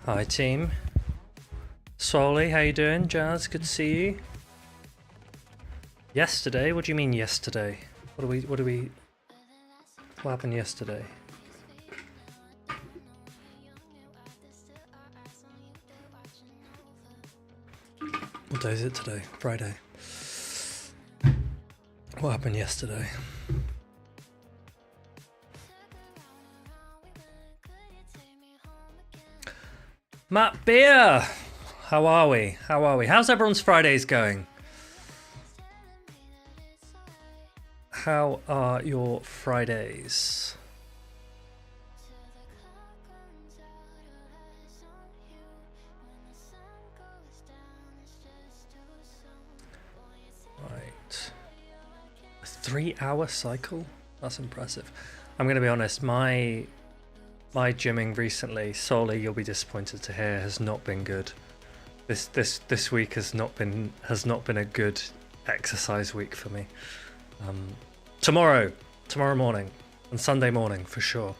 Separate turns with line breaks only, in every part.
Hi team. Solly, how you doing? Jazz, good to see you. Yesterday? What do you mean yesterday? What happened yesterday? What day is it today? Friday. What happened yesterday? Matt Beer! How are we? How's everyone's Fridays going? How are your Fridays? Right. A 3-hour cycle? That's impressive. I'm going to be honest, my gymming recently, solely you'll be disappointed to hear, has not been good. This week has not been a good exercise week for me. Tomorrow morning and Sunday morning for sure.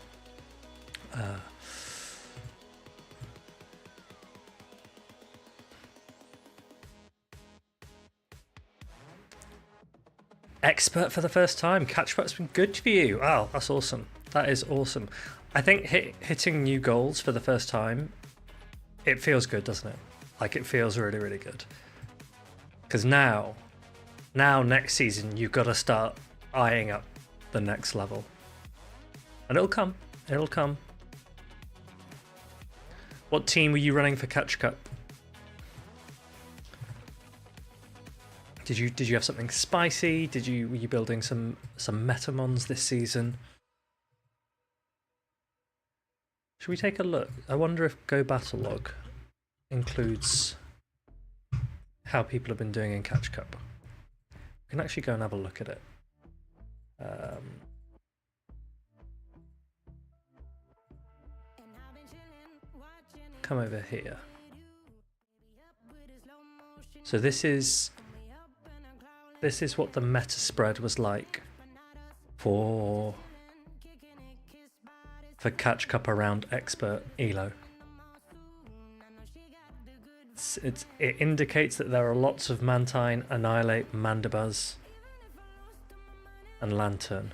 Expert for the first time. Catch up's been good for you. Wow, that's awesome. That is awesome. I think hitting new goals for the first time, it feels good, doesn't it? Like it feels really, really good. Because now next season you've got to start eyeing up the next level, and it'll come. What team were you running for Catch Cup? Did you have something spicy? Were you building some metamons this season? Should we take a look? I wonder if Go Battle Log includes how people have been doing in Catch Cup. We can actually go and have a look at it. Come over here. So this is what the meta spread was like for Catch Cup around Expert Elo. It indicates that there are lots of Mantine, Annihilate, Mandibuzz, and Lantern.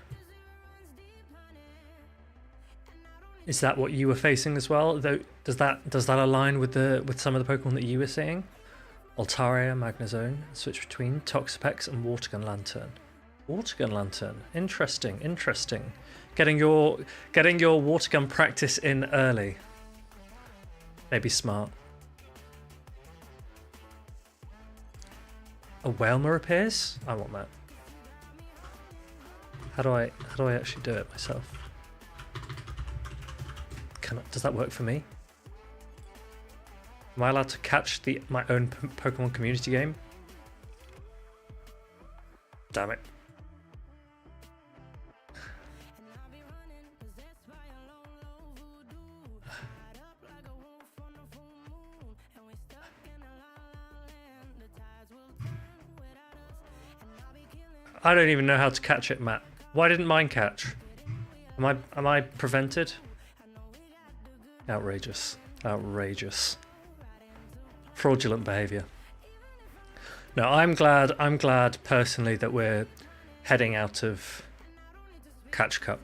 Is that what you were facing as well? Though, does that align with some of the Pokemon that you were seeing? Altaria, Magnezone, switch between Toxapex and Watergun Lantern. Watergun Lantern, interesting. Getting your Watergun practice in early. Maybe smart. A Whalmer appears? I want that. How do I actually do it myself? Does that work for me? Am I allowed to catch my own Pokemon community game? Damn it. I don't even know how to catch it, Matt. Why didn't mine catch? Am I prevented? Outrageous. Fraudulent behavior. No, I'm glad personally that we're heading out of Catch Cup.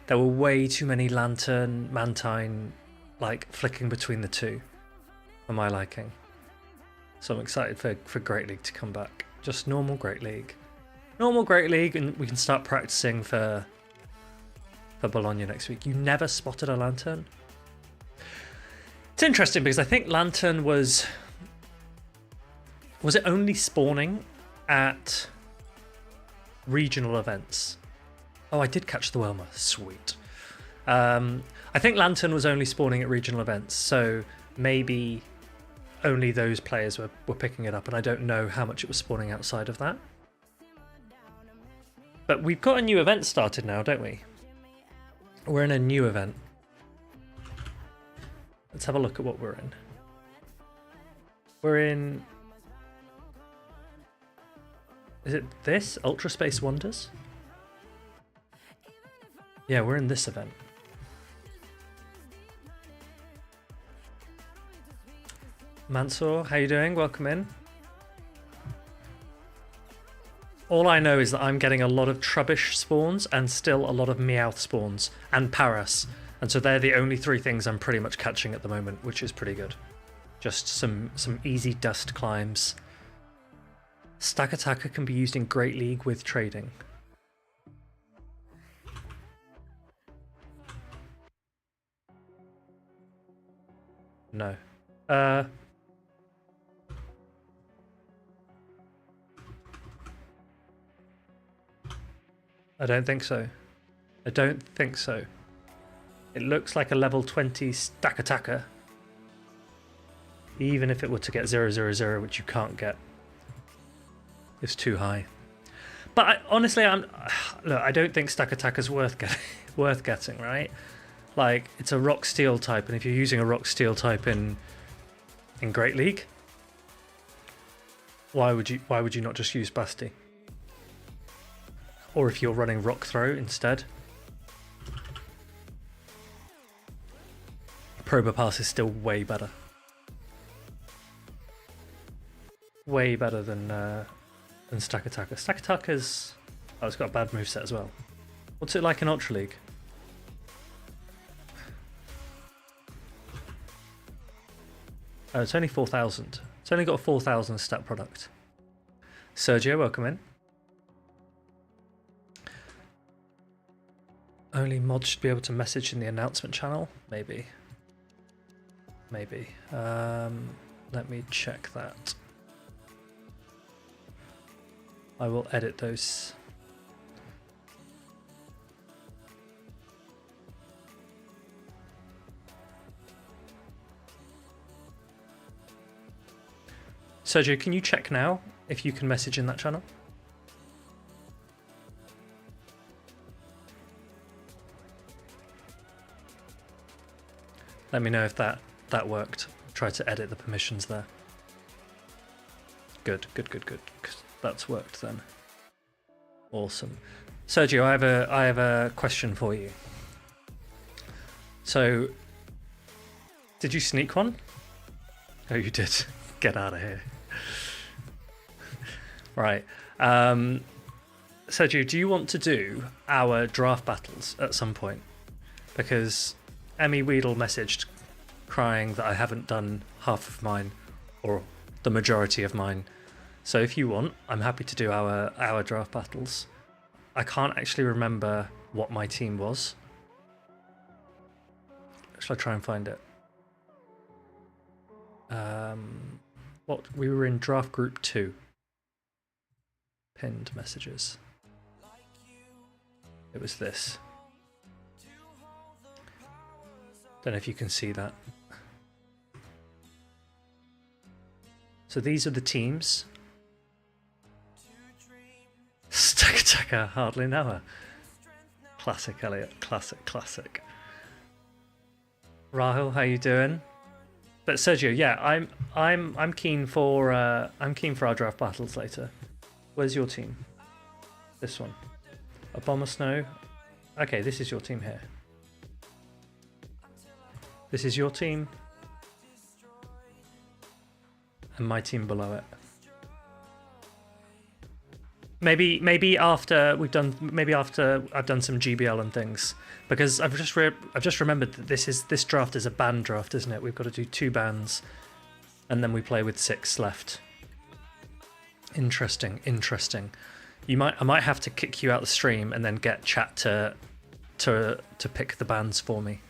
There were way too many Lantern, Mantine, like flicking between the two for my liking. So I'm excited for Great League to come back. Just normal Great League, and we can start practicing for Bologna next week. You never spotted a Lantern? It's interesting because I think Lantern was it only spawning at regional events? Oh, I did catch the Whelmer. Sweet. I think Lantern was only spawning at regional events, so maybe only those players were picking it up, and I don't know how much it was spawning outside of that. But we've got a new event started now, don't we? We're in a new event. Let's have a look at what we're in. We're in... Is it this? Ultra Space Wonders? Yeah, we're in this event. Mansour, how you doing? Welcome in. All I know is that I'm getting a lot of Trubbish spawns and still a lot of Meowth spawns and Paras. And so they're the only three things I'm pretty much catching at the moment, which is pretty good. Just some easy dust climbs. Stack Attacker can be used in Great League with trading. No. I don't think so. I don't think so. It looks like a level 20 Stack Attacker. Even if it were to get 000, which you can't get. It's too high. But honestly, look, I don't think Stack Attacker's worth getting, right? Like, it's a Rock Steel type, and if you're using a Rock Steel type in Great League, why would you not just use Basti? Or if you're running Rock Throw instead. Probopass is still way better. Way better than Stack Attacker. Stack Attacker's... Oh, it's got a bad moveset as well. What's it like in Ultra League? Oh, it's only 4,000. It's only got a 4,000 stat product. Sergio, welcome in. Only mods should be able to message in the announcement channel? Maybe. Maybe. Let me check that. I will edit those. Sergio, can you check now if you can message in that channel? Let me know if that worked. Try to edit the permissions there. Good. That's worked then. Awesome. Sergio, I have a question for you. So, did you sneak one? Oh, you did. Get out of here. Right. Sergio, do you want to do our draft battles at some point? Because Emmy Weedle messaged crying that I haven't done half of mine, or the majority of mine. So if you want, I'm happy to do our draft battles. I can't actually remember what my team was. Shall I try and find it? What we were in draft group 2. Pinned messages. It was this. Don't know if you can see that. So these are the teams. Stack Attacker, hardly know her. Classic, Elliot. Classic. Rahul, how you doing? But Sergio, yeah, I'm keen for our draft battles later. Where's your team? This one. A Bomber Snow. Okay, this is your team here. This is your team. And my team below it. Maybe after I've done some GBL and things, because I've just remembered that this draft is a ban draft, isn't it? We've got to do 2 bans, and then we play with 6 left. Interesting. I might have to kick you out the stream and then get chat to pick the bans for me.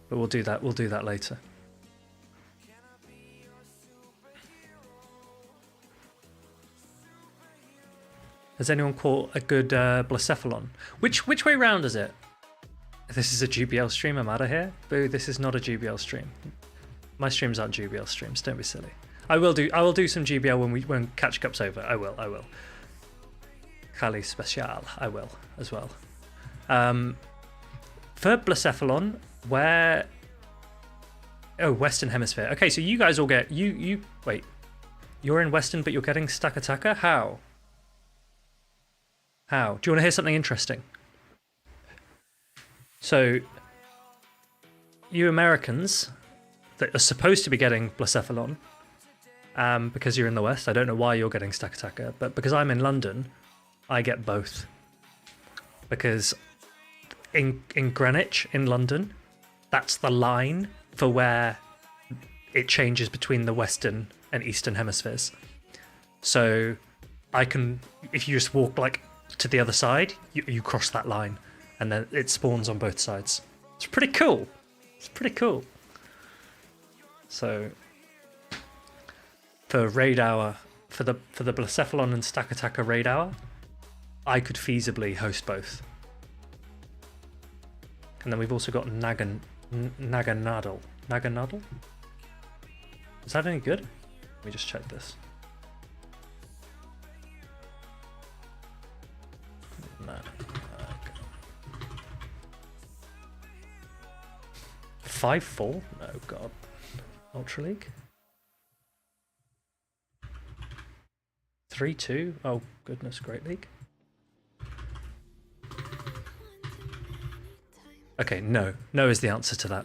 But we'll do that later. Has anyone caught a good Blacephalon? Which way round is it? This is a GBL stream, I'm out of here. Boo, this is not a GBL stream. My streams aren't GBL streams, don't be silly. I will do some GBL when Catch Cup's over. I will. Kali Special, I will as well. For Blacephalon, where... Oh, Western Hemisphere. Okay, so you guys all get... Wait. You're in Western, but you're getting Stack Attacker? How? Do you want to hear something interesting? So, you Americans that are supposed to be getting Blacephalon, because you're in the West. I don't know why you're getting Stakataka, but because I'm in London, I get both. Because in Greenwich, in London, that's the line for where it changes between the Western and Eastern hemispheres. So I can, if you just walk like to the other side, you cross that line, and then it spawns on both sides. It's pretty cool. It's pretty cool. So for raid hour, for the Blacephalon and Stakataka raid hour, I could feasibly host both. And then we've also got Naganadal. Naganadal? Is that any good? Let me just check this. No. 5-4? No, God. Ultra League? 3-2? Oh, goodness, Great League? Okay, no. No is the answer to that.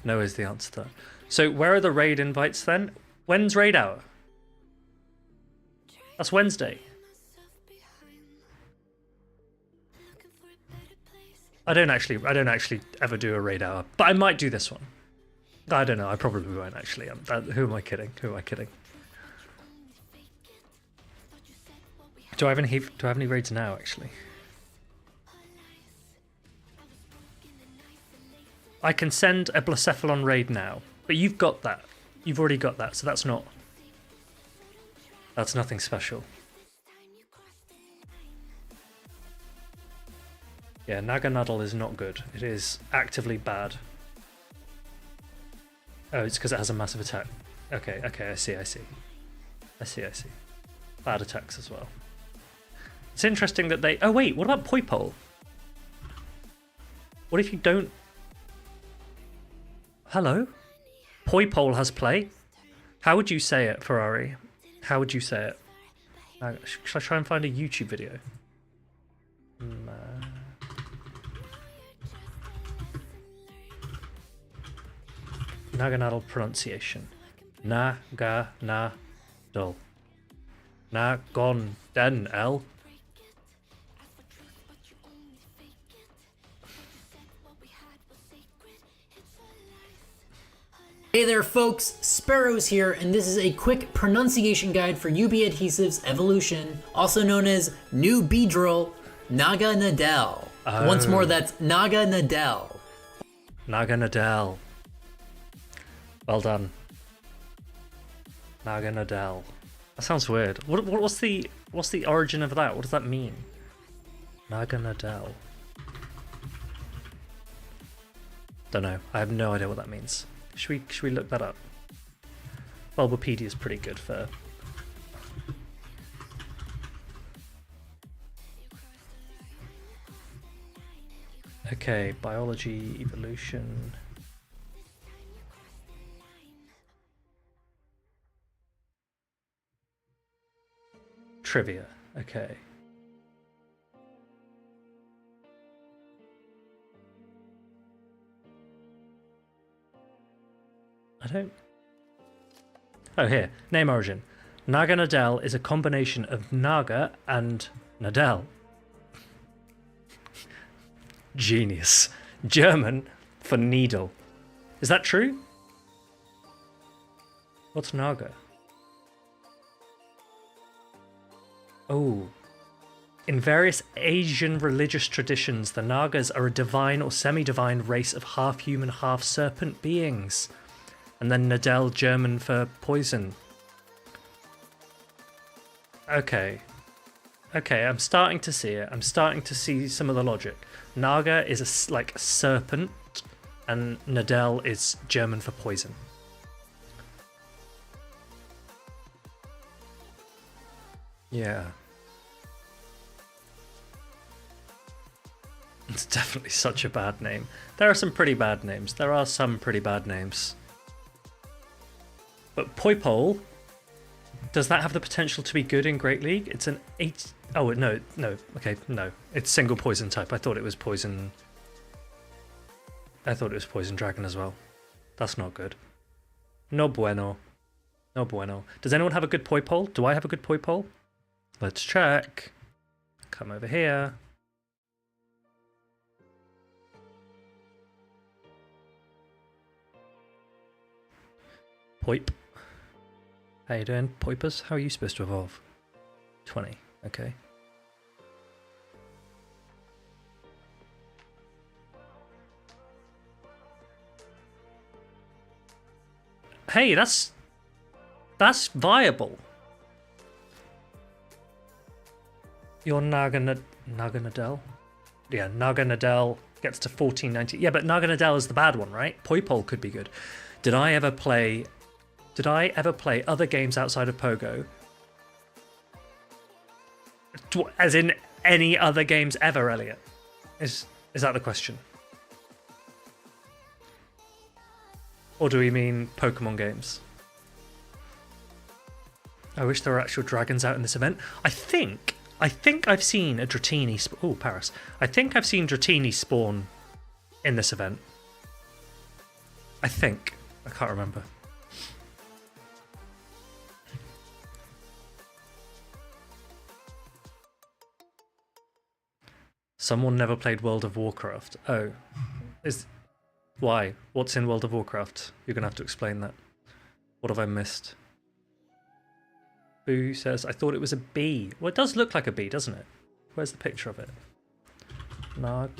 No is the answer to that. So where are the raid invites then? When's raid hour? That's Wednesday. I don't actually ever do a raid hour, but I might do this one. I don't know. I probably won't actually. Who am I kidding? Who am I kidding? Do I have any raids now actually? I can send a Blacephalon raid now, but you've got that. You've already got that, so that's nothing special. Yeah, Naganadal is not good. It is actively bad. Oh, it's because it has a massive attack. Okay, I see. Bad attacks as well. It's interesting that they... Oh wait, what about Poipole? What if you don't... Hello? Poipole has play? How would you say it, Ferrari? How would you say it? Should I try and find a YouTube video? Naganadal pronunciation. Naganadal. Nagon-den-el.
Hey there folks, Sparrows here, and this is a quick pronunciation guide for UB Adhesives Evolution, also known as New Beedrill, Naganadal.
Oh.
Once more, that's Naganadal.
Naganadal. Well done. Naganadal. That sounds weird. What's the origin of that? What does that mean? Naganadal. Don't know. I have no idea what that means. Should we look that up? Bulbapedia is pretty good for... Okay, biology, evolution... Trivia, okay. I don't... Oh, here. Name origin. Naganadel is a combination of Naga and Nadel. Genius. German for needle. Is that true? What's Naga? Oh. In various Asian religious traditions, the Nagas are a divine or semi-divine race of half-human, half-serpent beings. And then Nadel, German for poison. Okay. Okay, I'm starting to see it. I'm starting to see some of the logic. Naga is like a serpent, and Nadel is German for poison. Yeah. It's definitely such a bad name. There are some pretty bad names. There are some pretty bad names. But Poipole, does that have the potential to be good in Great League? It's an 8... Oh, no. Okay, no. It's single poison type. I thought it was poison... I thought it was poison dragon as well. That's not good. No bueno. No bueno. Does anyone have a good poi pole? Do I have a good poi pole? Let's check. Come over here. Poip. How you doing, Poipers? How are you supposed to evolve? 20. Okay. Hey, that's viable. Your Naganadel? Yeah, Naganadel gets to 1490. Yeah, but Naganadel is the bad one, right? Poipole could be good. Did I ever play other games outside of Pogo? As in any other games ever, Elliot? Is that the question? Or do we mean Pokemon games? I wish there were actual dragons out in this event. I think I've seen a Dratini. Oh, Paris. I think I've seen Dratini spawn in this event. I think. I can't remember. Someone never played World of Warcraft. Oh. Why? What's in World of Warcraft? You're going to have to explain that. What have I missed? Boo says, I thought it was a bee. Well, it does look like a bee, doesn't it? Where's the picture of it? Nog.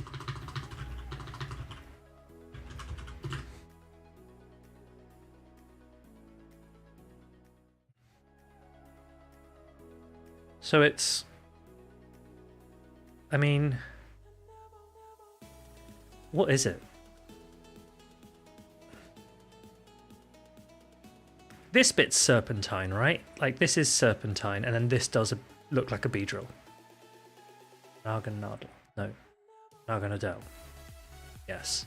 So it's... I mean... What is it? This bit's serpentine, right? Like, this is serpentine, and then this does look like a Beedrill. Naganadel. No. Naganadel. Yes.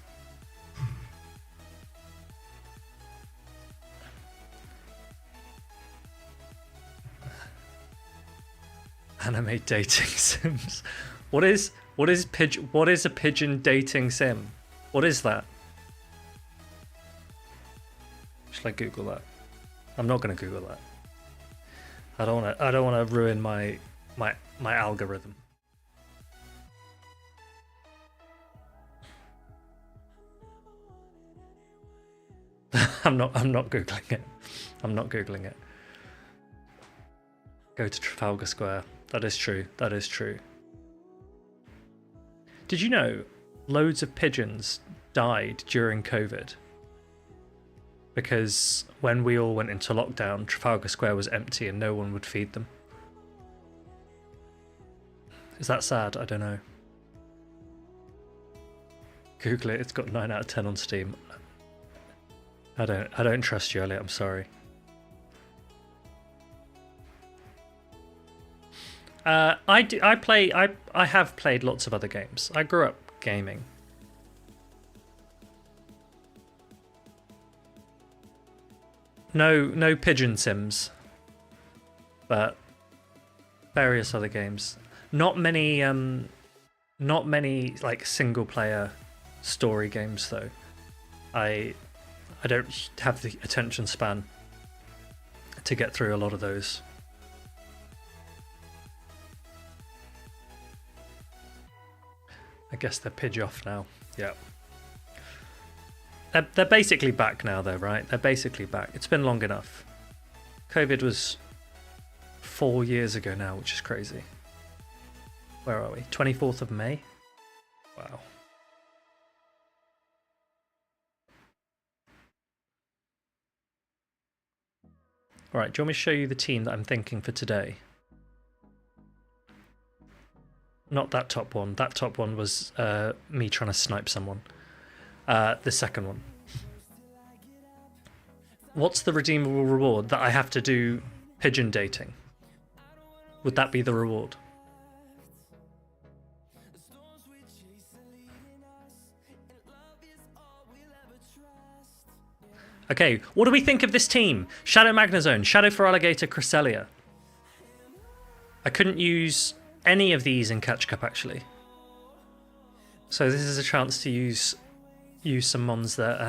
Anime dating sims. What is a pigeon dating sim? What is that? Should I Google that? I'm not going to Google that. I don't want to ruin my algorithm. I'm not Googling it. I'm not Googling it. Go to Trafalgar Square. That is true. That is true. Did you know loads of pigeons died during COVID? Because when we all went into lockdown, Trafalgar Square was empty and no one would feed them. Is that sad? I don't know. Google it. It's got 9 out of 10 on Steam. I don't trust you, Elliot. I'm sorry. I have played lots of other games. I grew up gaming. No pigeon sims, but various other games. Not many like single player story games though. I don't have the attention span to get through a lot of those. I guess they're pidge off now. Yeah. They're basically back now, though, right? They're basically back. It's been long enough. COVID was 4 years ago now, which is crazy. Where are we? 24th of May? Wow. All right, do you want me to show you the team that I'm thinking for today? Not that top one. That top one was me trying to snipe someone. The second one. What's the redeemable reward? That I have to do pigeon dating. Would that be the reward? Okay, what do we think of this team? Shadow Magnezone, Shadow for Alligator, Cresselia. I couldn't use any of these in Catch Cup actually. So this is a chance to use some mons that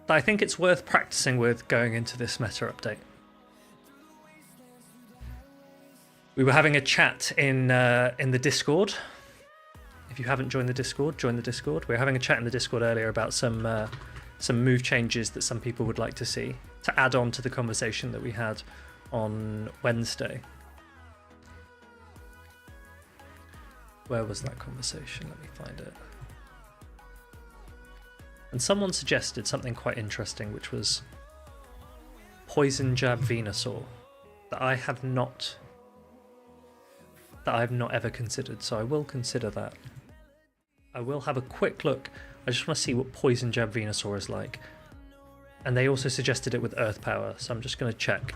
that I think it's worth practicing with going into this meta update. We were having a chat in the Discord. If you haven't joined the Discord, join the Discord. We were having a chat in the Discord earlier about some move changes that some people would like to see to add on to the conversation that we had on Wednesday. Where was that conversation? Let me find it. And someone suggested something quite interesting, which was Poison Jab Venusaur that I have not ever considered. So I will consider that. I will have a quick look. I just want to see what Poison Jab Venusaur is like. And they also suggested it with Earth Power, so I'm just going to check.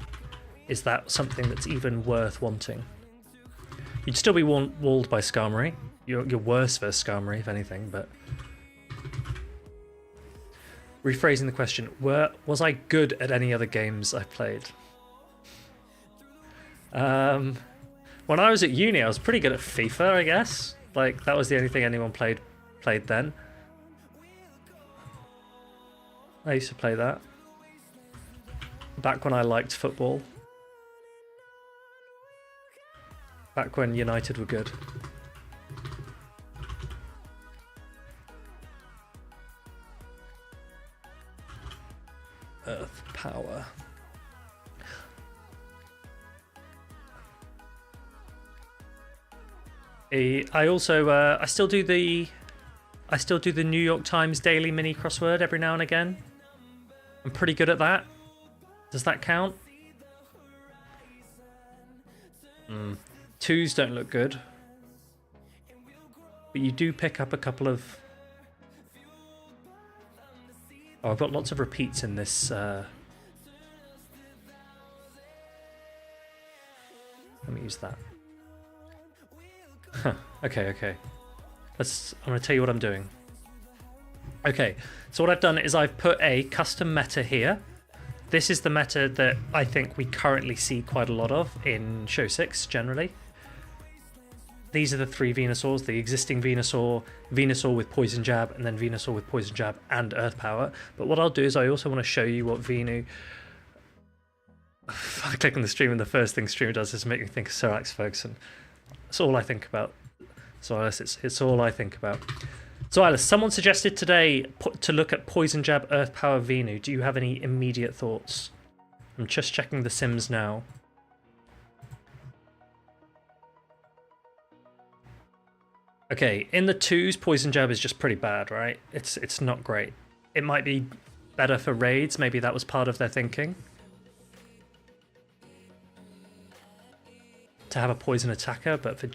Is that something that's even worth wanting? You'd still be walled by Skarmory. You're worse versus Skarmory, if anything, but... Rephrasing the question, was I good at any other games I played? When I was at uni, I was pretty good at FIFA, I guess. Like, that was the only thing anyone played then. I used to play that. Back when I liked football. Back when United were good. Earth Power. I also I still do the New York Times daily mini crossword every now and again. I'm pretty good at that. Does that count? Twos don't look good. But you do pick up a couple of... Oh, I've got lots of repeats in this. Let me use that. Okay. I'm going to tell you what I'm doing. Okay, so what I've done is I've put a custom meta here. This is the meta that I think we currently see quite a lot of in Show 6 generally. These are the three Venusaurs, the existing Venusaur, Venusaur with Poison Jab, and then Venusaur with Poison Jab and Earth Power. But what I'll do is I also want to show you what Venu... If I click on the stream and the first thing stream does is make me think of Sir Alex Ferguson. That's all I think about. So Alice, it's all I think about. So Alice, someone suggested today to look at Poison Jab, Earth Power, Venu. Do you have any immediate thoughts? I'm just checking the sims now. Okay, in the twos, Poison Jab is just pretty bad, right? It's not great. It might be better for raids. Maybe that was part of their thinking. To have a poison attacker, but for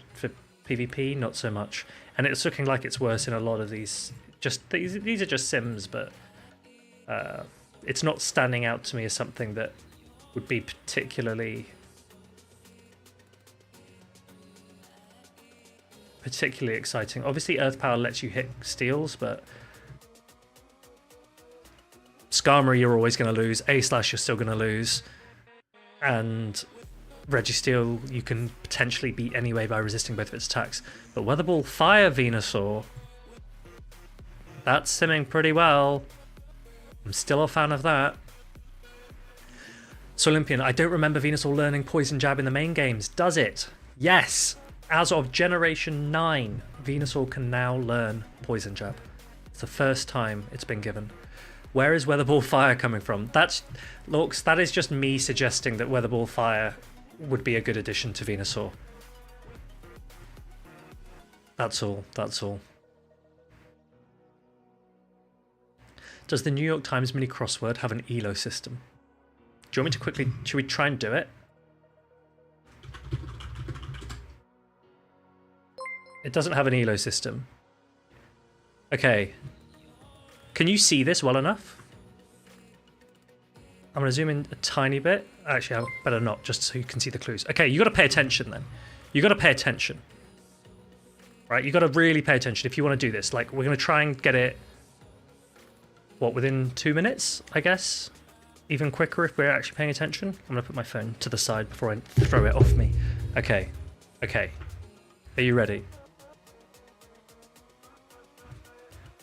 PvP, not so much. And it's looking like it's worse in a lot of these. These are just sims, but it's not standing out to me as something that would be particularly exciting. Obviously, Earth Power lets you hit steals, but Skarmory you're always going to lose. A-Slash you're still going to lose, and Registeel you can potentially beat anyway by resisting both of its attacks. But Weather Ball Fire Venusaur, that's simming pretty well. I'm still a fan of that. So Olympian, I don't remember Venusaur learning Poison Jab in the main games. Does it? Yes. As of Generation 9, Venusaur can now learn Poison Jab. It's the first time it's been given. Where is Weather Ball Fire coming from? That is just me suggesting that Weather Ball Fire would be a good addition to Venusaur. That's all. Does the New York Times mini crossword have an ELO system? Do you want me to quickly... Should we try and do it? It doesn't have an ELO system. Okay. Can you see this well enough? I'm going to zoom in a tiny bit. Actually, I better not, just so you can see the clues. Okay, you got to pay attention then. You got to pay attention. Right, you got to really pay attention if you want to do this. Like, we're going to try and get it, what, within 2 minutes, I guess? Even quicker if we're actually paying attention. I'm going to put my phone to the side before I throw it off me. Okay. Are you ready?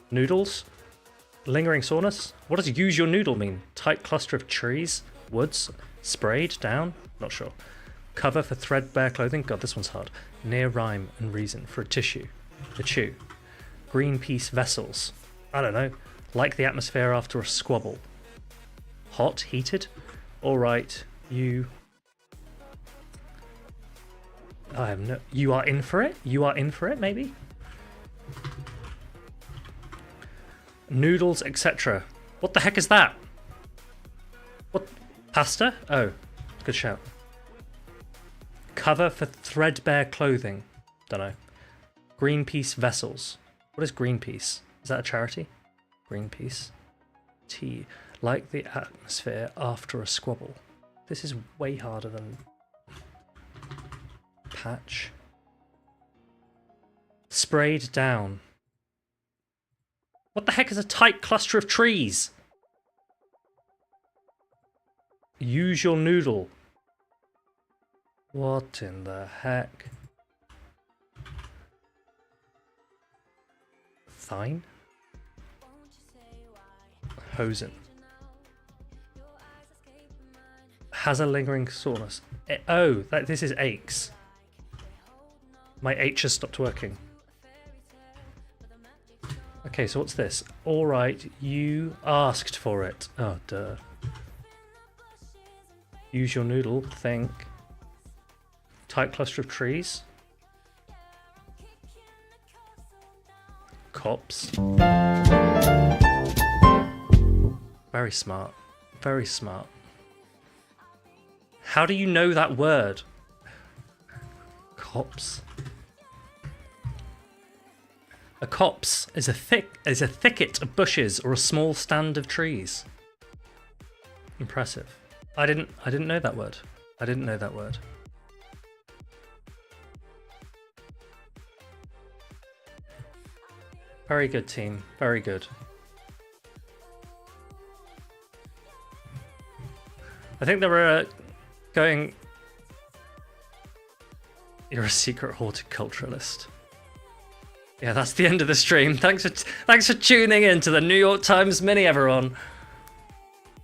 Noodles? Lingering soreness? What does use your noodle mean? Tight cluster of trees? Woods? Sprayed? Down? Not sure. Cover for threadbare clothing? God, this one's hard. Near rhyme and reason for a tissue. A chew. Greenpeace vessels? I don't know. Like the atmosphere after a squabble. Hot? Heated? Alright, you... I have no... You are in for it? You are in for it, maybe? Noodles, etc. What the heck is that? What? Pasta? Oh, good shout. Cover for threadbare clothing. Don't know. Greenpeace vessels. What is Greenpeace? Is that a charity? Greenpeace. Tea. Like the atmosphere after a squabble. This is way harder than... Patch. Sprayed down. What the heck is a tight cluster of trees? Use your noodle. What in the heck? Thine? Hosen. Has a lingering soreness. This is aches. My H has stopped working. Okay, so what's this? Alright, you asked for it. Oh, duh. Use your noodle, think. Tight cluster of trees. Cops. Very smart. Very smart. How do you know that word? Cops. A copse is a thicket of bushes or a small stand of trees. Impressive. I didn't know that word. I didn't know that word. Very good, team. Very good. I think they were going... You're a secret horticulturalist. Yeah, that's the end of the stream. Thanks for tuning in to the New York Times Mini, everyone.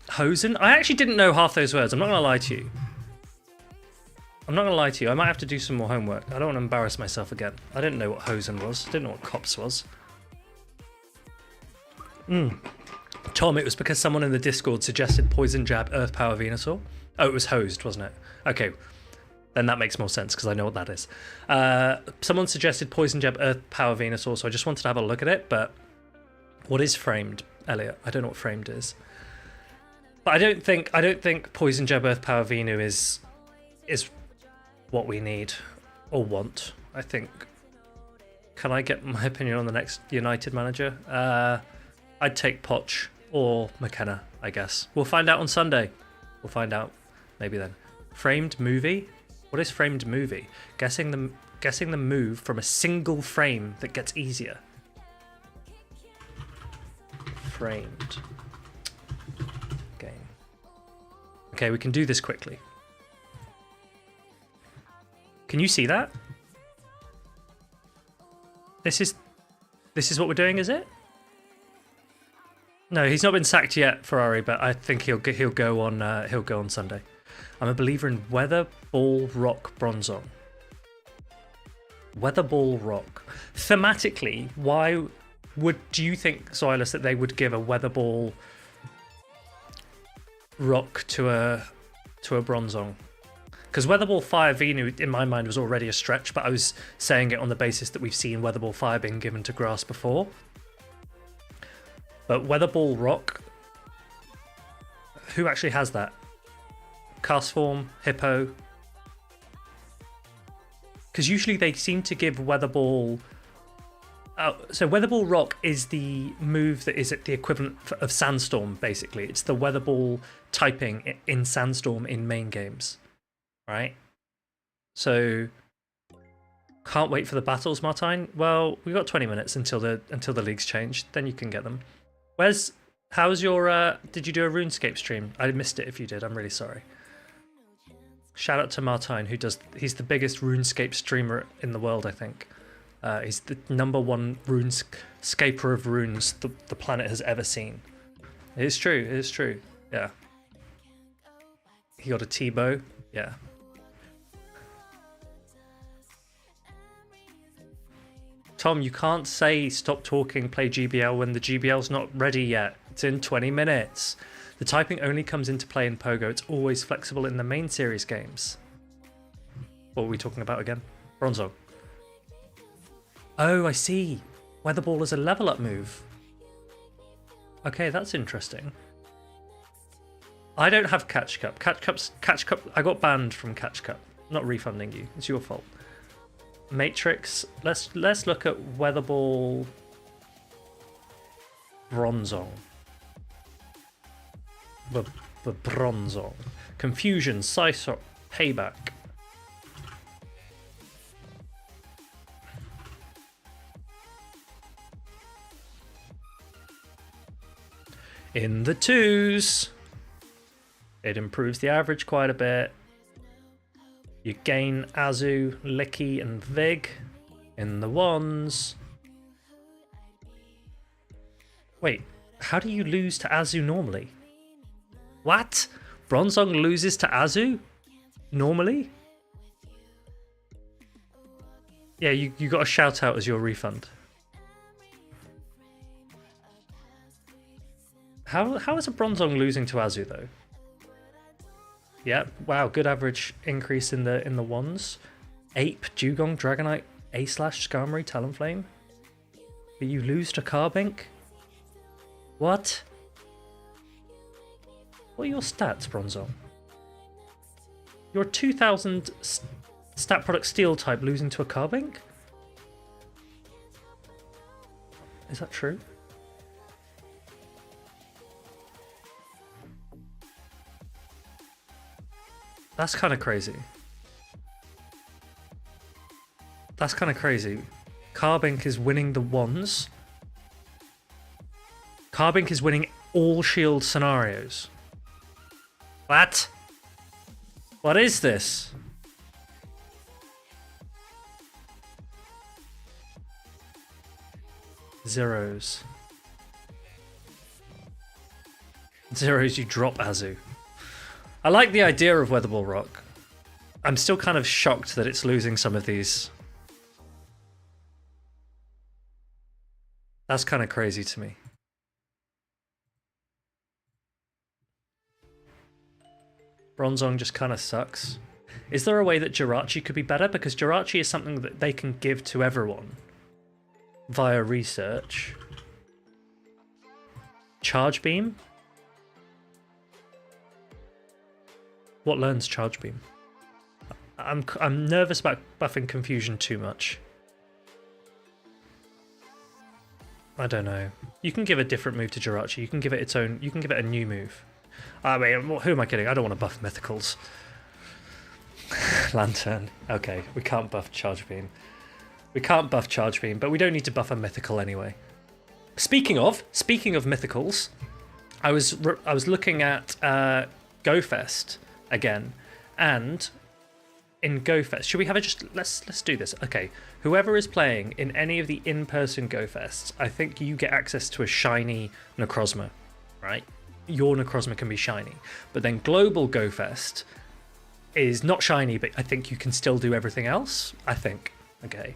Hosen? I actually didn't know half those words. I'm not going to lie to you. I'm not going to lie to you. I might have to do some more homework. I don't want to embarrass myself again. I didn't know what Hosen was. I didn't know what cops was. Tom, it was because someone in the Discord suggested Poison Jab, Earth Power, Venusaur. Oh, it was hosed, wasn't it? Okay. Then that makes more sense because I know what that is. Someone suggested Poison Jab, Earth Power, Venusaur, so I just wanted to have a look at it, but what is framed, Elliot? I don't know what framed is. But I don't think Poison Jab, Earth Power, Venu is what we need or want. I think. Can I get my opinion on the next United manager? I'd take Poch or McKenna, I guess. We'll find out on Sunday. We'll find out maybe then. Framed movie? What is framed movie? Guessing the move from a single frame that gets easier. Framed game. Okay, we can do this quickly. Can you see that? This is what we're doing, is it? No, he's not been sacked yet, Ferrari, but I think he'll go on Sunday. I'm a believer in Weather Ball Rock Bronzong. Weather Ball Rock. Thematically, why do you think, Silas, that they would give a Weather Ball Rock to a Bronzong? Because Weather Ball Fire Venu, in my mind, was already a stretch, but I was saying it on the basis that we've seen Weather Ball Fire being given to grass before. But Weather Ball Rock, who actually has that? Cast Form, Hippo. Because usually they seem to give Weather Ball... so Weather Ball Rock is the move that is at the equivalent of Sandstorm, basically. It's the Weather Ball typing in Sandstorm in main games. Right? So... Can't wait for the battles, Martine. Well, we've got 20 minutes until the leagues change. Then you can get them. How's your... did you do a RuneScape stream? I missed it if you did. I'm really sorry. Shout out to Martine, he's the biggest RuneScape streamer in the world, I think. He's the #1 runescaper of runes the planet has ever seen. It is true. It is true. Yeah. He got a T-bow. Yeah. Tom, you can't say stop talking, play GBL when the GBL's not ready yet. It's in 20 minutes. The typing only comes into play in Pogo. It's always flexible in the main series games. What were we talking about again? Bronzong. Oh, I see. Weather Ball is a level up move. Okay, that's interesting. I don't have Catch Cup. Catch Cup. I got banned from Catch Cup. I'm not refunding you. It's your fault. Matrix. Let's look at Weather Ball. Bronzong. The Bronzong. Confusion. Psysop. Payback. In the 2s. It improves the average quite a bit. You gain Azu, Licky, and Vig. In the 1s. Wait, how do you lose to Azu normally? What? Bronzong loses to Azu? Normally? Yeah, you got a shout out as your refund. How is a Bronzong losing to Azu though? Yeah, wow, good average increase in the 1s. Ape, Dugong, Dragonite, A/, Skarmory, Talonflame. But you lose to Carbink? What? What are your stats, Bronzong? You're a 2000 stat product steel type losing to a Carbink? Is that true? That's kind of crazy. That's kind of crazy. Carbink is winning the 1s. Carbink is winning all shield scenarios. What? What is this? Zeros. Zeros, you drop Azu. I like the idea of Weather Ball Rock. I'm still kind of shocked that it's losing some of these. That's kind of crazy to me. Bronzong just kind of sucks. Is there a way that Jirachi could be better? Because Jirachi is something that they can give to everyone via research. Charge Beam? What learns Charge Beam? I'm nervous about buffing Confusion too much. I don't know. You can give a different move to Jirachi. You can give it its own. You can give it a new move. I mean, who am I kidding? I don't want to buff Mythicals. Lantern. Okay, we can't buff Charge Beam. We can't buff Charge Beam, but we don't need to buff a Mythical anyway. Speaking of Mythicals, I was looking at GoFest again, and in GoFest, should we have let's do this. Okay, whoever is playing in any of the in-person GoFests, I think you get access to a shiny Necrozma, right? Your Necrozma can be shiny, but then Global GoFest is not shiny, but I think you can still do everything else. I think, okay,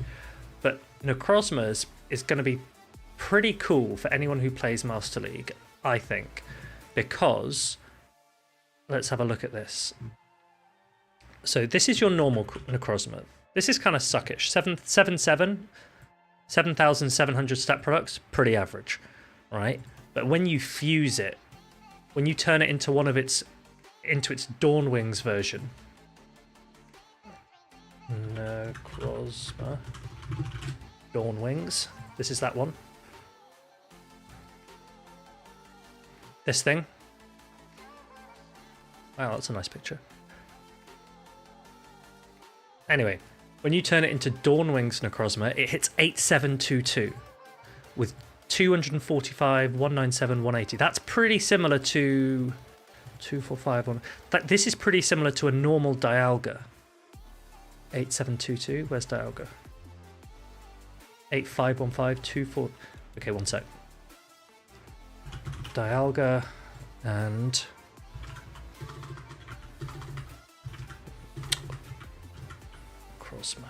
but Necrozma is going to be pretty cool for anyone who plays Master League, I think, because let's have a look at this. So this is your normal Necrozma. This is kind of suckish. 7,700 stat products, pretty average, right? But when you fuse it, when you turn it into its Dawn Wings version, Necrozma, Dawn Wings. This is that one. This thing. Wow, that's a nice picture. Anyway, when you turn it into Dawn Wings Necrozma, it hits 8722 with 245, 197, 180. That's pretty similar to 245. This is pretty similar to a normal Dialga. 8722. Where's Dialga? 851524. Okay, one sec. Dialga and Necrozma.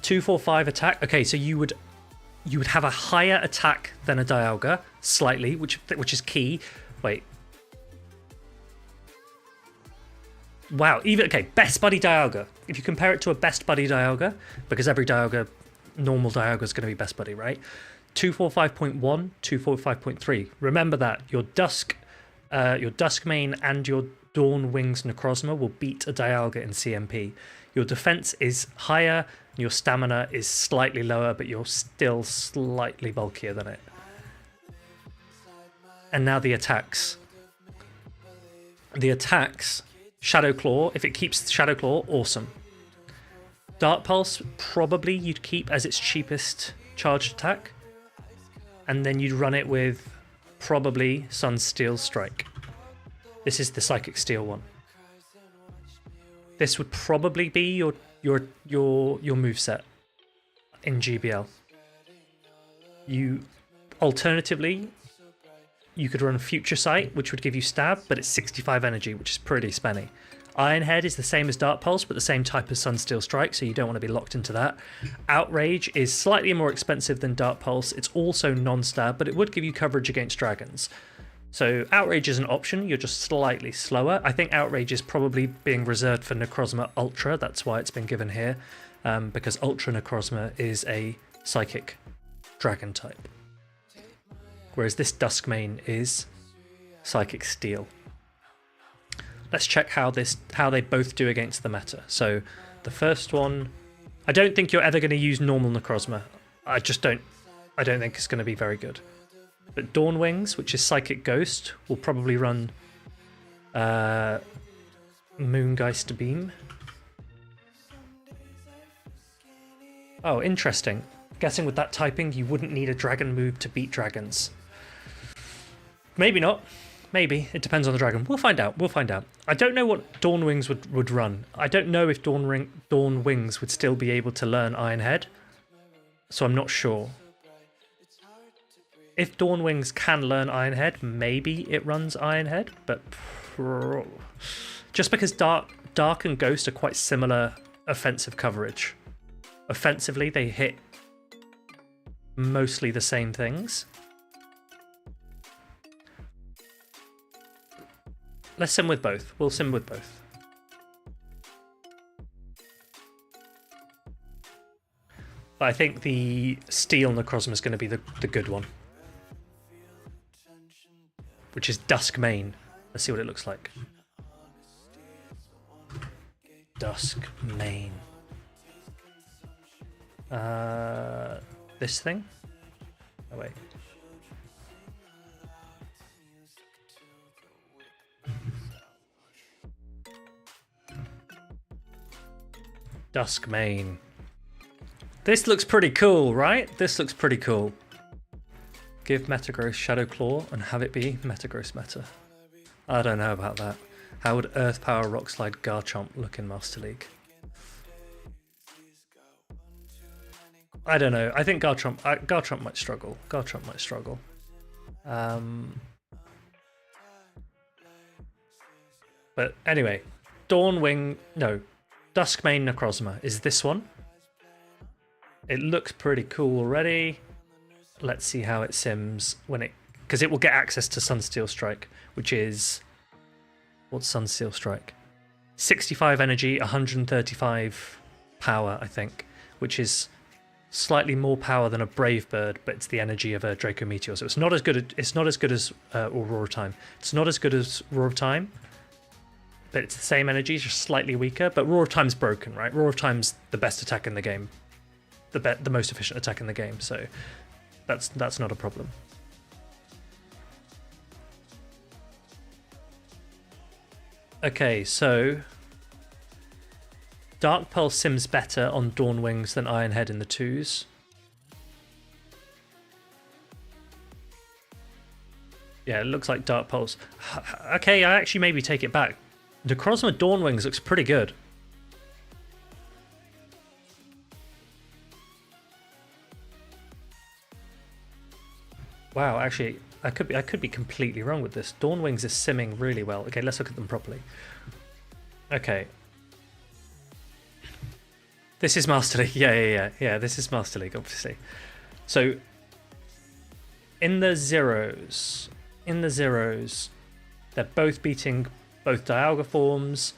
245 attack. Okay, so you would have a higher attack than a Dialga, slightly, which is key. Wait. Wow, even okay, best buddy Dialga. If you compare it to a best buddy Dialga, because every Dialga, normal Dialga is going to be best buddy, right? 245.1, 245.3. Remember that your Dusk Mane and your Dawn Wings Necrozma will beat a Dialga in CMP. Your defense is higher, your stamina is slightly lower, but you're still slightly bulkier than it. And now the attacks. The attacks, Shadow Claw, if it keeps Shadow Claw, awesome. Dark Pulse, probably you'd keep as its cheapest charged attack. And then you'd run it with probably Sunsteel Strike. This is the Psychic Steel one. This would probably be your moveset in GBL. Alternatively, you could run Future Sight, which would give you stab, but it's 65 energy, which is pretty spenny. Iron Head is the same as Dark Pulse, but the same type as Sunsteel Strike, so you don't want to be locked into that. Outrage is slightly more expensive than Dark Pulse. It's also non-stab, but it would give you coverage against dragons. So Outrage is an option, you're just slightly slower. I think Outrage is probably being reserved for Necrozma Ultra, that's why it's been given here, because Ultra Necrozma is a Psychic Dragon type. Whereas this Duskmane is Psychic Steel. Let's check how they both do against the meta. So the first one, I don't think you're ever going to use normal Necrozma. I don't think it's going to be very good. But Dawn Wings, which is Psychic Ghost, will probably run Moongeist Beam. Oh, interesting. Guessing with that typing, you wouldn't need a dragon move to beat dragons. Maybe not. Maybe. It depends on the dragon. We'll find out. I don't know what Dawn Wings would run. I don't know if Dawn Wings would still be able to learn Iron Head. So I'm not sure. If Dawn Wings can learn Iron Head, maybe it runs Iron Head. But just because Dark and Ghost are quite similar offensive coverage. Offensively, they hit mostly the same things. Let's sim with both. We'll sim with both. But I think the Steel Necrozma is going to be the good one. Which is Duskmane. Let's see what it looks like. Duskmane. This thing? Oh, wait. Duskmane. This looks pretty cool, right? This looks pretty cool. Give Metagross Shadow Claw and have it be Metagross meta. I don't know about that. How would Earth Power Rock Slide Garchomp look in Master League? I don't know. I think Garchomp might struggle. Garchomp might struggle. But anyway, Duskmane Necrozma is this one. It looks pretty cool already. Let's see how it sims because it will get access to Sunsteel Strike, which is what's Sunsteel Strike? 65 energy, 135 power, I think, which is slightly more power than a Brave Bird, but it's the energy of a Draco Meteor. So it's not as good as Aurora Time. It's not as good as Roar of Time, but it's the same energy, just slightly weaker. But Roar of Time's broken, right? Roar of Time's the best attack in the game, the most efficient attack in the game. So that's not a problem. Okay, so Dark Pulse sims better on Dawn Wings than Iron Head in the 2s. Yeah, it looks like Dark Pulse. Okay, I actually maybe take it back. Necrozma Dawn Wings looks pretty good. Wow, actually, I could be completely wrong with this. Dawnwings is simming really well. Okay, let's look at them properly. Okay. This is Master League. Yeah. This is Master League, obviously. So, in the zeros, they're both beating both Dialga forms,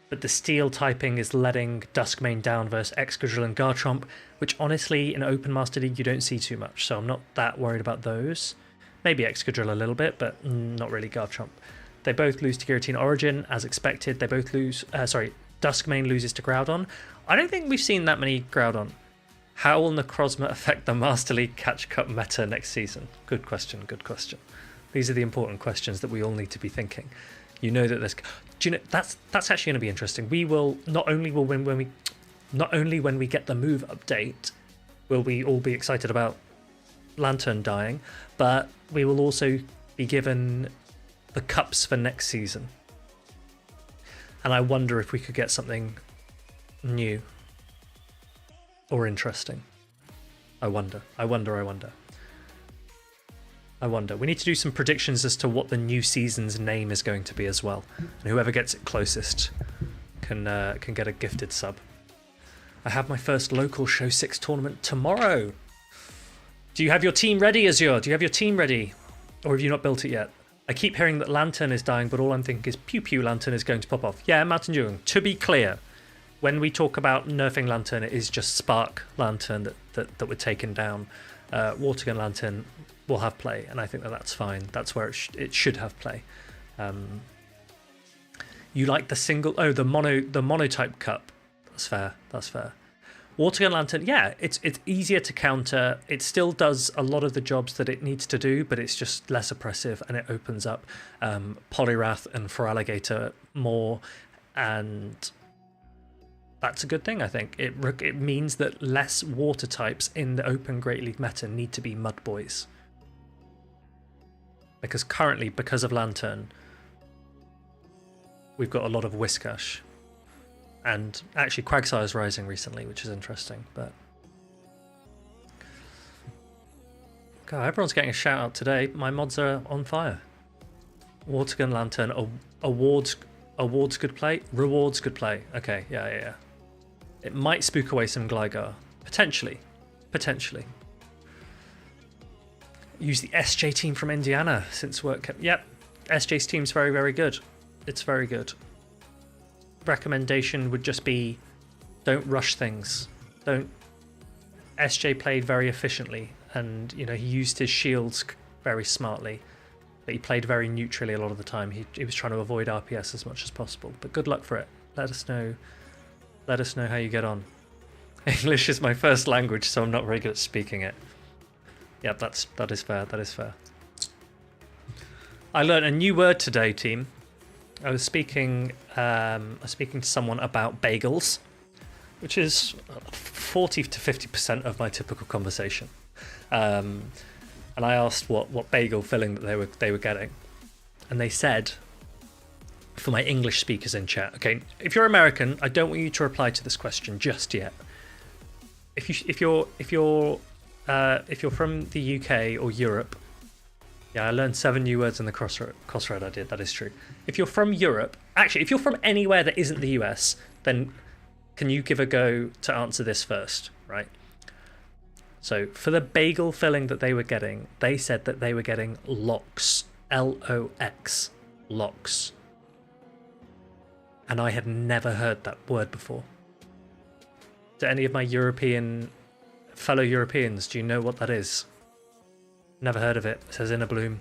but the steel typing is letting Duskmane down versus Excadrill and Garchomp, which honestly, in Open Master League, you don't see too much, so I'm not that worried about those. Maybe Excadrill a little bit, but not really Garchomp. They both lose to Giratina Origin, as expected. They both lose... Duskmane loses to Groudon. I don't think we've seen that many Groudon. How will Necrozma affect the Master League Catch Cup meta next season? Good question. These are the important questions that we all need to be thinking. You know that there's... Do you know that's actually going to be interesting. We will not only when we get the move update, will we all be excited about Lantern dying, but we will also be given the cups for next season. And I wonder if we could get something new or interesting. I wonder. We need to do some predictions as to what the new season's name is going to be as well. And whoever gets it closest can get a gifted sub. I have my first local Show 6 tournament tomorrow. Do you have your team ready, Azure? Do you have your team ready? Or have you not built it yet? I keep hearing that Lantern is dying, but all I'm thinking is Pew Pew Lantern is going to pop off. Yeah, Mountain Jung, to be clear, when we talk about nerfing Lantern, it is just Spark Lantern that we're taking down. Watergun Lantern will have play, and I think that's fine. That's where it should have play. You like the single... Oh, the monotype cup. That's fair. Watergun Lantern, yeah, it's easier to counter. It still does a lot of the jobs that it needs to do, but it's just less oppressive, and it opens up Poliwrath and Feraligatr more, and that's a good thing, I think. It means that less water types in the Open Great League meta need to be Mud Boys. Because currently, because of Lantern, we've got a lot of Whiscash. And actually Quagsire's rising recently, which is interesting, but... God, everyone's getting a shout out today. My mods are on fire. Watergun Lantern, awards good play, rewards good play. Okay, yeah. It might spook away some Gligar. Potentially. Use the SJ team from Indiana since work kept... Yep, SJ's team's very, very good. It's very good. Recommendation would just be don't rush things. SJ played very efficiently, and he used his shields very smartly, but he played very neutrally a lot of the time. He was trying to avoid RPS as much as possible, but good luck for it. Let us know how you get on. English is my first language, so I'm not very good at speaking it. Yeah, that is fair. I learned a new word today, team. I was speaking to someone about bagels, which is 40 to 50% of my typical conversation. And I asked what bagel filling that they were getting, and they said, for my English speakers in chat, okay, if you're American, I don't want you to reply to this question just yet. If you're from the UK or Europe. Yeah, I learned 7 new words in the crossroad I did, that is true. If you're from Europe, actually, if you're from anywhere that isn't the US, then can you give a go to answer this first, right? So, for the bagel filling that they were getting, they said that they were getting lox, L-O-X, lox. And I had never heard that word before. Do any of my fellow Europeans, do you know what that is? Never heard of it, says Inner Bloom.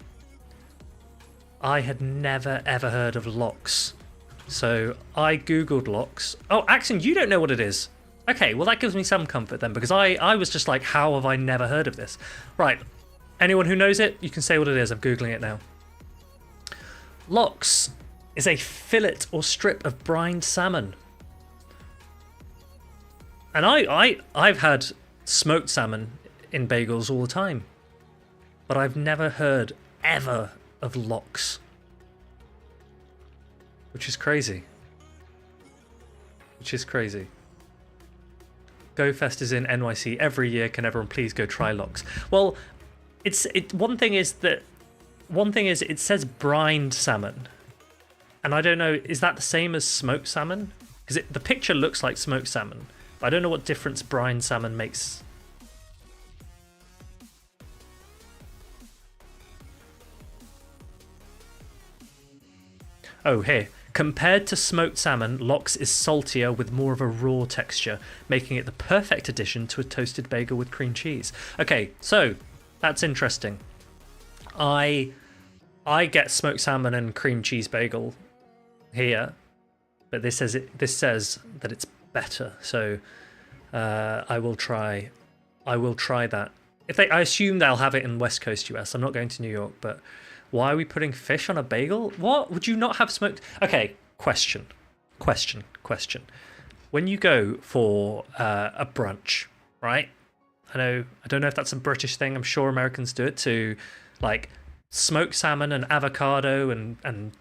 I had never ever heard of lox. So I googled lox. Oh, Axon, you don't know what it is. Okay, well that gives me some comfort then, because I was just like, how have I never heard of this? Right, anyone who knows it, you can say what it is. I'm googling it now. Lox is a fillet or strip of brined salmon. And I've had smoked salmon in bagels all the time. But I've never heard, ever, of lox. Which is crazy. GoFest is in NYC every year. Can everyone please go try lox? Well, One thing is it says brined salmon, and I don't know, is that the same as smoked salmon? Because the picture looks like smoked salmon, but I don't know what difference brined salmon makes. Oh, here. Compared to smoked salmon, lox is saltier with more of a raw texture, making it the perfect addition to a toasted bagel with cream cheese. Okay, so that's interesting. I get smoked salmon and cream cheese bagel here, but this says that it's better. So I will try that. I assume they'll have it in West Coast US. I'm not going to New York, but why are we putting fish on a bagel? What? Would you not have smoked? Okay, question. When you go for a brunch, right? I don't know if that's a British thing. I'm sure Americans do it too. Like smoked salmon and avocado and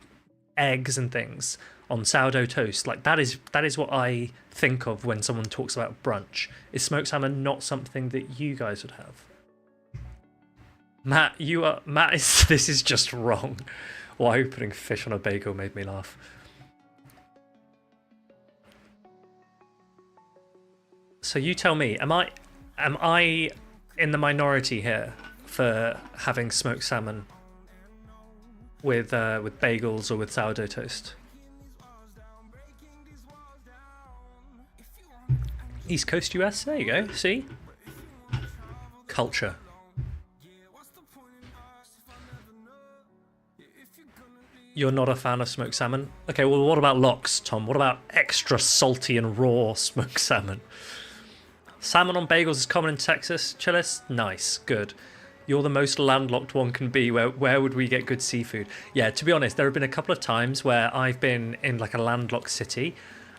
eggs and things on sourdough toast. Like that is what I think of when someone talks about brunch. Is smoked salmon not something that you guys would have? Matt, this is just wrong. Why are you putting fish on a bagel? Made me laugh. So you tell me, am I in the minority here for having smoked salmon with bagels or with sourdough toast? East Coast US, there you go. See, culture. You're not a fan of smoked salmon? Okay, well, what about lox, Tom? What about extra salty and raw smoked salmon? Salmon on bagels is common in Texas. Chillis? Nice, good. You're the most landlocked one can be. Where would we get good seafood? Yeah, to be honest, there have been a couple of times where I've been in like a landlocked city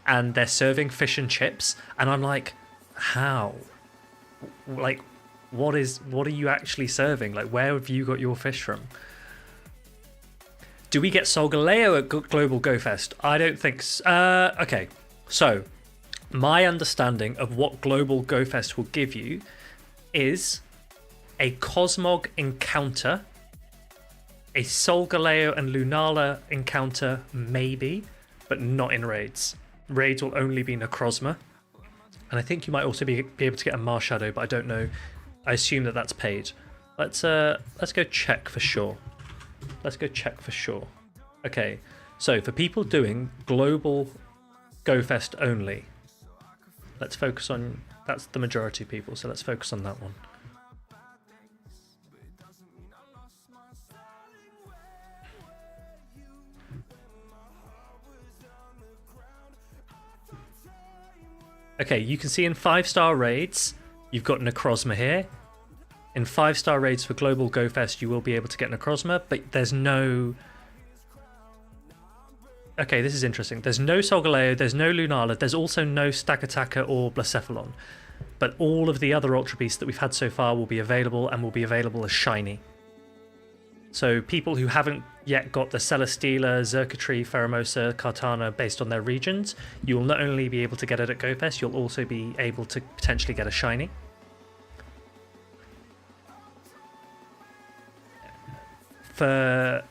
and they're serving fish and chips, and I'm like, how? Like, what are you actually serving? Like, where have you got your fish from? Do we get Sol Galeo at Global Go Fest? I don't think so. Okay, so my understanding of what Global Go Fest will give you is a Cosmog encounter, a Sol Galeo and Lunala encounter, maybe, but not in raids. Raids will only be Necrozma, and I think you might also be able to get a Marshadow, but I don't know. I assume that that's paid. Let's go check for sure. Okay, so for people doing Global Go Fest only, let's focus on, that's the majority of people, so let's focus on that one. Okay, you can see in 5-star raids, you've got Necrozma here. In 5-star raids for Global Go Fest, you will be able to get Necrozma, but there's no... Okay, this is interesting. There's no Solgaleo, there's no Lunala, there's also no Stakataka or Blacephalon. But all of the other Ultra Beasts that we've had so far will be available, and will be available as shiny. So people who haven't yet got the Celesteela, Xurkitree, Pheromosa, Kartana based on their regions, you will not only be able to get it at Go Fest, you'll also be able to potentially get a shiny. For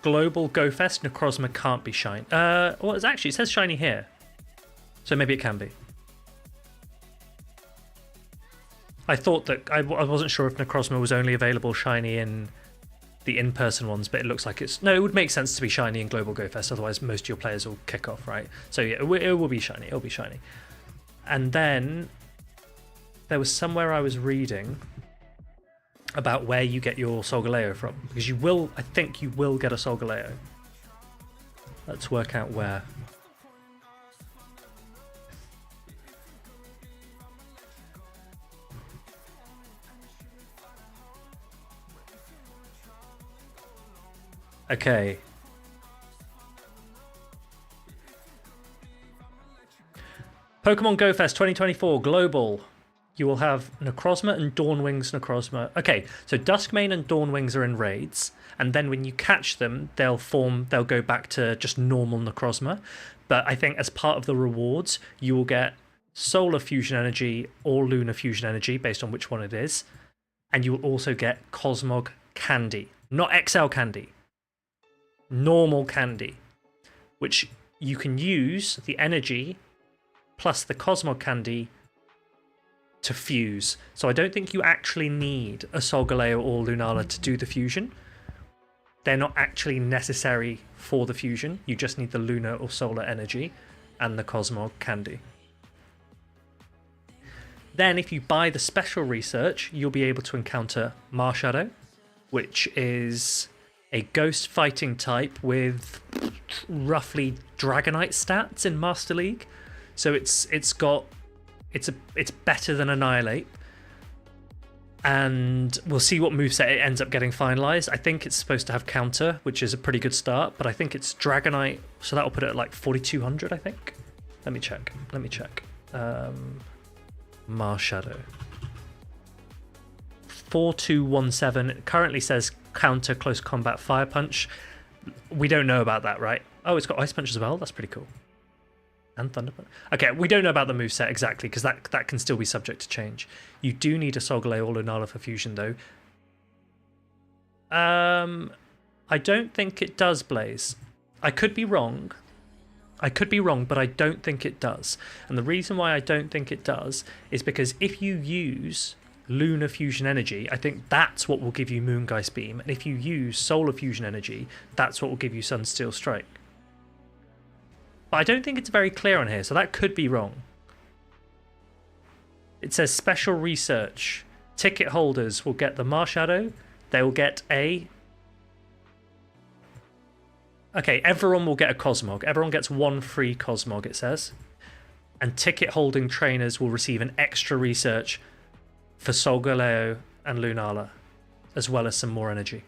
Global Go Fest, Necrozma can't be shiny. Well, it says shiny here. So maybe it can be. I thought that I wasn't sure if Necrozma was only available shiny in the in-person ones, but it looks like it's... No, it would make sense to be shiny in Global Go Fest, otherwise most of your players will kick off, right? So yeah, it will be shiny, it'll be shiny. And then there was somewhere I was reading about where you get your Solgaleo from, because I think you will get a Solgaleo. Let's work out where. Okay. Pokemon Go Fest 2024 Global. You will have Necrozma and Dawnwing's Necrozma. Okay, so Duskmane and Dawnwings are in raids, and then when you catch them, they'll go back to just normal Necrozma. But I think as part of the rewards, you will get Solar Fusion Energy or Lunar Fusion Energy, based on which one it is. And you will also get Cosmog candy, not XL candy, normal candy, which you can use the energy plus the Cosmog candy to fuse. So I don't think you actually need a Solgaleo or Lunala to do the fusion. They're not actually necessary for the fusion. You just need the lunar or solar energy and the Cosmog candy. Then if you buy the special research, you'll be able to encounter Marshadow, which is a ghost fighting type with roughly Dragonite stats in Master League. So it's better than Annihilate. And we'll see what moveset it ends up getting finalized. I think it's supposed to have counter, which is a pretty good start, but I think it's Dragonite, so that'll put it at like 4200, I think. Let me check. Marshadow. 4217. It currently says counter close combat fire punch. We don't know about that, right? Oh, it's got ice punch as well. That's pretty cool. And thunder punch. Okay, we don't know about the moveset exactly because that can still be subject to change. You do need a Solgaleo or Lunala for fusion though. I don't think it does, Blaze. I could be wrong, but I don't think it does. And the reason why I don't think it does is because if you use Lunar Fusion Energy, I think that's what will give you Moongeist Beam. And if you use Solar Fusion Energy, that's what will give you Sunsteel Strike. But I don't think it's very clear on here, so that could be wrong. It says special research. Ticket holders will get the Marshadow. They will get a... Okay, everyone will get a Cosmog. Everyone gets one free Cosmog, it says. And ticket holding trainers will receive an extra research for Solgaleo and Lunala, as well as some more energy.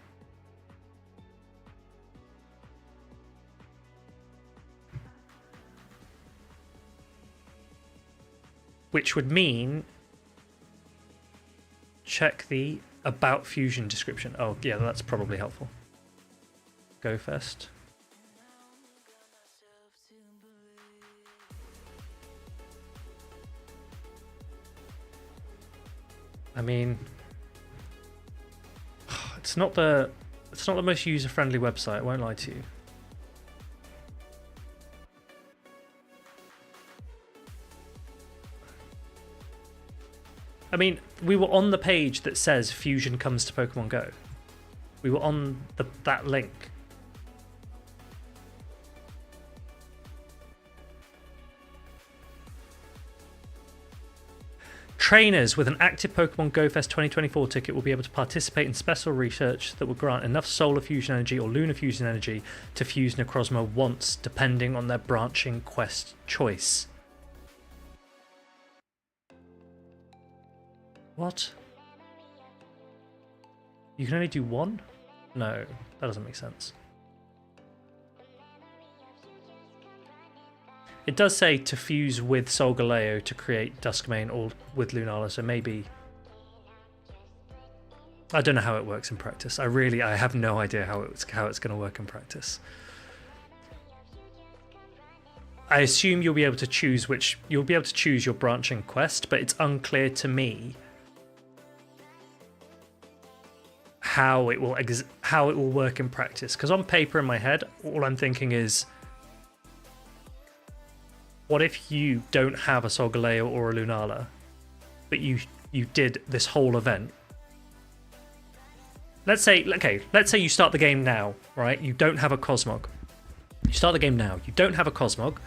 Which would mean... Check the About Fusion description. Oh, yeah, that's probably helpful. Go first. I mean, it's not the most user-friendly website, I won't lie to you. I mean, we were on the page that says Fusion comes to Pokemon Go. We were on that link. Trainers with an active Pokemon Go Fest 2024 ticket will be able to participate in special research that will grant enough Solar Fusion Energy or Lunar Fusion Energy to fuse Necrozma once, depending on their branching quest choice. What? You can only do one? No, that doesn't make sense. It does say to fuse with Solgaleo to create Duskmane or with Lunala, so maybe... I don't know how it works in practice. I have no idea how it's going to work in practice. I assume you'll be able to choose your branching quest, but it's unclear to me how it will work in practice. Because on paper in my head, all I'm thinking is, what if you don't have a Solgaleo or a Lunala, but you did this whole event? Let's say you start the game now, right? You don't have a Cosmog. You start the game now. You don't have a Cosmog.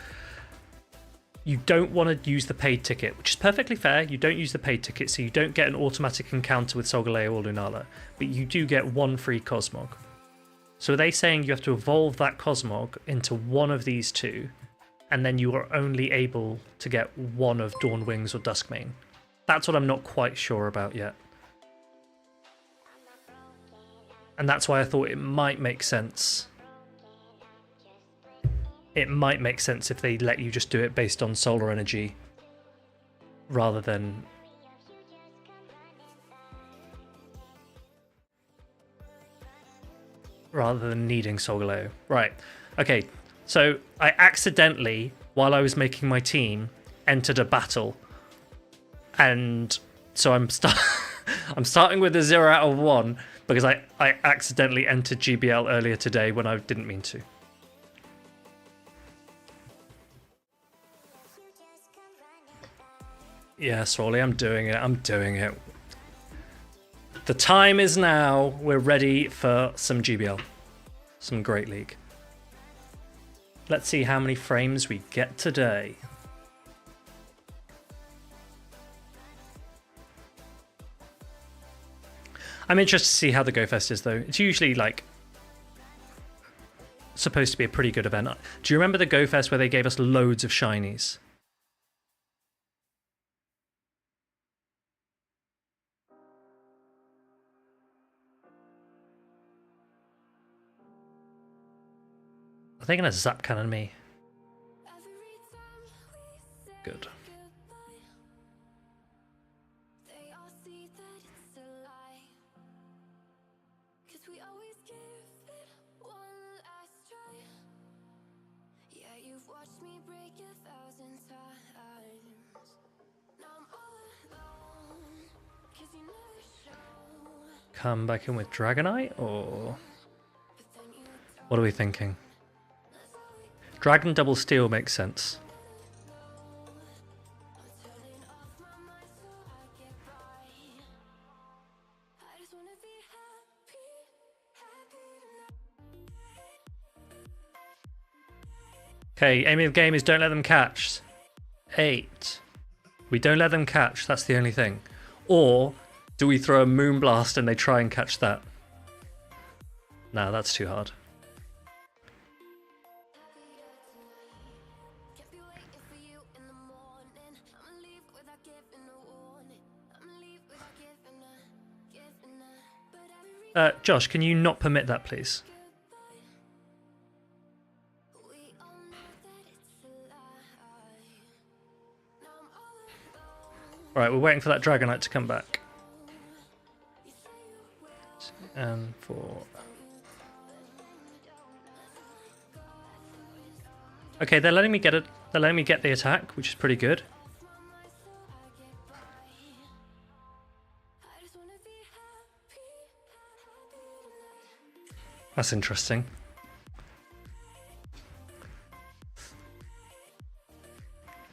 You don't want to use the paid ticket, which is perfectly fair. You don't use the paid ticket, so you don't get an automatic encounter with Solgaleo or Lunala, but you do get one free Cosmog. So are they saying you have to evolve that Cosmog into one of these two, and then you are only able to get one of Dawn Wings or Duskmane? That's what I'm not quite sure about yet. And that's why I thought it might make sense. It might make sense if they let you just do it based on solar energy rather than needing Solgaleo. Right. Okay. So I accidentally, while I was making my team, entered a battle, and so I'm starting with a 0 out of 1 because I accidentally entered GBL earlier today when I didn't mean to. Yes, Rolly, I'm doing it. I'm doing it. The time is now. We're ready for some GBL. Some Great League. Let's see how many frames we get today. I'm interested to see how the Go Fest is, though. It's usually, like, supposed to be a pretty good event. Do you remember the Go Fest where they gave us loads of shinies? Are they going to zap cannon me? Good. Come back in with Dragonite, or what are we thinking? Dragon double steel makes sense. Okay, aim of the game is don't let them catch. 8. We don't let them catch, that's the only thing. Or do we throw a Moonblast and they try and catch that? No, that's too hard. Josh, can you not permit that, please? Alright, we're waiting for that Dragonite to come back. And for... Okay, they're letting me get it. They're letting me get the attack, which is pretty good. That's interesting.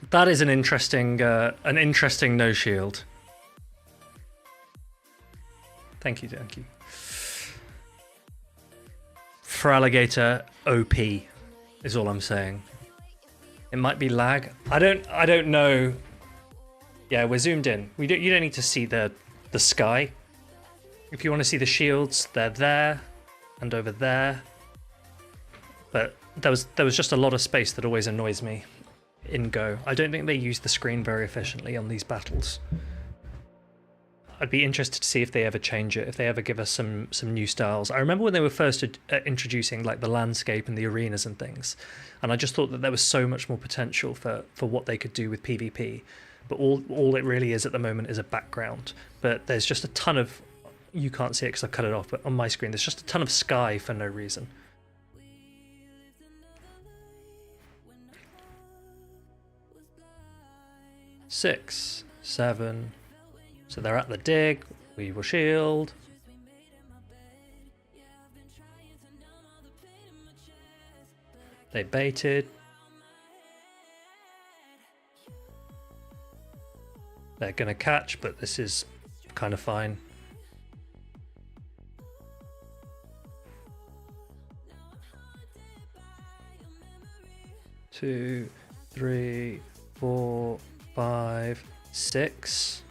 That is an interesting no shield. Thank you, thank you. For Alligator, OP is all I'm saying. It might be lag. I don't know. Yeah, we're zoomed in. You don't need to see the sky. If you want to see the shields, they're there and over there. But there was just a lot of space that always annoys me in Go. I don't think they use the screen very efficiently on these battles. I'd be interested to see if they ever change it, if they ever give us some new styles. I remember when they were first introducing like the landscape and the arenas and things, and I just thought that there was so much more potential for what they could do with PvP. But all it really is at the moment is a background. But there's just a ton of, you can't see it because I cut it off, but on my screen there's just a ton of sky for no reason. Six, 7. So they're at the dig. We will shield. They baited. They're gonna catch, but this is kind of fine. Two, 3, 4, 5, 6.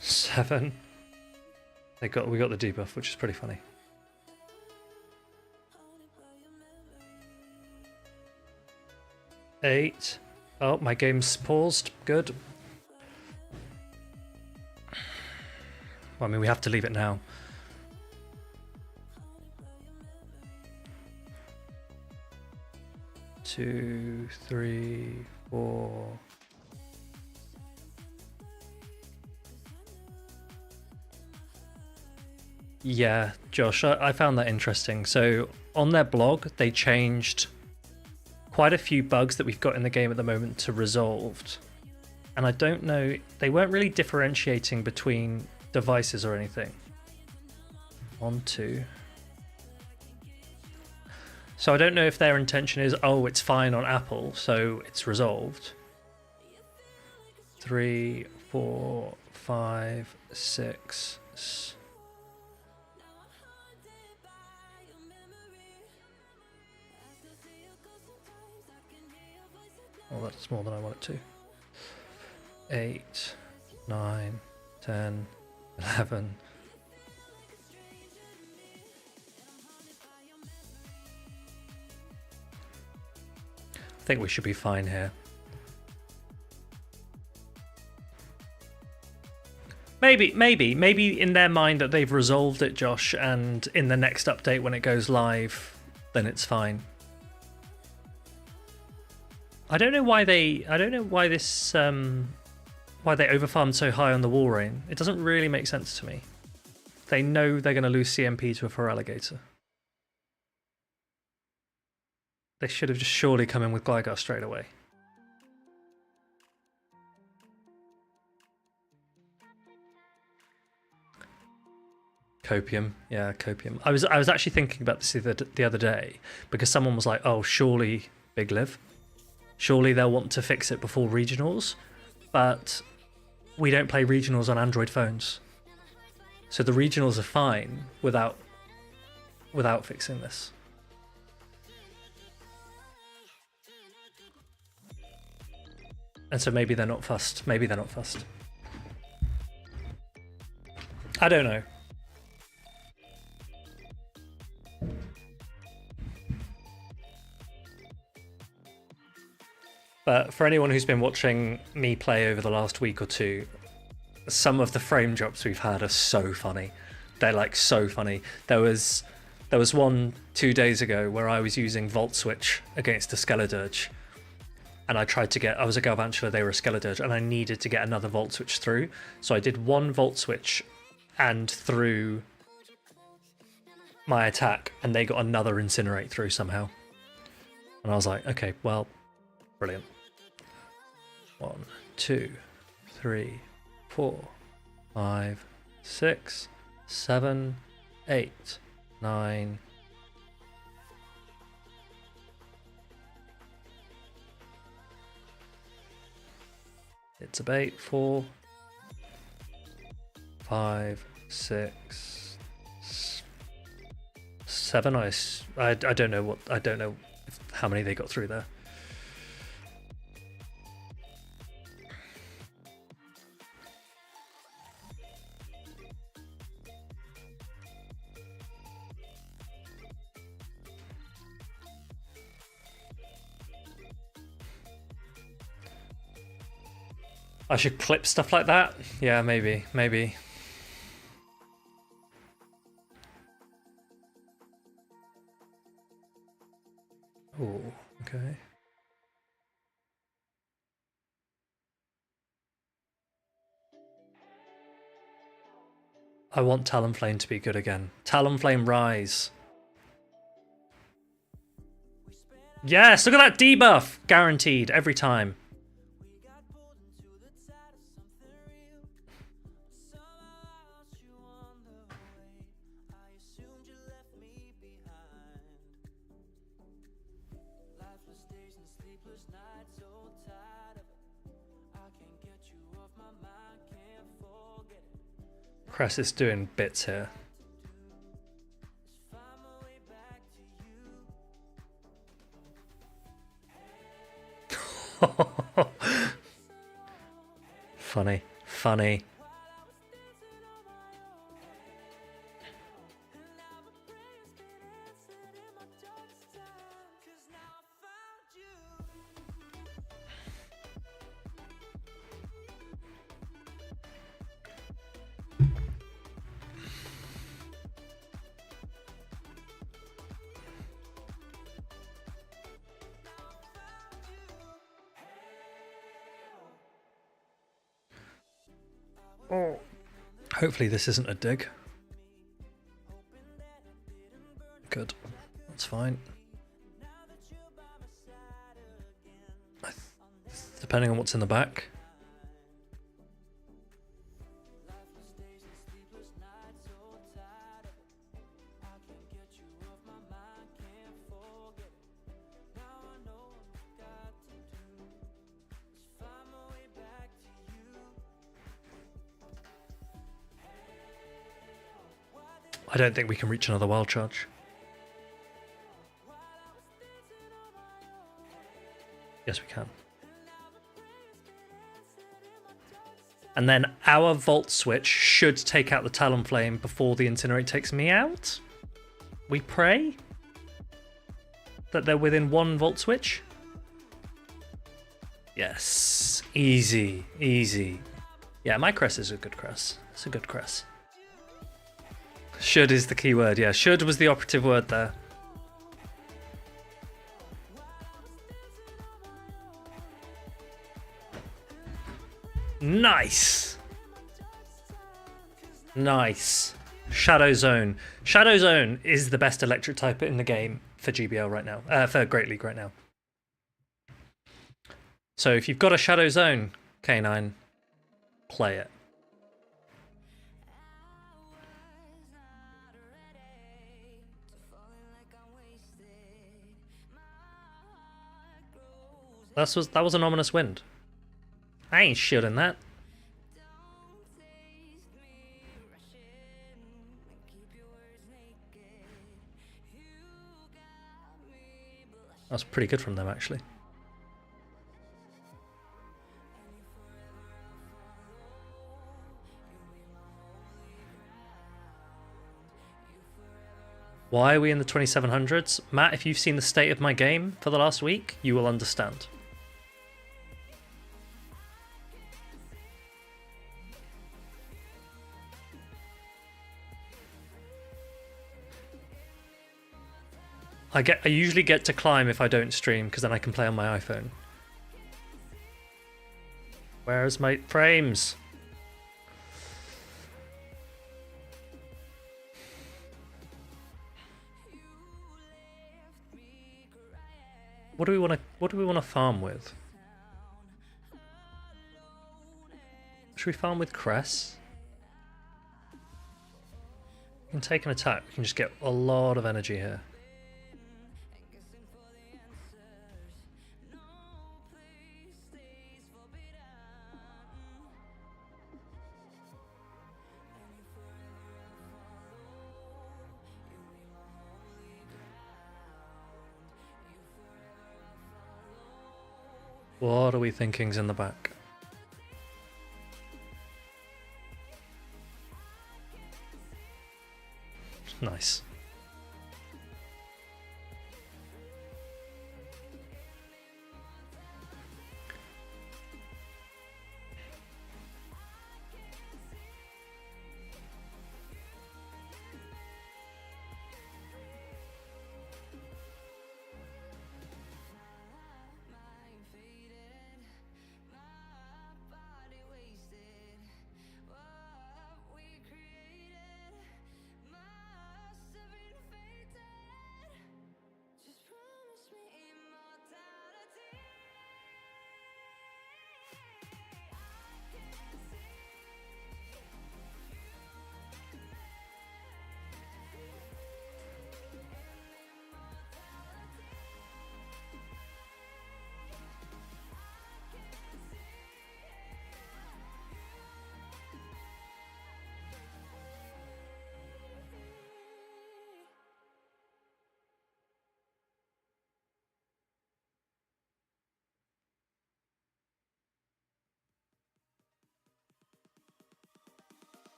Seven. We got the debuff, which is pretty funny. 8. Oh, my game's paused. Good. Well, I mean, we have to leave it now. Two, 3, 4. Yeah, Josh, I found that interesting. So on their blog, they changed quite a few bugs that we've got in the game at the moment to resolved. And I don't know, they weren't really differentiating between devices or anything. 1, 2. So I don't know if their intention is, oh, it's fine on Apple, so it's resolved. 3, 4, 5, 6. Oh, that's more than I want it to. 8, 9, 10, 11. I think we should be fine here. Maybe in their mind that they've resolved it, Josh, and in the next update when it goes live, then it's fine. I don't know why they overfarmed so high on the wall rain. It doesn't really make sense to me. They know they're going to lose CMP to a Feraligatr. They should have just surely come in with Gligar straight away. Copium, yeah, Copium. I was actually thinking about this the other day because someone was like, "Oh, surely Big Liv, surely they'll want to fix it before regionals," but we don't play regionals on Android phones, so the regionals are fine without fixing this. And so maybe they're not fussed. Maybe they're not fussed. I don't know. But for anyone who's been watching me play over the last week or two, some of the frame drops we've had are so funny. They're like so funny. There was one 2 days ago where I was using Volt Switch against a Skeledirge. And I was a Galvantula, they were a Skeledirge, and I needed to get another Volt Switch through. So I did one Volt Switch and through my attack, and they got another Incinerate through somehow. And I was like, okay, well, brilliant. 1, 2, 3, 4, 5, 6, 7, 8, 9. It's a bait. 4, 5, 6, 7. I don't know how many they got through there. I should clip stuff like that? Yeah, maybe. Oh, okay. I want Talonflame to be good again. Talonflame Rise. Yes, look at that debuff! Guaranteed, every time. Cress is doing bits here. Funny. Oh. Hopefully this isn't a dig. Good. That's fine. depending on what's in the back. I don't think we can reach another wild charge. Yes, we can. And then our Volt Switch should take out the Talonflame before the Incinerate takes me out. We pray that they're within one Volt Switch. Yes. Easy. Easy. Yeah, my crest is a good crest. It's a good crest. Should is the key word. Yeah, should was the operative word there. Nice. Nice. Shadow Zone. Shadow Zone is the best electric type in the game for GBL right now. For Great League right now. So if you've got a Shadow Zone, K9, play it. That was an ominous wind. I ain't shooting that. That's pretty good from them, actually. Why are we in the 2700s? Matt, if you've seen the state of my game for the last week, you will understand. I usually get to climb if I don't stream, because then I can play on my iPhone. Where's my frames? What do we want to farm with? Should we farm with Cress? We can take an attack. We can just get a lot of energy here. What are we thinking's in the back? Nice.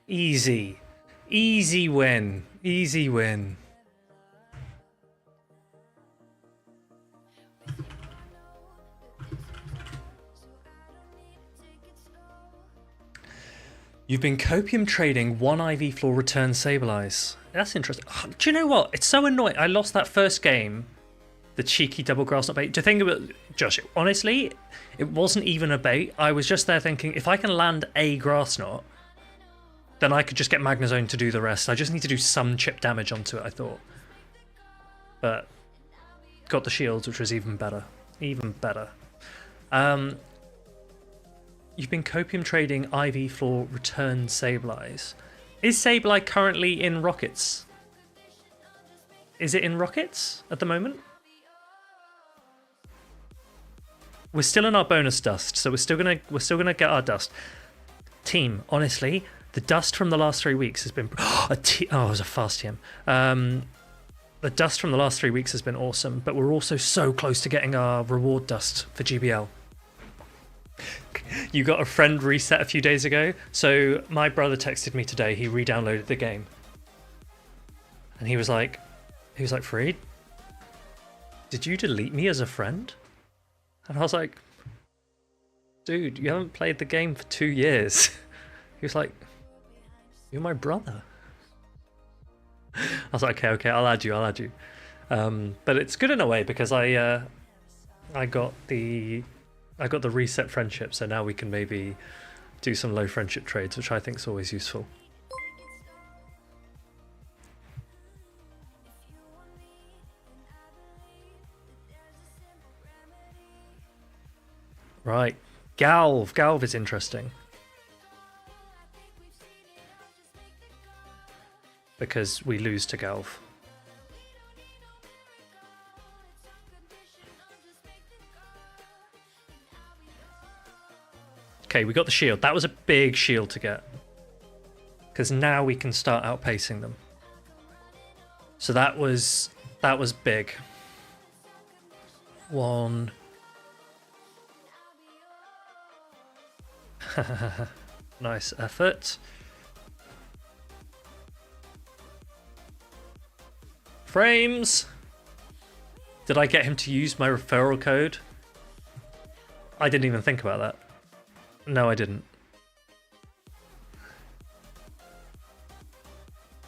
Easy. Easy win. Easy win. You've been copium trading one IV floor return Sableye. That's interesting. Oh, do you know what? It's so annoying. I lost that first game. The cheeky double grass not bait. To think about Josh, honestly, it wasn't even a bait. I was just there thinking, if I can land a grass knot, then I could just get Magnezone to do the rest. I just need to do some chip damage onto it, I thought. But got the shields, which was even better. Even better. You've been copium trading Ivy for return Sableye. Is Sableye currently in Rockets? Is it in Rockets at the moment? We're still in our bonus dust, so we're still gonna get our dust. Team, honestly, the dust from the last 3 weeks has been oh, it was a fast TM. The dust from the last 3 weeks has been awesome, but we're also so close to getting our reward dust for GBL. You got a friend reset a few days ago, so my brother texted me today. He re-downloaded the game, and he was like, Fareed, did you delete me as a friend? And I was like, dude, you haven't played the game for 2 years. He was like, you're my brother. I was like, okay, I'll add you. But it's good in a way because I got the reset friendship, so now we can maybe do some low friendship trades, which I think is always useful. Right, Galv. Galv is interesting. Because we lose to Galv. Okay, we got the shield. That was a big shield to get. Because now we can start outpacing them. So that was big. One. Nice effort. Frames! Did I get him to use my referral code? I didn't even think about that. No, I didn't.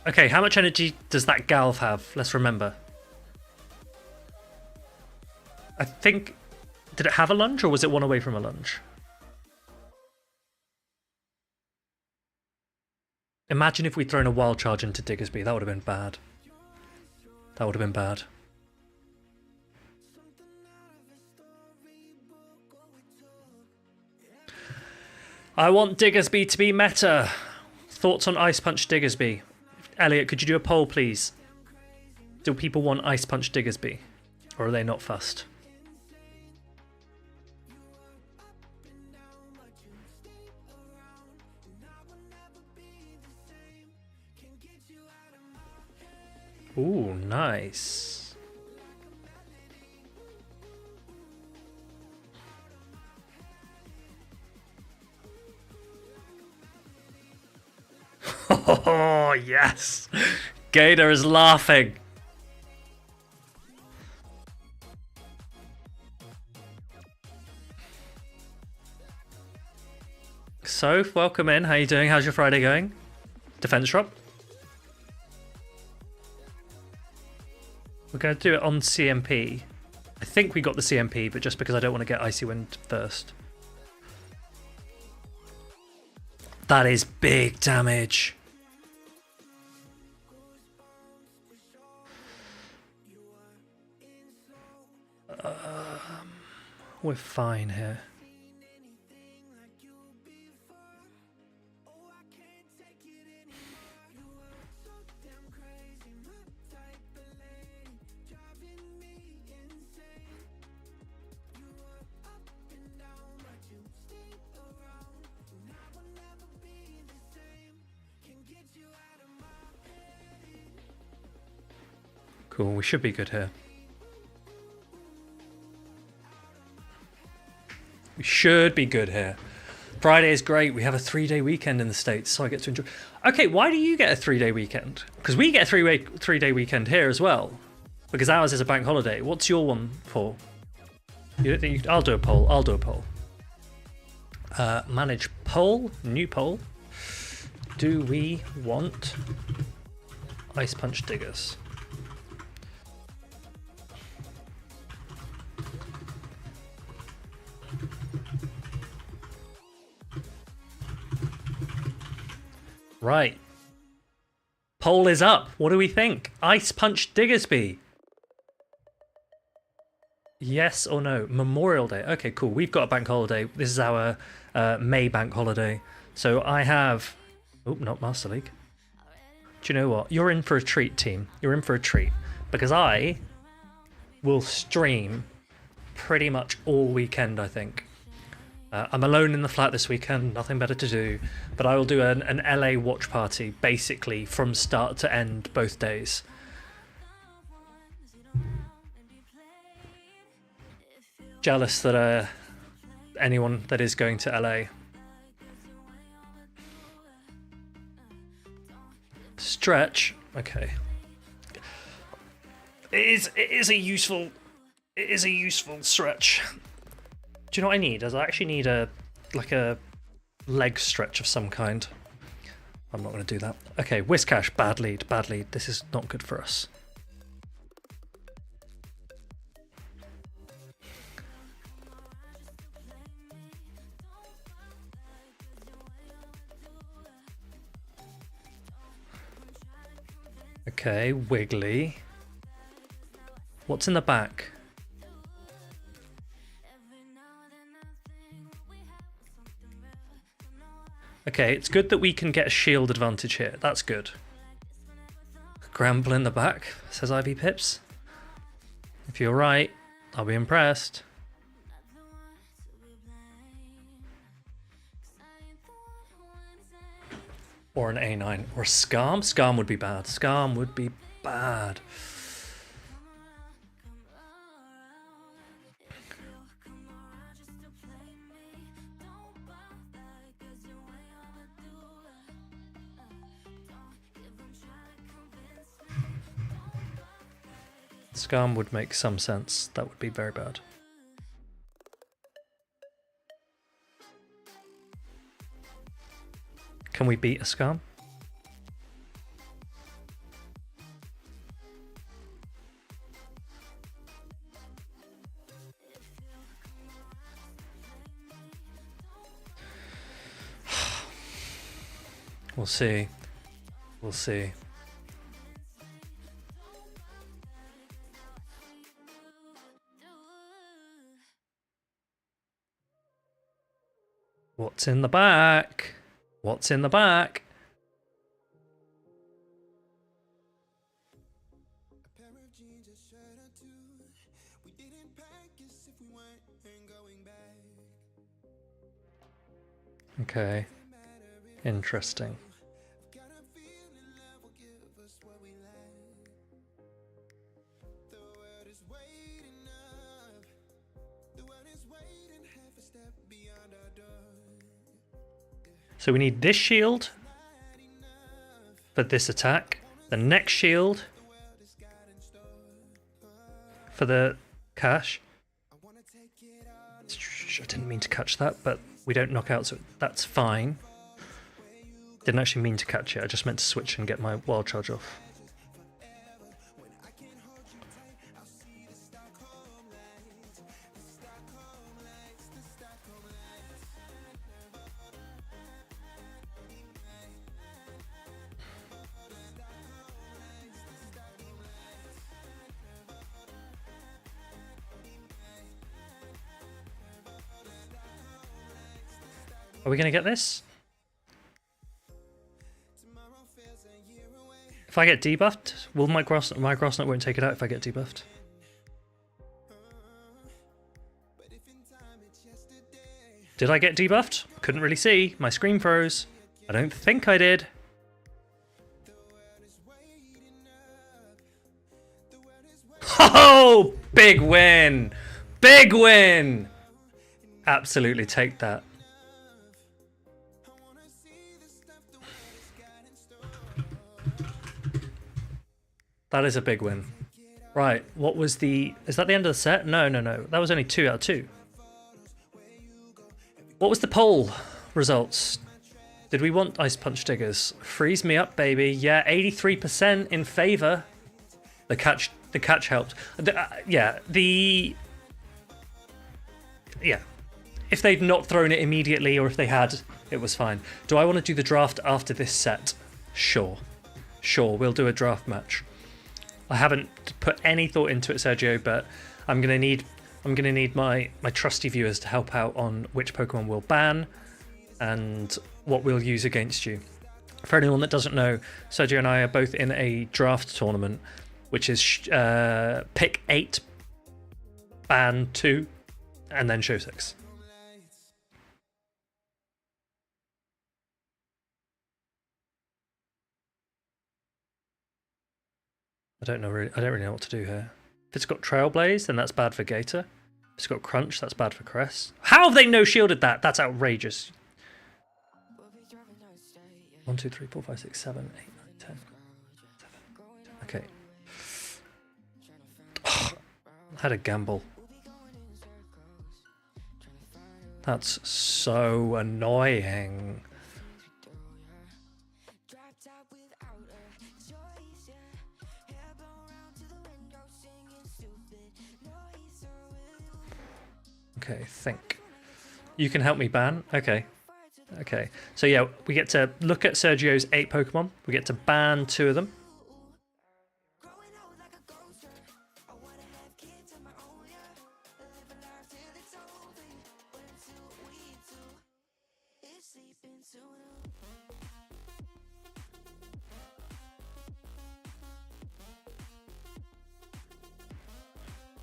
Okay, how much energy does that Galv have? Let's remember. I think... Did it have a lunge or was it one away from a lunge? Imagine if we'd thrown a wild charge into Diggersby. That would have been bad. That would have been bad. I want Diggersby to be meta. Thoughts on Ice Punch Diggersby? Elliot, could you do a poll, please? Do people want Ice Punch Diggersby? Or are they not fussed? Ooh, nice. Oh, yes. Gator is laughing. So, welcome in. How you doing? How's your Friday going? Defense drop? We're going to do it on CMP. I think we got the CMP, but just because I don't want to get Icy Wind first. That is big damage. We're fine here. Cool, we should be good here. We should be good here. Friday is great. We have a 3-day weekend in the States, so I get to enjoy. Okay, why do you get a 3-day weekend? Because we get a 3-day weekend here as well. Because ours is a bank holiday. What's your one for? You don't think I'll do a poll. I'll do a poll. Manage poll. New poll. Do we want Ice Punch Diggers? Right. Poll is up. What do we think? Ice Punch Diggersby. Yes or no? Memorial Day. Okay, cool. We've got a bank holiday. This is our May bank holiday. So I have... Oh, not Master League. Do you know what? You're in for a treat, team. You're in for a treat. Because I will stream pretty much all weekend, I think. I'm alone in the flat this weekend, nothing better to do, but I will do an LA watch party, basically from start to end, both days. Jealous that anyone that is going to LA. Stretch, okay. It is a useful stretch. Do you know what I need? I actually need a leg stretch of some kind. I'm not going to do that. Okay, Whiscash, bad lead. This is not good for us. Okay, Wiggly. What's in the back? Okay, it's good that we can get a shield advantage here. That's good. Gramble in the back, says Ivy Pips. If you're right, I'll be impressed. Or an A9. Or a Scarm. Scarm would be bad. Scarm would be bad. Scarm would make some sense. That would be very bad. Can we beat a Scarm? We'll see. We'll see. What's in the back? What's in the back? Okay. Interesting. So we need this shield for this attack, the next shield for the cash. I didn't mean to catch that, but we don't knock out, so that's fine. Didn't actually mean to catch it, I just meant to switch and get my wild charge off. Are we going to get this? If I get debuffed, will my grass knot won't take it out if I get debuffed? Did I get debuffed? Couldn't really see. My screen froze. I don't think I did. Oh, big win! Big win! Absolutely take that. That is a big win. Right, what was the... Is that the end of the set? No. That was only 2 out of 2. What was the poll results? Did we want Ice Punch Diggers? Freeze me up, baby. Yeah, 83% in favour. The catch helped. Yeah. if they'd not thrown it immediately, or if they had, it was fine. Do I want to do the draft after this set? Sure, we'll do a draft match. I haven't put any thought into it, Sergio, but I'm gonna need my trusty viewers to help out on which Pokemon we'll ban and what we'll use against you. For anyone that doesn't know, Sergio and I are both in a draft tournament, which is pick 8, ban 2, and then show 6. I don't really know what to do here. If it's got Trailblaze, then that's bad for Gator. If it's got Crunch, that's bad for Cress. How have they no-shielded that? That's outrageous. 1, 2, 3, 4, 5, 6, 7, 8, 9, 10. Okay. Oh, I had a gamble. That's so annoying. Okay, think. You can help me ban? Okay. Okay. So yeah, we get to look at Sergio's 8 Pokemon. We get to ban 2 of them.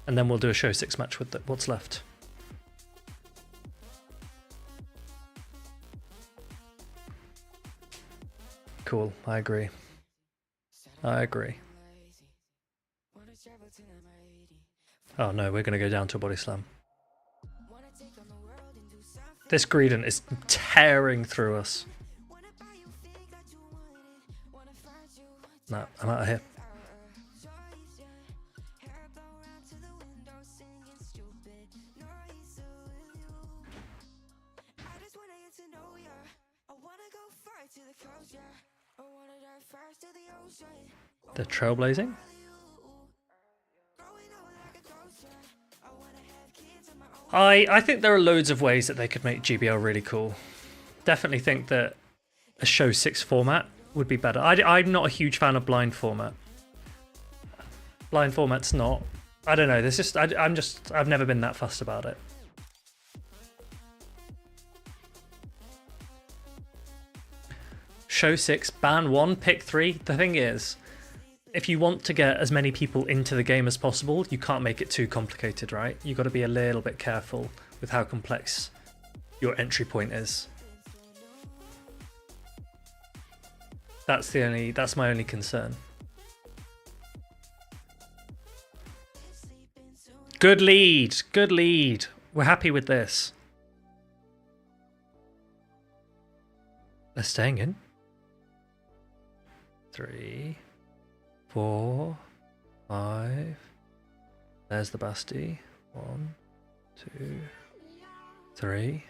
And then we'll do a show 6 match with what's left. Cool, I agree. Oh no, we're going to go down to a body slam. This Greedent is tearing through us. No, I'm out of here. They're trailblazing. I think there are loads of ways that they could make GBL really cool. Definitely think that a show 6 format would be better. I'm not a huge fan of blind format. Blind format's not. I don't know. There's just I've never been that fussed about it. Show 6, ban 1, pick 3. The thing is, if you want to get as many people into the game as possible, you can't make it too complicated, right? You've got to be a little bit careful with how complex your entry point is. That's my only concern. Good lead. Good lead. We're happy with this. They're staying in. 3, 4, 5. There's the Basti. 1, 2, 3.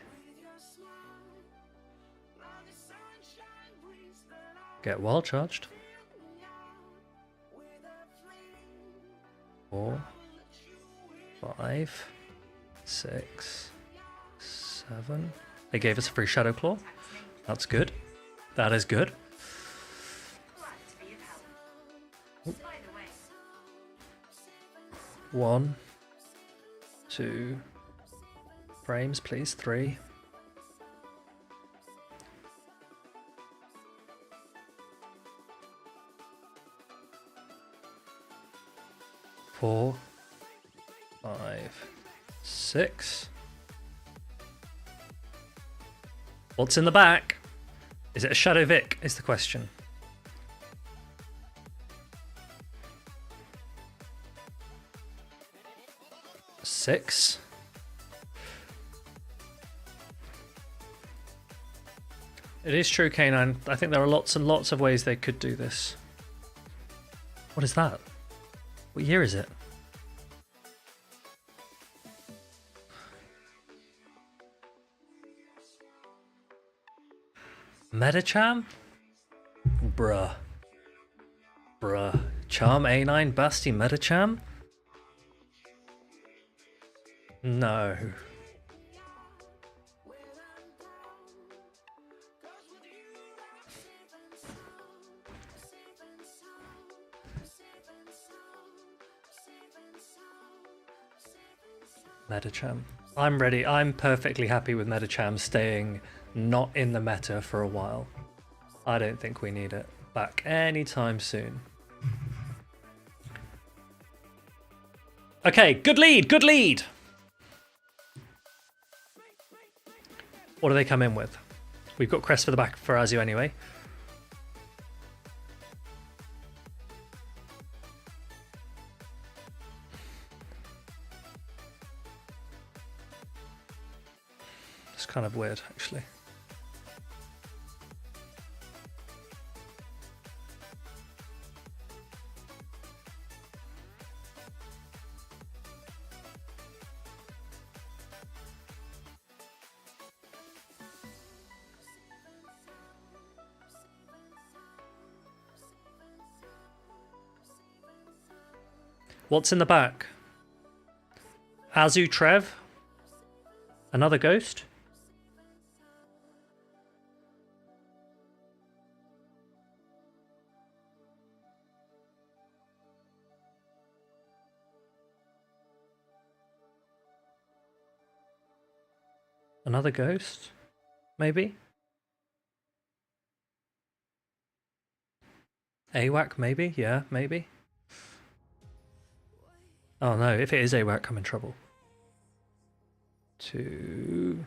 Get wild charged. 4, 5, 6, 7. They gave us a free Shadow Claw. That's good. That is good. Ooh. 1, 2 frames, please. 3. 4, 5, 6. What's in the back? Is it a Shadow Vic? Is the question. Six. It is true, Canine. I think there are lots and lots of ways they could do this. What is that? What year is it? Metacham? Bruh. Charm A9 Basti Metacham? No. Medicham. I'm ready. I'm perfectly happy with Medicham staying not in the meta for a while. I don't think we need it back anytime soon. Okay, good lead, good lead. What do they come in with? We've got Crest for the back for Azu anyway. It's kind of weird, actually. What's in the back? Azu Trev? Another ghost? Another ghost? Maybe? AWAC maybe? Yeah, maybe. Oh no, if it is AWAC, I'm in trouble. 2...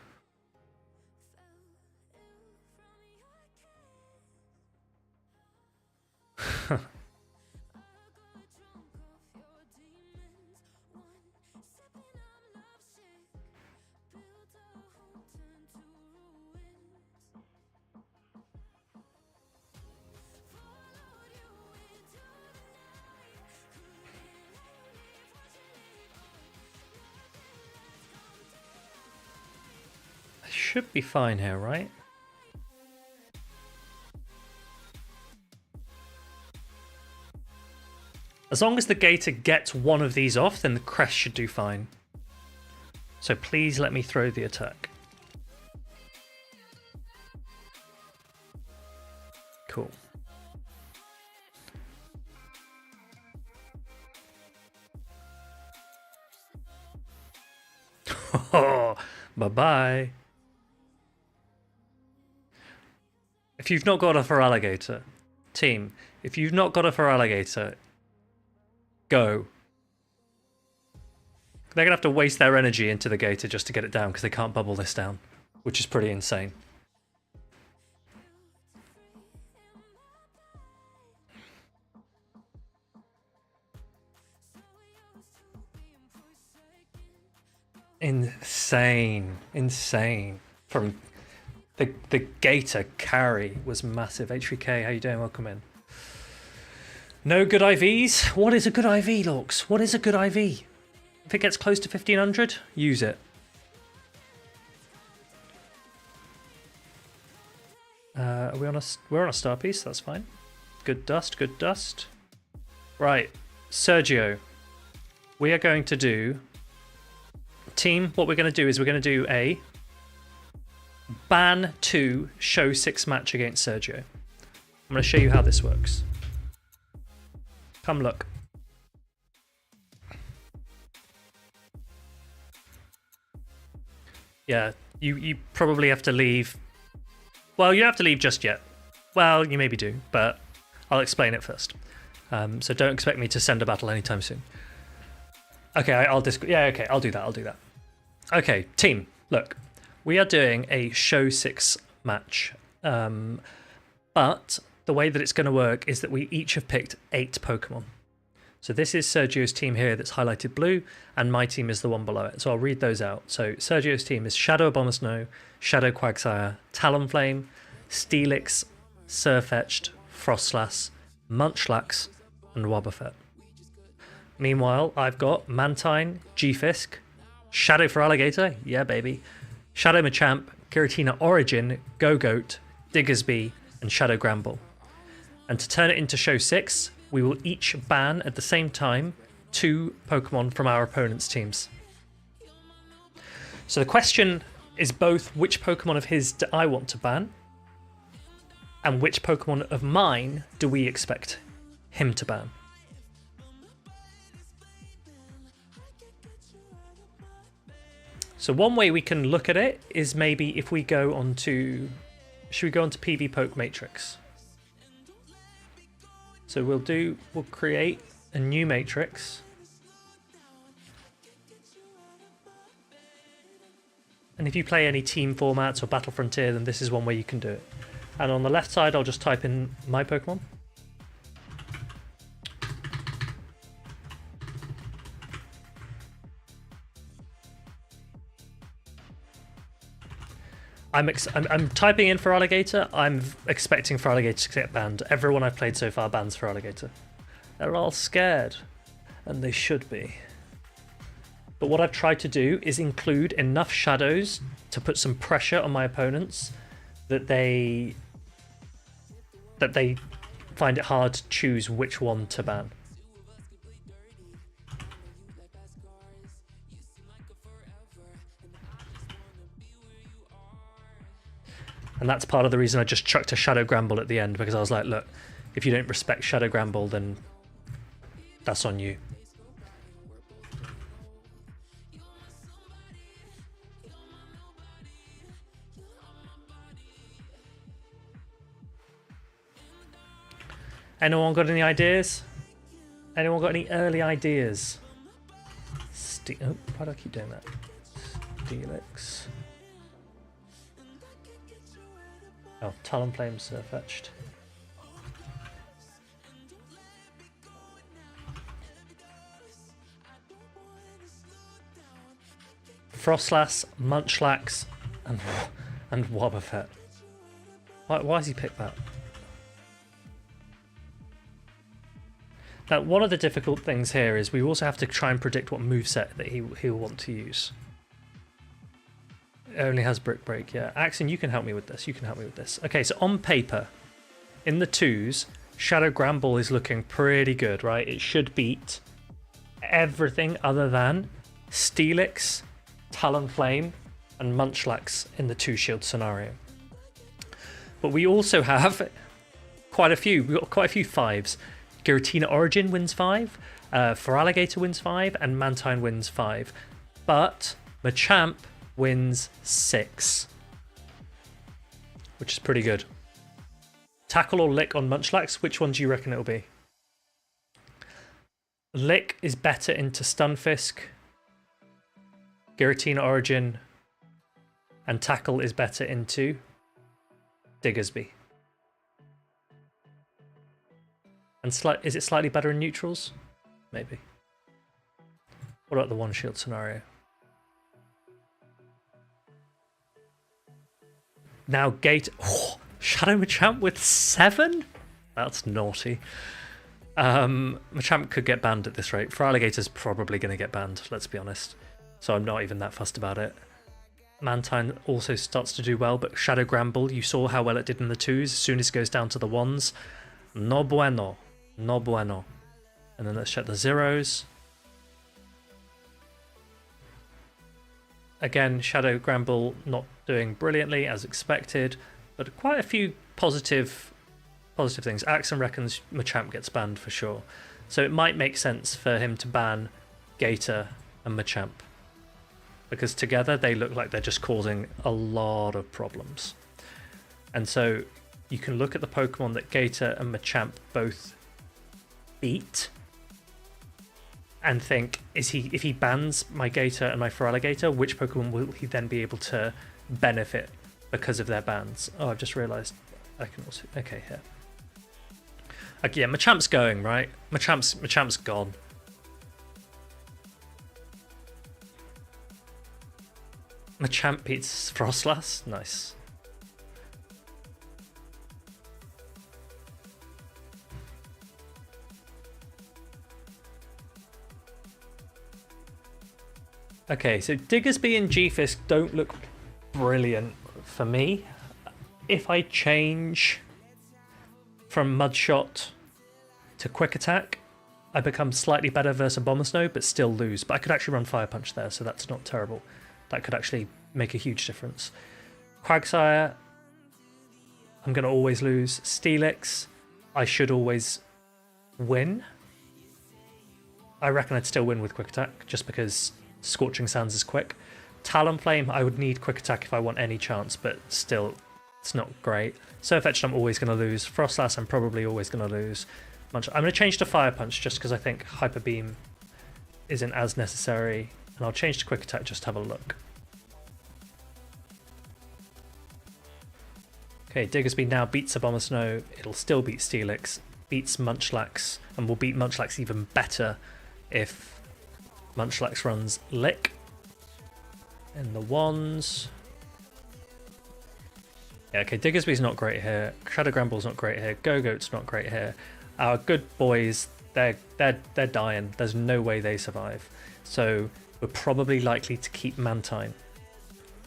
Should be fine here, right? As long as the Gator gets one of these off, then the Crest should do fine. So please let me throw the attack. Cool. Bye-bye. If you've not got a Feraligatr, team, if you've not got a Feraligatr, go. They're going to have to waste their energy into the Gator just to get it down because they can't bubble this down, which is pretty insane. Insane. Insane. From the Gator carry was massive. H3K, how you doing? Welcome in. No good IVs? What is a good IV, Lorks? What is a good IV? If it gets close to 1500, use it. We're on a star piece, that's fine. Good dust, good dust. Right, Sergio. We are going to do... Team, what we're going to do is we're going to do a ban 2 show 6 match against Sergio. I'm going to show you how this works. Come look. Yeah, you probably have to leave. Well, you don't have to leave just yet. Well, you maybe do, but I'll explain it first. So don't expect me to send a battle anytime soon. Okay, I'll do that. Okay, team, look. We are doing a show 6 match. But the way that it's going to work is that we each have picked 8 Pokemon. So this is Sergio's team here that's highlighted blue, and my team is the one below it. So I'll read those out. So Sergio's team is Shadow Abomasnow, Shadow Quagsire, Talonflame, Steelix, Sirfetch'd, Frostlass, Munchlax, and Wobbuffet. Meanwhile, I've got Mantine, G-Fisk, Shadow Feraligatr, yeah baby, Shadow Machamp, Giratina Origin, Go-Goat, Diggersby, and Shadow Gramble. And to turn it into show 6, we will each ban at the same time 2 Pokemon from our opponent's teams. So the question is both which Pokemon of his do I want to ban, and which Pokemon of mine do we expect him to ban. So one way we can look at it is maybe if we go onto... Should we go onto PV Poke Matrix? So we'll create a new matrix. And if you play any team formats or Battle Frontier, then this is one way you can do it. And on the left side, I'll just type in my Pokemon. I'm typing in for Alligator. I'm expecting for Alligator to get banned. Everyone I've played so far bans for Alligator. They're all scared, and they should be. But what I've tried to do is include enough shadows to put some pressure on my opponents that they find it hard to choose which one to ban. And that's part of the reason I just chucked a Shadow Gramble at the end, because I was like, look, if you don't respect Shadow Gramble, then that's on you. Anyone got any ideas? Anyone got any early ideas? Oh, why do I keep doing that? Steelix. Oh, Talonflame's fetched. Frostlass, Munchlax, and Wobbuffet. Why has he picked that? Now, one of the difficult things here is we also have to try and predict what moveset that he'll want to use. It only has Brick Break, yeah. Axon, you can help me with this. You can help me with this. Okay, so on paper, in the 2s, Shadow Gramble is looking pretty good, right? It should beat everything other than Steelix, Talonflame, and Munchlax in the 2-shield scenario. But we also have quite a few. We've got quite a few 5s. Giratina Origin wins 5, Feraligatr wins 5, and Mantine wins 5. But Machamp wins 6, which is pretty good. Tackle or Lick on Munchlax, which one do you reckon it'll be? Lick is better into Stunfisk, Giratina Origin, and Tackle is better into Diggersby. And is it slightly better in neutrals? Maybe. What about the 1-shield scenario? Now Gate... Oh, Shadow Machamp with 7? That's naughty. Machamp could get banned at this rate. Feraligator's probably going to get banned, let's be honest. So I'm not even that fussed about it. Mantine also starts to do well, but Shadow Gramble, you saw how well it did in the 2s. As soon as it goes down to the 1s, no bueno. No bueno. And then let's check the 0s. Again, Shadow Gramble not doing brilliantly as expected, but quite a few positive things. Axon reckons Machamp gets banned for sure. So it might make sense for him to ban Gator and Machamp, because together they look like they're just causing a lot of problems. And so you can look at the Pokemon that Gator and Machamp both beat and think, if he bans my Gator and my Feraligatr, which Pokemon will he then be able to benefit because of their bans? Oh, I've just realised I can also... Okay, here. Okay, yeah, Machamp's going, right? Machamp's gone. Machamp beats Frostlass? Nice. Okay, so Diggersby and G-Fisk don't look brilliant for me. If I change from Mudshot to Quick Attack, I become slightly better versus Abomasnow, but still lose. But I could actually run Fire Punch there, so that's not terrible. That could actually make a huge difference. Quagsire, I'm going to always lose. Steelix, I should always win. I reckon I'd still win with Quick Attack, just because Scorching Sands is quick. Talonflame, I would need Quick Attack if I want any chance, but still, it's not great. Surf Etched, I'm always going to lose. Frostlass, I'm probably always going to lose. I'm going to change to Fire Punch just because I think Hyper Beam isn't as necessary. And I'll change to Quick Attack just to have a look. Okay, Diggersby now beats Abomasnow. It'll still beat Steelix, beats Munchlax, and will beat Munchlax even better if Munchlax runs Lick. And the Wands. Yeah, okay, Diggersby's not great here. Shadow Granbull's not great here. Go-Goat's not great here. Our good boys, they're dying. There's no way they survive. So we're probably likely to keep Mantine.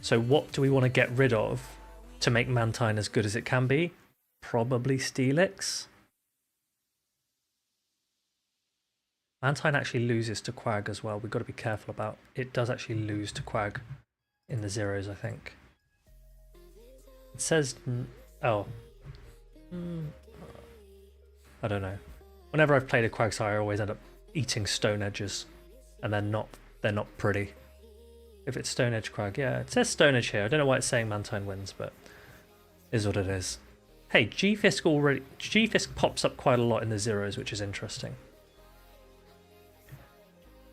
So what do we want to get rid of to make Mantine as good as it can be? Probably Steelix. Mantine actually loses to Quag as well. We've got to be careful about it. Does actually lose to Quag in the zeros, I think. It says, oh, I don't know. Whenever I've played a Quagsire, I always end up eating Stone Edges, and they're not pretty. If it's Stone Edge Quag, yeah, it says Stone Edge here. I don't know why it's saying Mantine wins, but it is what it is. Hey, G-Fisk pops up quite a lot in the zeros, which is interesting.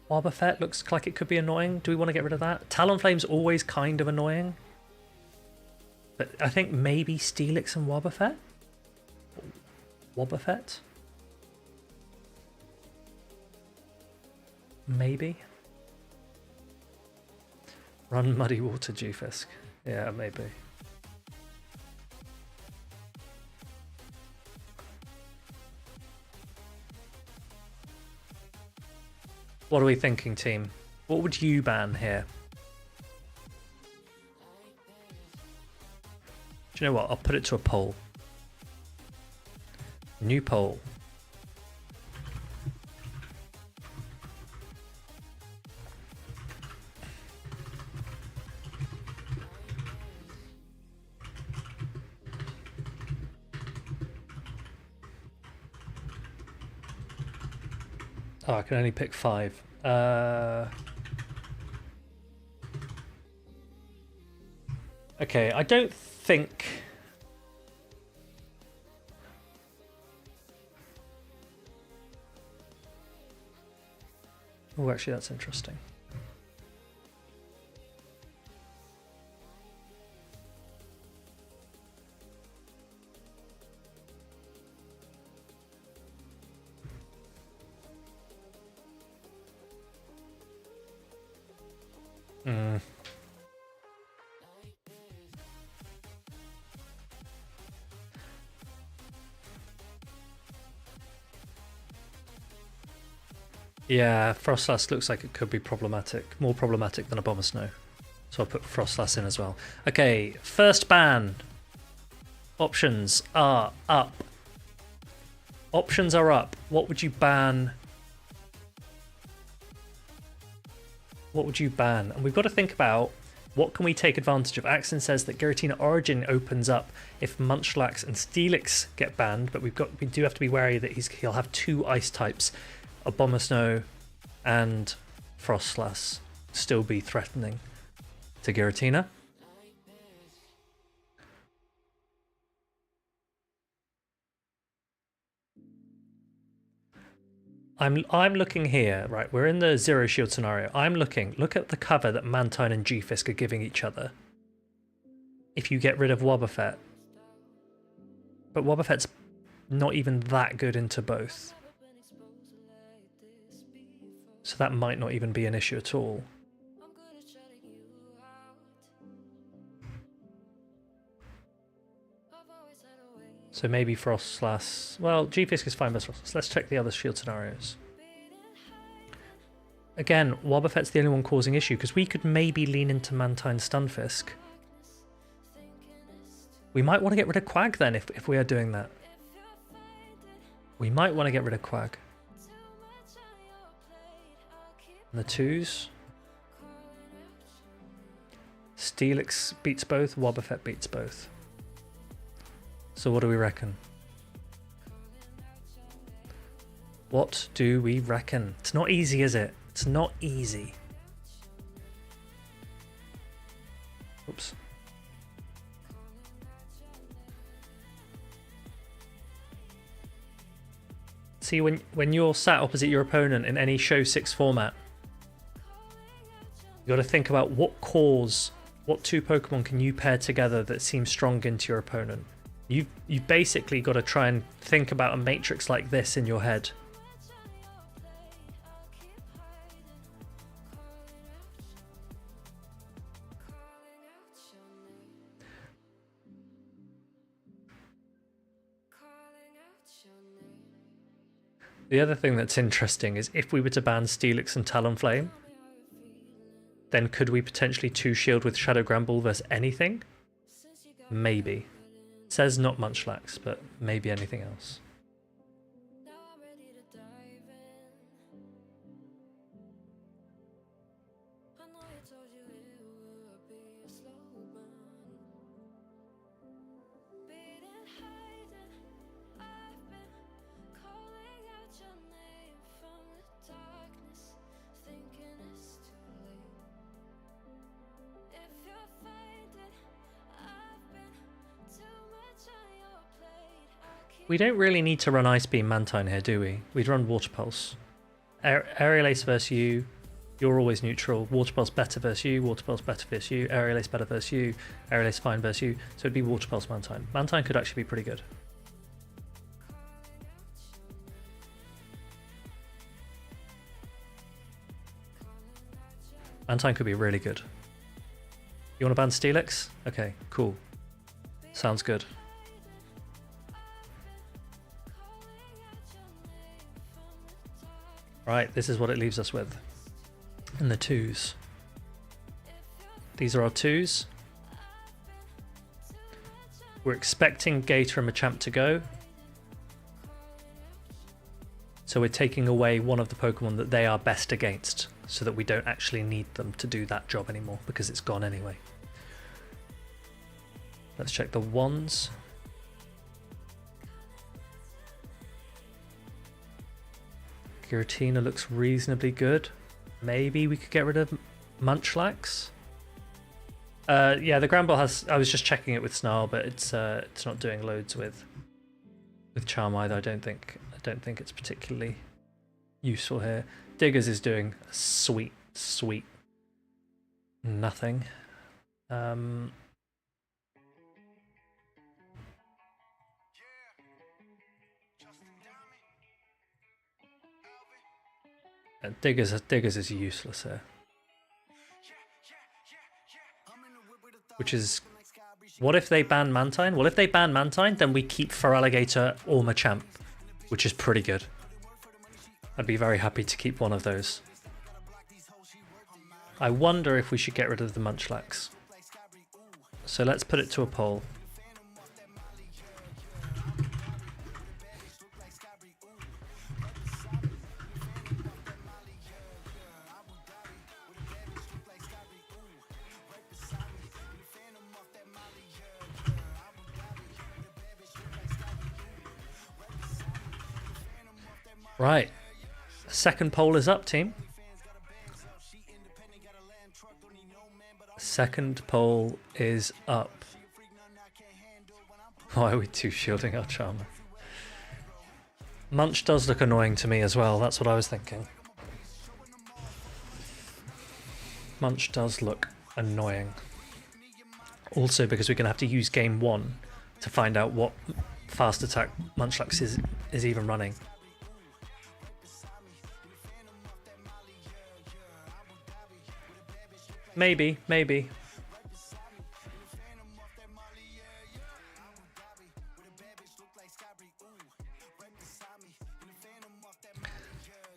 Wobbuffet looks like it could be annoying. Do we want to get rid of that? Talonflame's always kind of annoying. But I think maybe Steelix and Wobbuffet? Wobbuffet? Maybe? Run Muddy Water G-Fisk. Yeah, maybe. What are we thinking, team? What would you ban here? Do you know what? I'll put it to a poll. New poll. Oh, I can only pick 5. Okay, I don't think... Oh, actually, that's interesting. Yeah, Frostlass looks like it could be problematic. More problematic than Abomasnow. So I'll put Frostlass in as well. Okay, first ban. Options are up. Options are up. What would you ban? What would you ban? And we've got to think about what can we take advantage of. Axon says that Giratina Origin opens up if Munchlax and Steelix get banned, but we do have to be wary that he'll have 2 ice types. Abomasnow and Frostlass still be threatening to Giratina. I'm looking here, right? We're in the zero shield scenario. Look at the cover that Mantine and G-Fisk are giving each other. If you get rid of Wobbuffet. But Wobbuffet's not even that good into both. So that might not even be an issue at all. So maybe Frostlass. Well, G-Fisk is fine with Frostlass. Let's check the other shield scenarios. Again, Wobbuffet's the only one causing issue, because we could maybe lean into Mantine Stunfisk. We might want to get rid of Quag then, if we are doing that. We might want to get rid of Quag. And the 2s. Steelix beats both, Wobbuffet beats both. So what do we reckon? What do we reckon? It's not easy, is it? It's not easy. Oops. See, when you're sat opposite your opponent in any Show 6 format, you got to think about what two Pokemon can you pair together that seem strong into your opponent. You've basically got to try and think about a matrix like this in your head. The other thing that's interesting is if we were to ban Steelix and Talonflame, then could we potentially 2-shield with Shadow Granbull versus anything? Maybe. It says not Munchlax, but maybe anything else. We don't really need to run Ice Beam Mantine here, do we? We'd run Water Pulse. Aerial Ace versus you, you're always neutral. Water Pulse better versus you, Water Pulse better versus you, Aerial Ace better versus you, Aerial Ace fine versus you, so it'd be Water Pulse Mantine. Mantine could actually be pretty good. Mantine could be really good. You want to ban Steelix? Okay, cool. Sounds good. Right, this is what it leaves us with. And the 2s. These are our 2s. We're expecting Gator and Machamp to go. So we're taking away one of the Pokemon that they are best against, so that we don't actually need them to do that job anymore, because it's gone anyway. Let's check the 1s. Giratina looks reasonably good. Maybe we could get rid of Munchlax. Yeah, the Granbull has. I was just checking it with Snarl, but it's not doing loads with Charm either. I don't think it's particularly useful here. Diggers is doing sweet nothing. Diggers is useless here. Which is, what if they ban Mantine? Well, if they ban Mantine, then we keep Feraligatr or Machamp, which is pretty good. I'd be very happy to keep one of those. I wonder if we should get rid of the Munchlax. So let's put it to a poll. Right, second poll is up, team. Second poll is up. Why are we 2-shielding our Charmer? Munch does look annoying to me as well, that's what I was thinking. Munch does look annoying. Also because we're going to have to use game 1 to find out what fast attack Munchlax is even running. Maybe.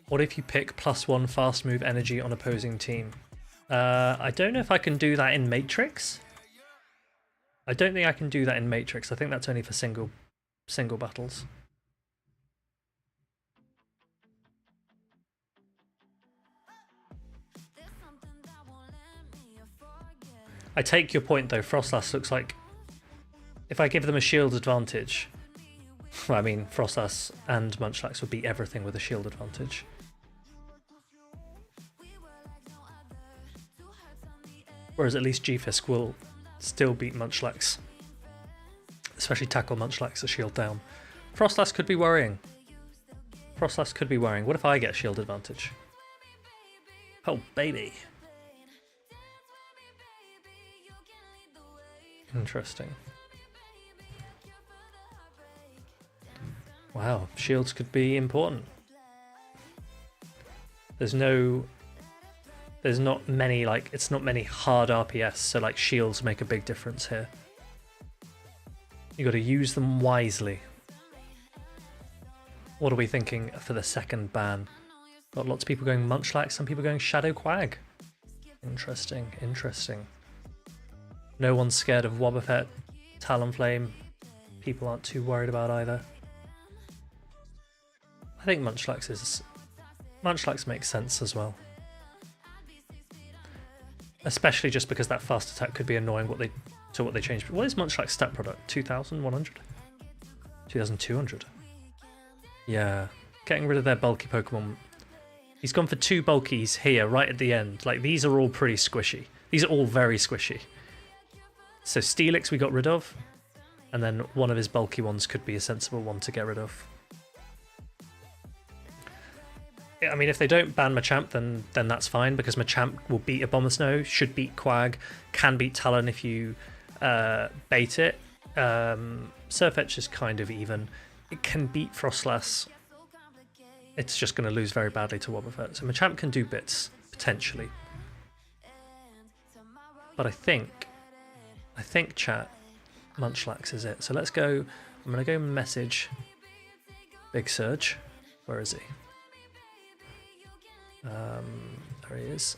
What if you pick +1 fast move energy on opposing team? I don't know if I can do that in Matrix. I don't think I can do that in Matrix. I think that's only for single battles. I take your point though, Frostlass looks like, if I give them a shield advantage, well, I mean Frostlass and Munchlax would beat everything with a shield advantage. Whereas at least G-Fisk will still beat Munchlax. Especially tackle Munchlax a shield down. Frostlass could be worrying. Frostlass could be worrying. What if I get shield advantage? Oh, baby. Interesting. Wow, shields could be important. There's not many, like, it's not many hard RPS, so like shields make a big difference here. You got to use them wisely. What are we thinking for the second ban? Got lots of people going Munchlax, some people going Shadow Quag. Interesting, interesting. No one's scared of Wobbuffet, Talonflame. People aren't too worried about either. I think Munchlax makes sense as well. Especially just because that fast attack could be annoying what they changed. What is Munchlax's stat product? 2100? 2200? Yeah. Getting rid of their bulky Pokemon. He's gone for 2 bulkies here, right at the end. Like, these are all pretty squishy. These are all very squishy. So Steelix we got rid of, and then one of his bulky ones could be a sensible one to get rid of. I mean, if they don't ban Machamp, then that's fine, because Machamp will beat Abomasnow, should beat Quag, can beat Talon if you bait it. Surfetch is kind of even. It can beat Frostlass. It's just going to lose very badly to Wobbuffet. So Machamp can do bits, potentially. But I think, chat, Munchlax is it. So let's go, I'm going to go message Big Surge. Where is he? There he is.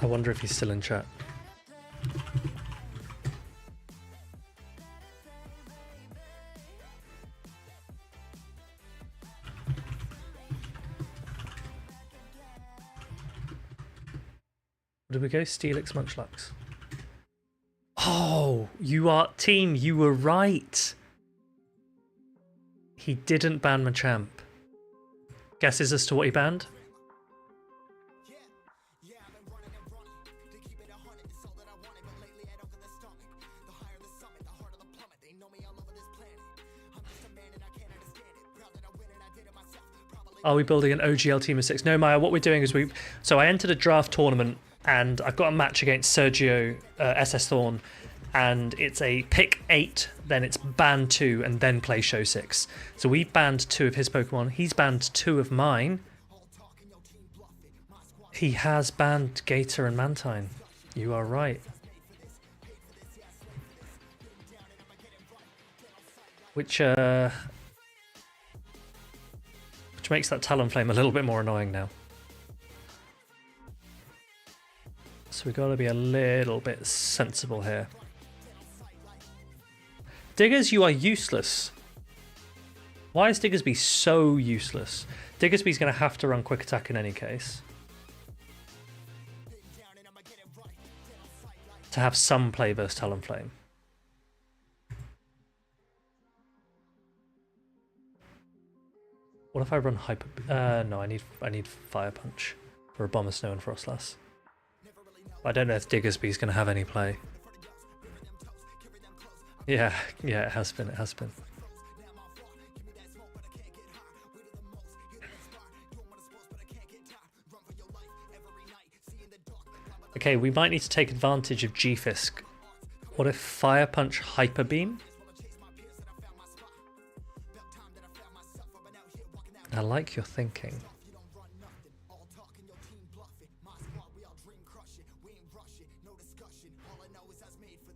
I wonder if he's still in chat. Where did we go? Steelix, Munchlax. Oh, you were right. He didn't ban Machamp. Guesses as to what he banned? Are we building an OGL team of 6? No, Maya, what we're doing is so I entered a draft tournament and I've got a match against Sergio SS Thorn, and it's a pick 8, then it's ban 2, and then play show 6. So we banned 2 of his Pokemon. He's banned 2 of mine. He has banned Gator and Mantine. You are right. Which makes that Talonflame a little bit more annoying now. So we've got to be a little bit sensible here. Diggers, you are useless. Why is Diggersby so useless? Diggersby's going to have to run Quick Attack in any case. To have some play versus Talonflame. What if I run Hyper... no, I need Fire Punch for Abomasnow and Frostlass. I don't know if Diggersby's going to have any play. Yeah, it has been, Okay, we might need to take advantage of G-Fisk. What if Fire Punch Hyper Beam? I like your thinking.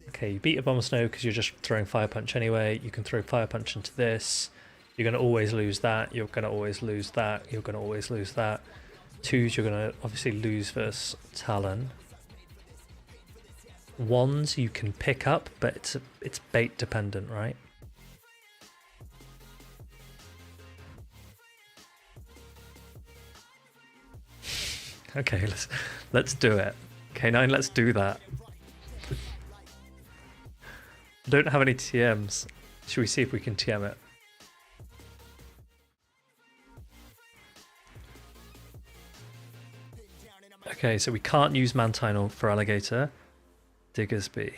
Okay, you beat Abomasnow because you're just throwing Fire Punch anyway. You can throw Fire Punch into this. You're going to always lose that. You're going to always lose that. You're going to always lose that. 2s, you're going to obviously lose versus Talon. 1s you can pick up, but it's bait dependent, right? Okay, let's do it. K9, let's do that. I don't have any TMs. Should we see if we can TM it? Okay, so we can't use Mantine for alligator. Diggersby.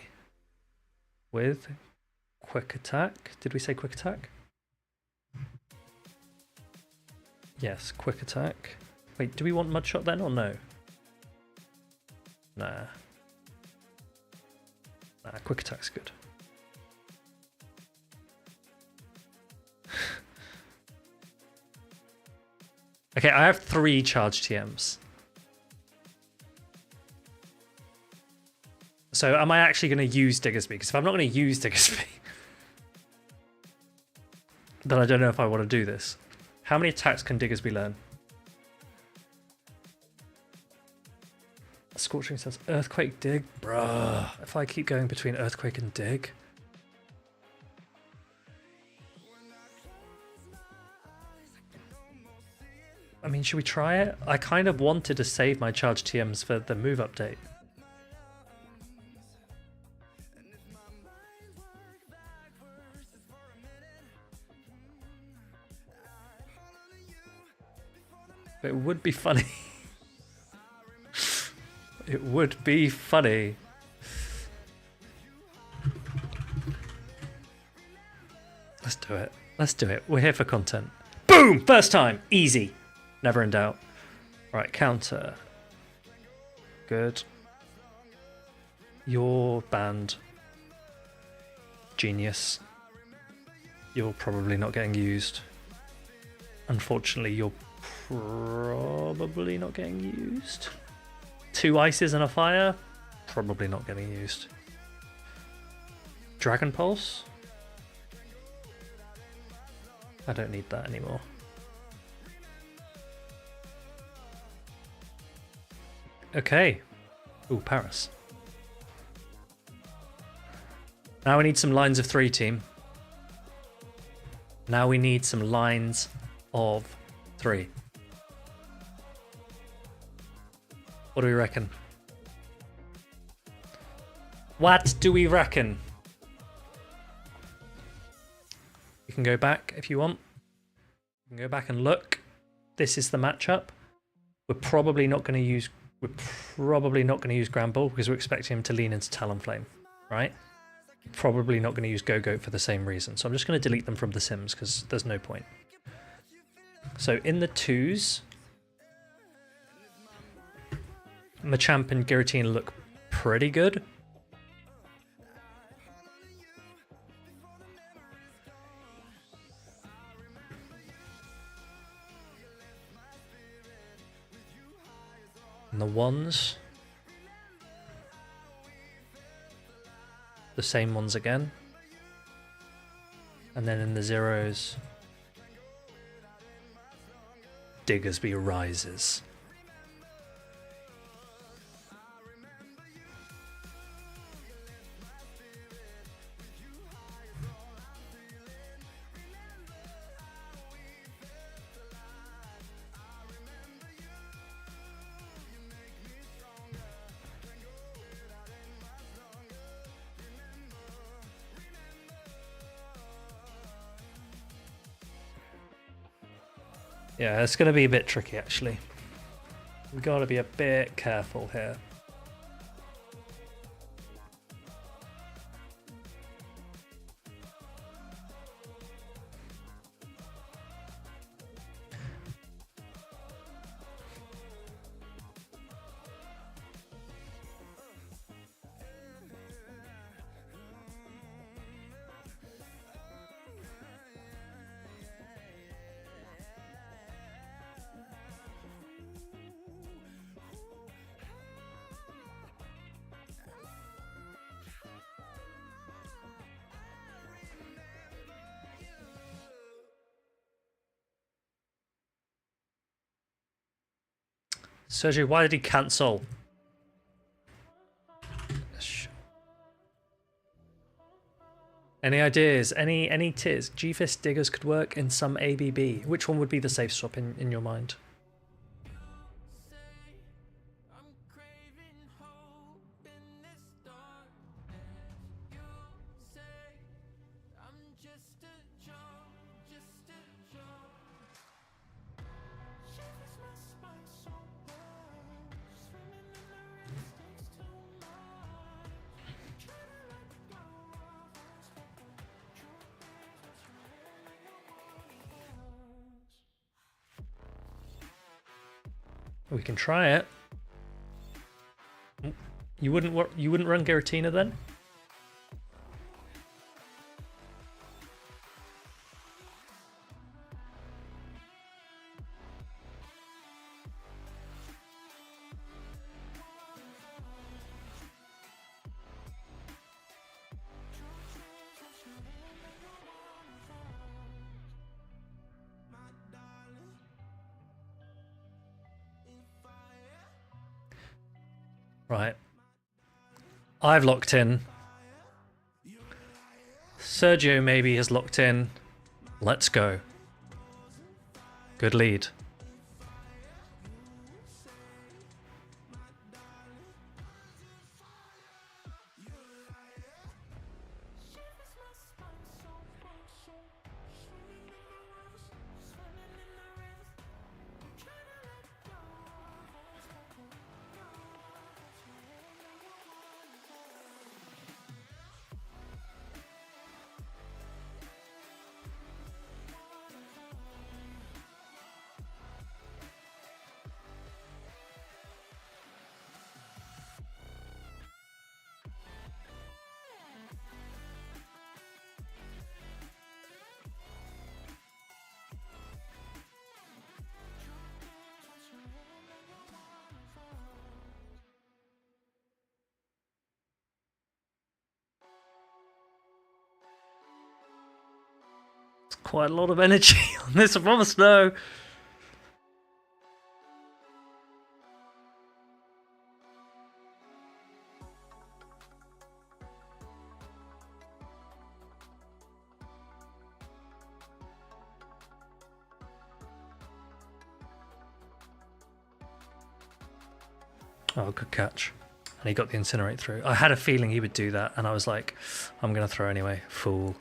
With quick attack. Did we say quick attack? Yes, quick attack. Wait, do we want Mudshot then or no? Nah. Nah, quick attack's good. Okay, I have 3 charge TMs. So am I actually going to use Diggersby? Because if I'm not going to use Diggersby, then I don't know if I want to do this. How many attacks can Diggersby learn? Scorching Sense, Earthquake, Dig? Bruh. If I keep going between Earthquake and Dig... I mean, should we try it? I kind of wanted to save my charge TMs for the move update. It would be funny. It would be funny. Let's do it. Let's do it. We're here for content. Boom! First time. Easy. Never in doubt. Right, counter. Good. You're banned. Genius. You're probably not getting used. Unfortunately, you're probably not getting used. 2 ices and a fire? Probably not getting used. Dragon Pulse? I don't need that anymore. Okay. Ooh, Paris. Now we need some lines of 3, team. Now we need some lines of 3. What do we reckon? What do we reckon? You can go back if you want. You can go back and look. This is the matchup. We're probably not going to use Gramble because we're expecting him to lean into Talonflame, right? Probably not going to use Go-Goat for the same reason. So I'm just going to delete them from the Sims because there's no point. So in the 2s, Machamp and Giratina look pretty good. And the 1s, the same ones again. And then in the 0s, Diggersby rises. Yeah, it's going to be a bit tricky, actually. We've got to be a bit careful here. Sergio, why did he cancel? Any ideas? Any tiers? G-Fist Diggers could work in some ABB. Which one would be the safe swap in your mind? We can try it. You wouldn't run Giratina then? Right. I've locked in. Sergio maybe has locked in. Let's go. Good lead. Quite a lot of energy on this, I promise. No. Oh, good catch. And he got the Incinerate through. I had a feeling he would do that, and I was like, I'm going to throw anyway. Fool.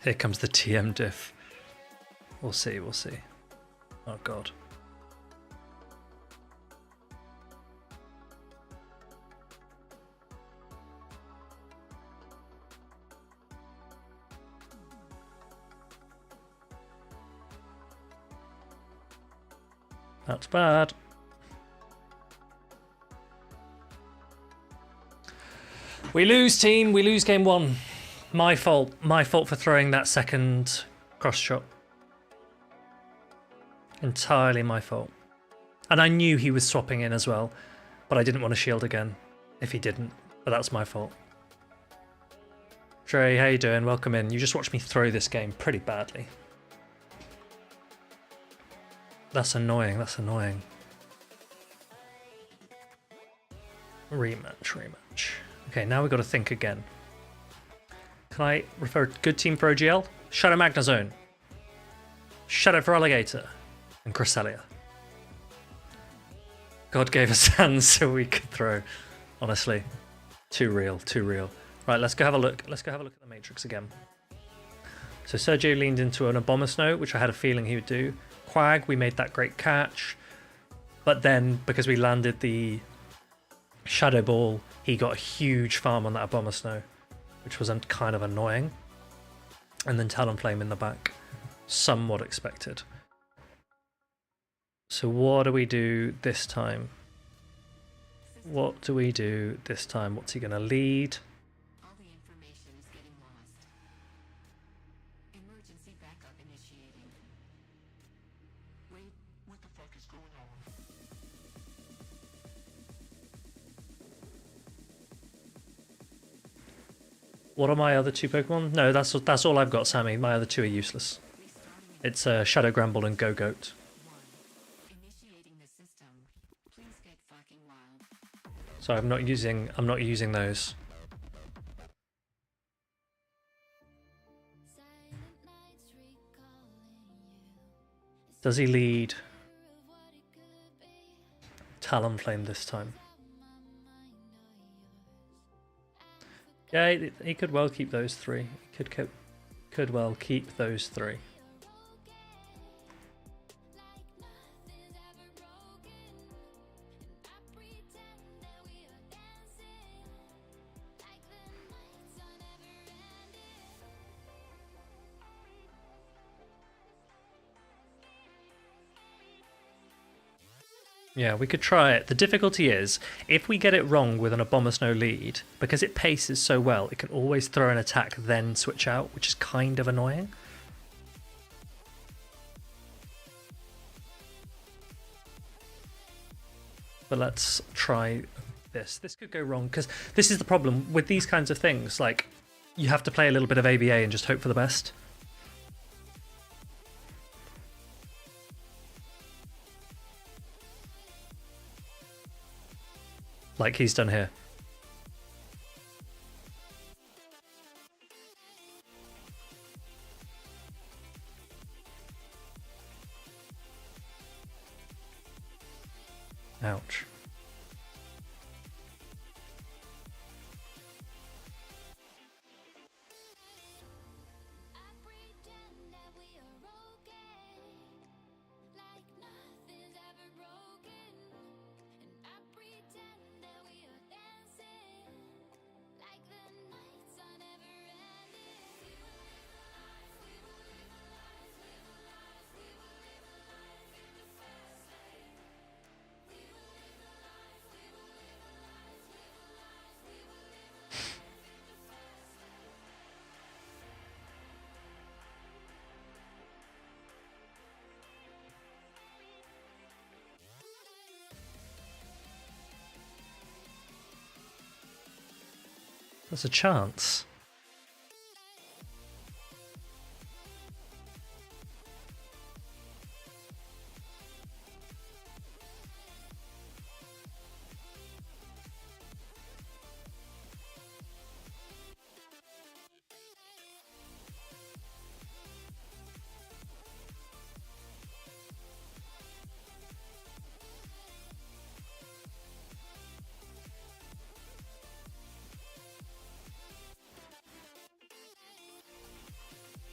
Here comes the TM diff. We'll see, we'll see. Oh god. That's bad. We lose, team. We lose game one. My fault. My fault for throwing that second cross shot. Entirely my fault. And I knew he was swapping in as well, but I didn't want to shield again if he didn't. But that's my fault. Trey, how you doing? Welcome in. You just watched me throw this game pretty badly. That's annoying. That's annoying. Rematch. Okay, now we've got to think again. Can I refer to good team for OGL? Shadow Magnezone, Shadow for Alligator, and Cresselia. God gave us hands so we could throw. Honestly, too real, too real. Right, let's go have a look. Let's go have a look at the Matrix again. So Sergio leaned into an Abomasnow, which I had a feeling he would do. Quag, we made that great catch, but then because we landed the Shadow Ball, he got a huge farm on that Abomasnow, which was kind of annoying. And then Talonflame in the back. Somewhat expected. So what do we do this time? What do we do this time? What's he going to lead?
All the information is getting lost. Emergency backup initiating. Wait, what the fuck is going on?
What are my other two Pokemon? No, that's all I've got, Sammy. My other two are useless. It's Shadow Gramble and Go-Goat.
Initiating the system. Please get fucking wild.
So I'm not using those. Does he lead Talonflame this time. Yeah, he could well keep those three. He could well keep those three. Yeah, we could try it. The difficulty is, if we get it wrong with an Abomasnow lead, because it paces so well, it can always throw an attack then switch out, which is kind of annoying. But let's try this. This could go wrong, because this is the problem with these kinds of things. Like, you have to play a little bit of ABA and just hope for the best. Like he's done here. Ouch. There's a chance.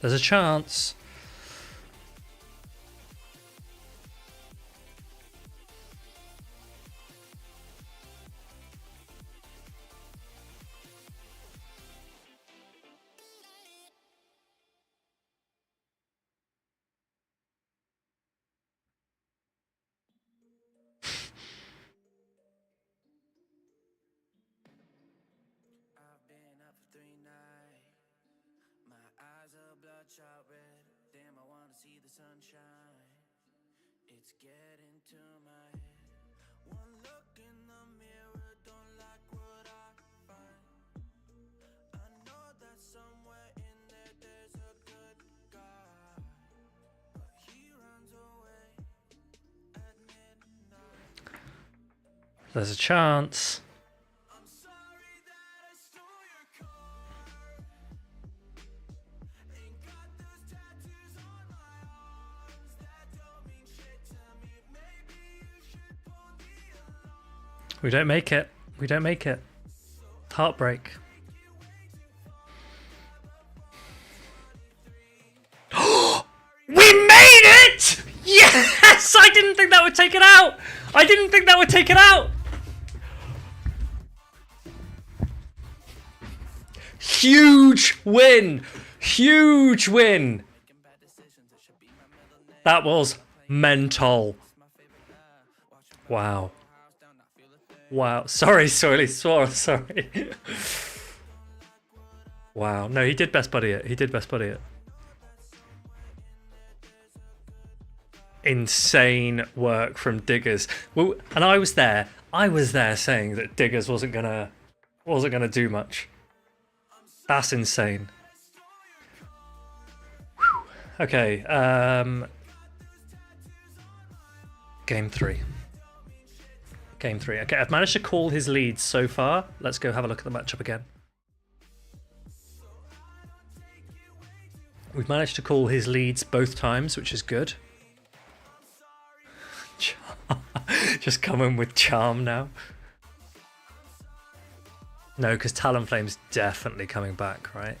There's a chance.
Bloodshot red, damn, I wanna see the sunshine. It's getting to my head. One look in the mirror, don't like what I find. I know that somewhere in there there's a good guy, but he runs away at midnight.
There's a chance. We don't make it. We don't make it. Heartbreak. We made it! Yes! I didn't think that would take it out! I didn't think that would take it out! Huge win! Huge win! That was mental. Wow. Wow. Sorry, Soily. Sorry. Wow. No, he did best buddy it. He did best buddy it. Insane work from Diggers. Well, and I was there. I was there saying that Diggers wasn't gonna do much. That's insane. Whew. Okay. Game 3. Game 3. Okay, I've managed to call his leads so far. Let's go have a look at the matchup again. We've managed to call his leads both times, which is good. Just coming with charm now. No, because Talonflame's definitely coming back, right?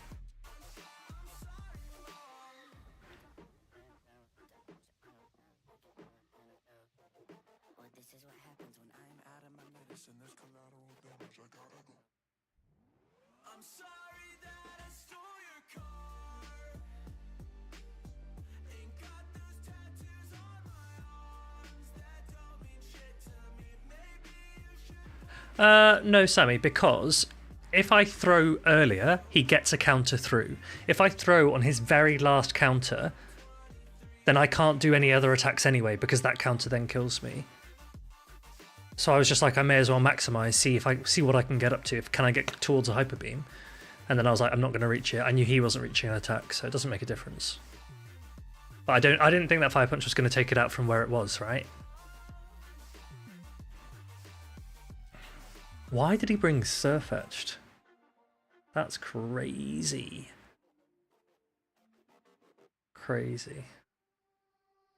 This is what happens when I'm out of my medicine. There's collateral damage. I gotta go. I'm sorry that I stole your car. Ain't got those tattoos on my arms that don't mean shit to me. Maybe you should.
No, Sammy, because if I throw earlier, he gets a counter through. If I throw on his very last counter, then I can't do any other attacks anyway, because that counter then kills me. So I was just like, I may as well maximize, see what I can get up to. Can I get towards a hyper beam? And then I was like, I'm not going to reach it. I knew he wasn't reaching an attack, so it doesn't make a difference. But I didn't think that fire punch was going to take it out from where it was, right? Why did he bring Surfetched? That's crazy. Crazy.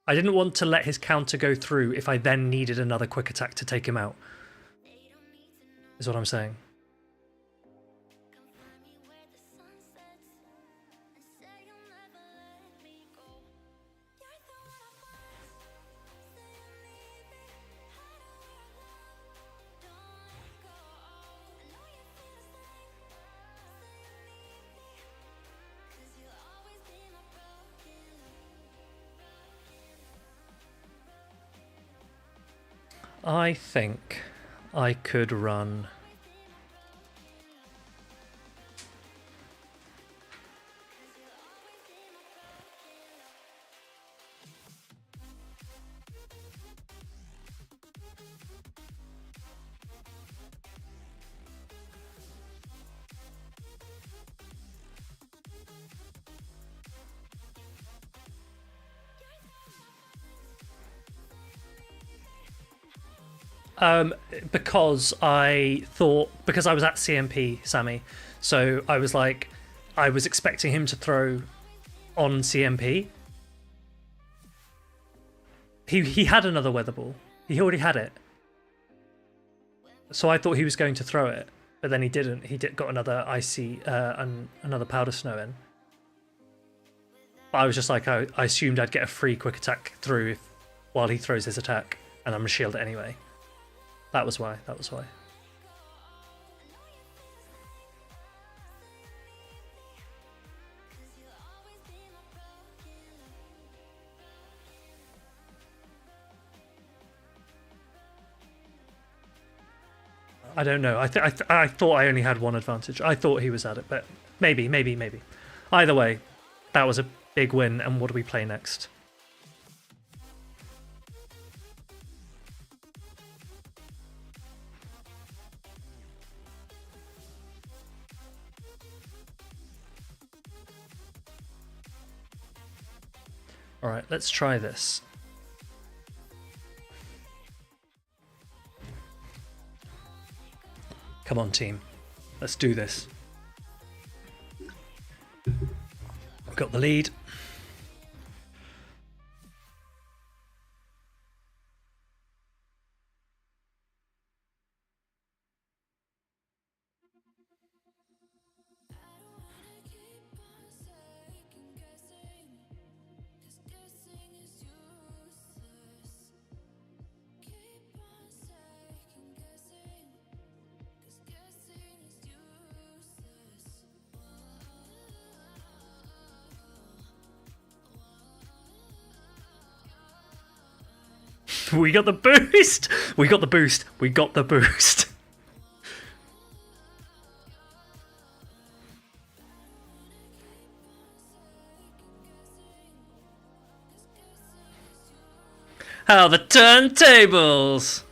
I didn't want to let his counter go through if I then needed another quick attack to take him out. Is what I'm saying. I think I could run... because I was at CMP, Sammy, so I was like, I was expecting him to throw on CMP. He had another weather ball. He already had it. So I thought he was going to throw it, but then he didn't. He got another icy, another powder snow in. But I was just like, I assumed I'd get a free quick attack through while he throws his attack, and I'm gonna shield it anyway. That was why. I don't know. I thought I only had one advantage. I thought he was at it, but maybe. Either way, that was a big win. And what do we play next? All right, let's try this. Come on, team. Let's do this. We've got the lead. We got the boost! We got the boost! We got the boost! How the turntables!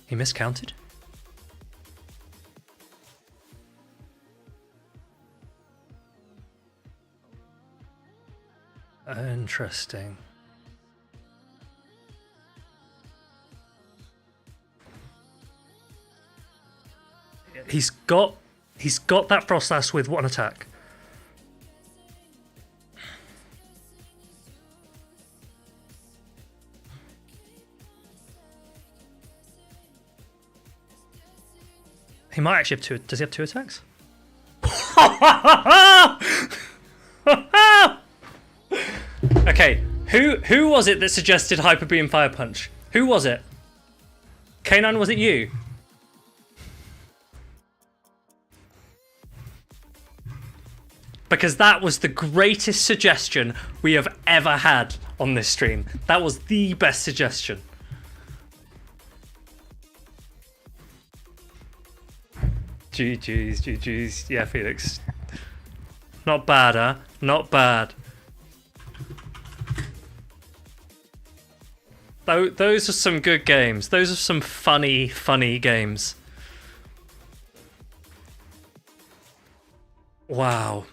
He miscounted? Interesting. He's got that Frostlass with one attack. He might actually have two. Does he have two attacks? Okay, who was it that suggested Hyper Beam Fire Punch? Who was it? K9, was it you? Because that was the greatest suggestion we have ever had on this stream. That was the best suggestion. GG's. Yeah, Felix. Not bad, huh? Not bad. Those are some good games. Those are some funny games. Wow.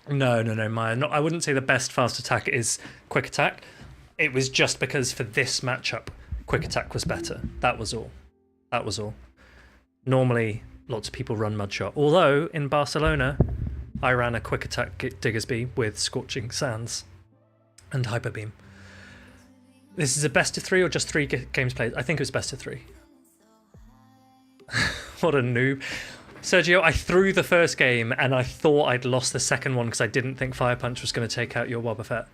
No, Maya. I wouldn't say the best fast attack is quick attack. It was just because for this matchup, quick attack was better. That was all. Normally, lots of people run Mudshot. Although, in Barcelona, I ran a quick attack Diggersby with Scorching Sands and Hyper Beam. This is a best of 3 or just 3 games played? I think it was best of 3. What a noob. Sergio, I threw the first game and I thought I'd lost the second one because I didn't think Fire Punch was going to take out your Wobbuffet.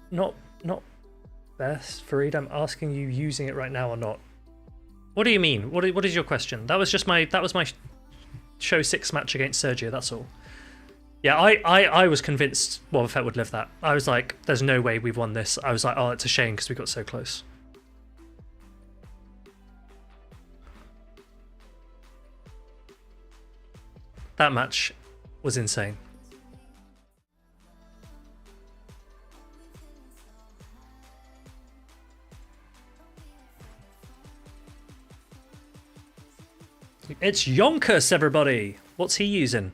Not best, Fareed. I'm asking you using it right now or not. What do you mean? What is your question? That was my show 6 match against Sergio, that's all. Yeah, I was convinced Wobbuffet would live that. I was like, there's no way we've won this. I was like, oh, it's a shame because we got so close. That match was insane. It's Yonkers, everybody! What's he using?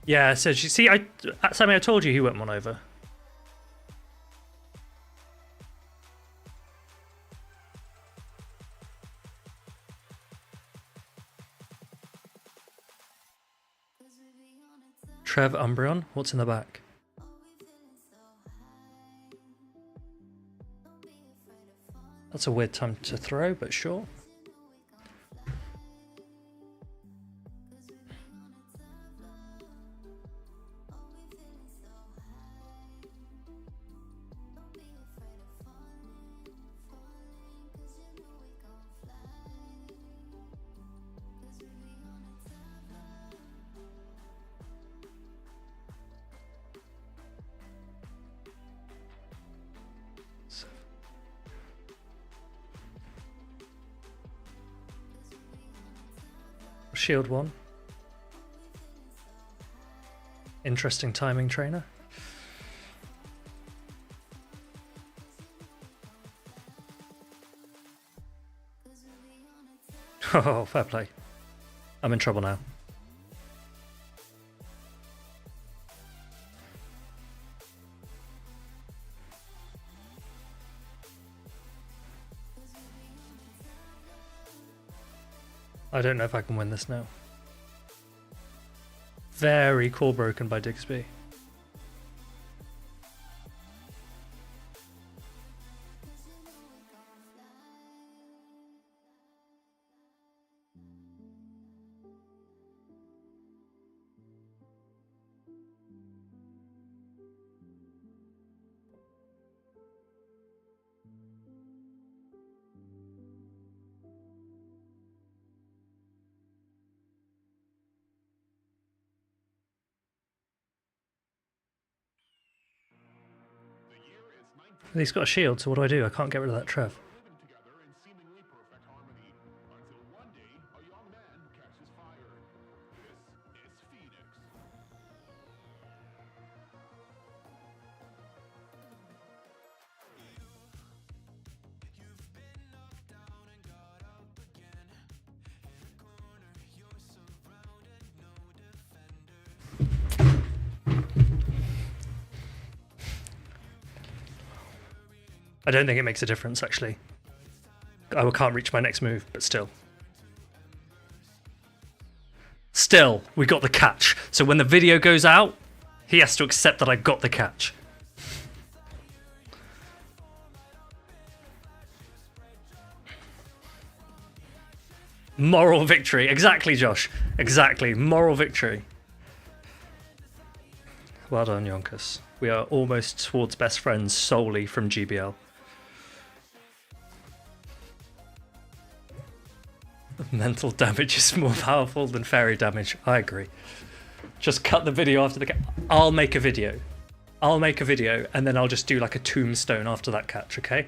Yeah, so you see, Sammy, I told you he went one over. Trev Umbreon, what's in the back? That's a weird time to throw, but sure. Shield 1. Interesting timing, trainer. Oh, fair play. I'm in trouble now. I don't know if I can win this now. Very core broken by Diggsby. he's got a shield, so what do? I can't get rid of that Trev. I don't think it makes a difference, actually. I can't reach my next move, but still. Still, we got the catch. So when the video goes out, he has to accept that I got the catch. Moral victory. Exactly, Josh. Exactly. Moral victory. Well done, Yonkers. We are almost towards best friends solely from GBL. Mental damage is more powerful than fairy damage. I agree. Just cut the video after the I'll make a video. I'll make a video and then I'll just do like a tombstone after that catch, okay?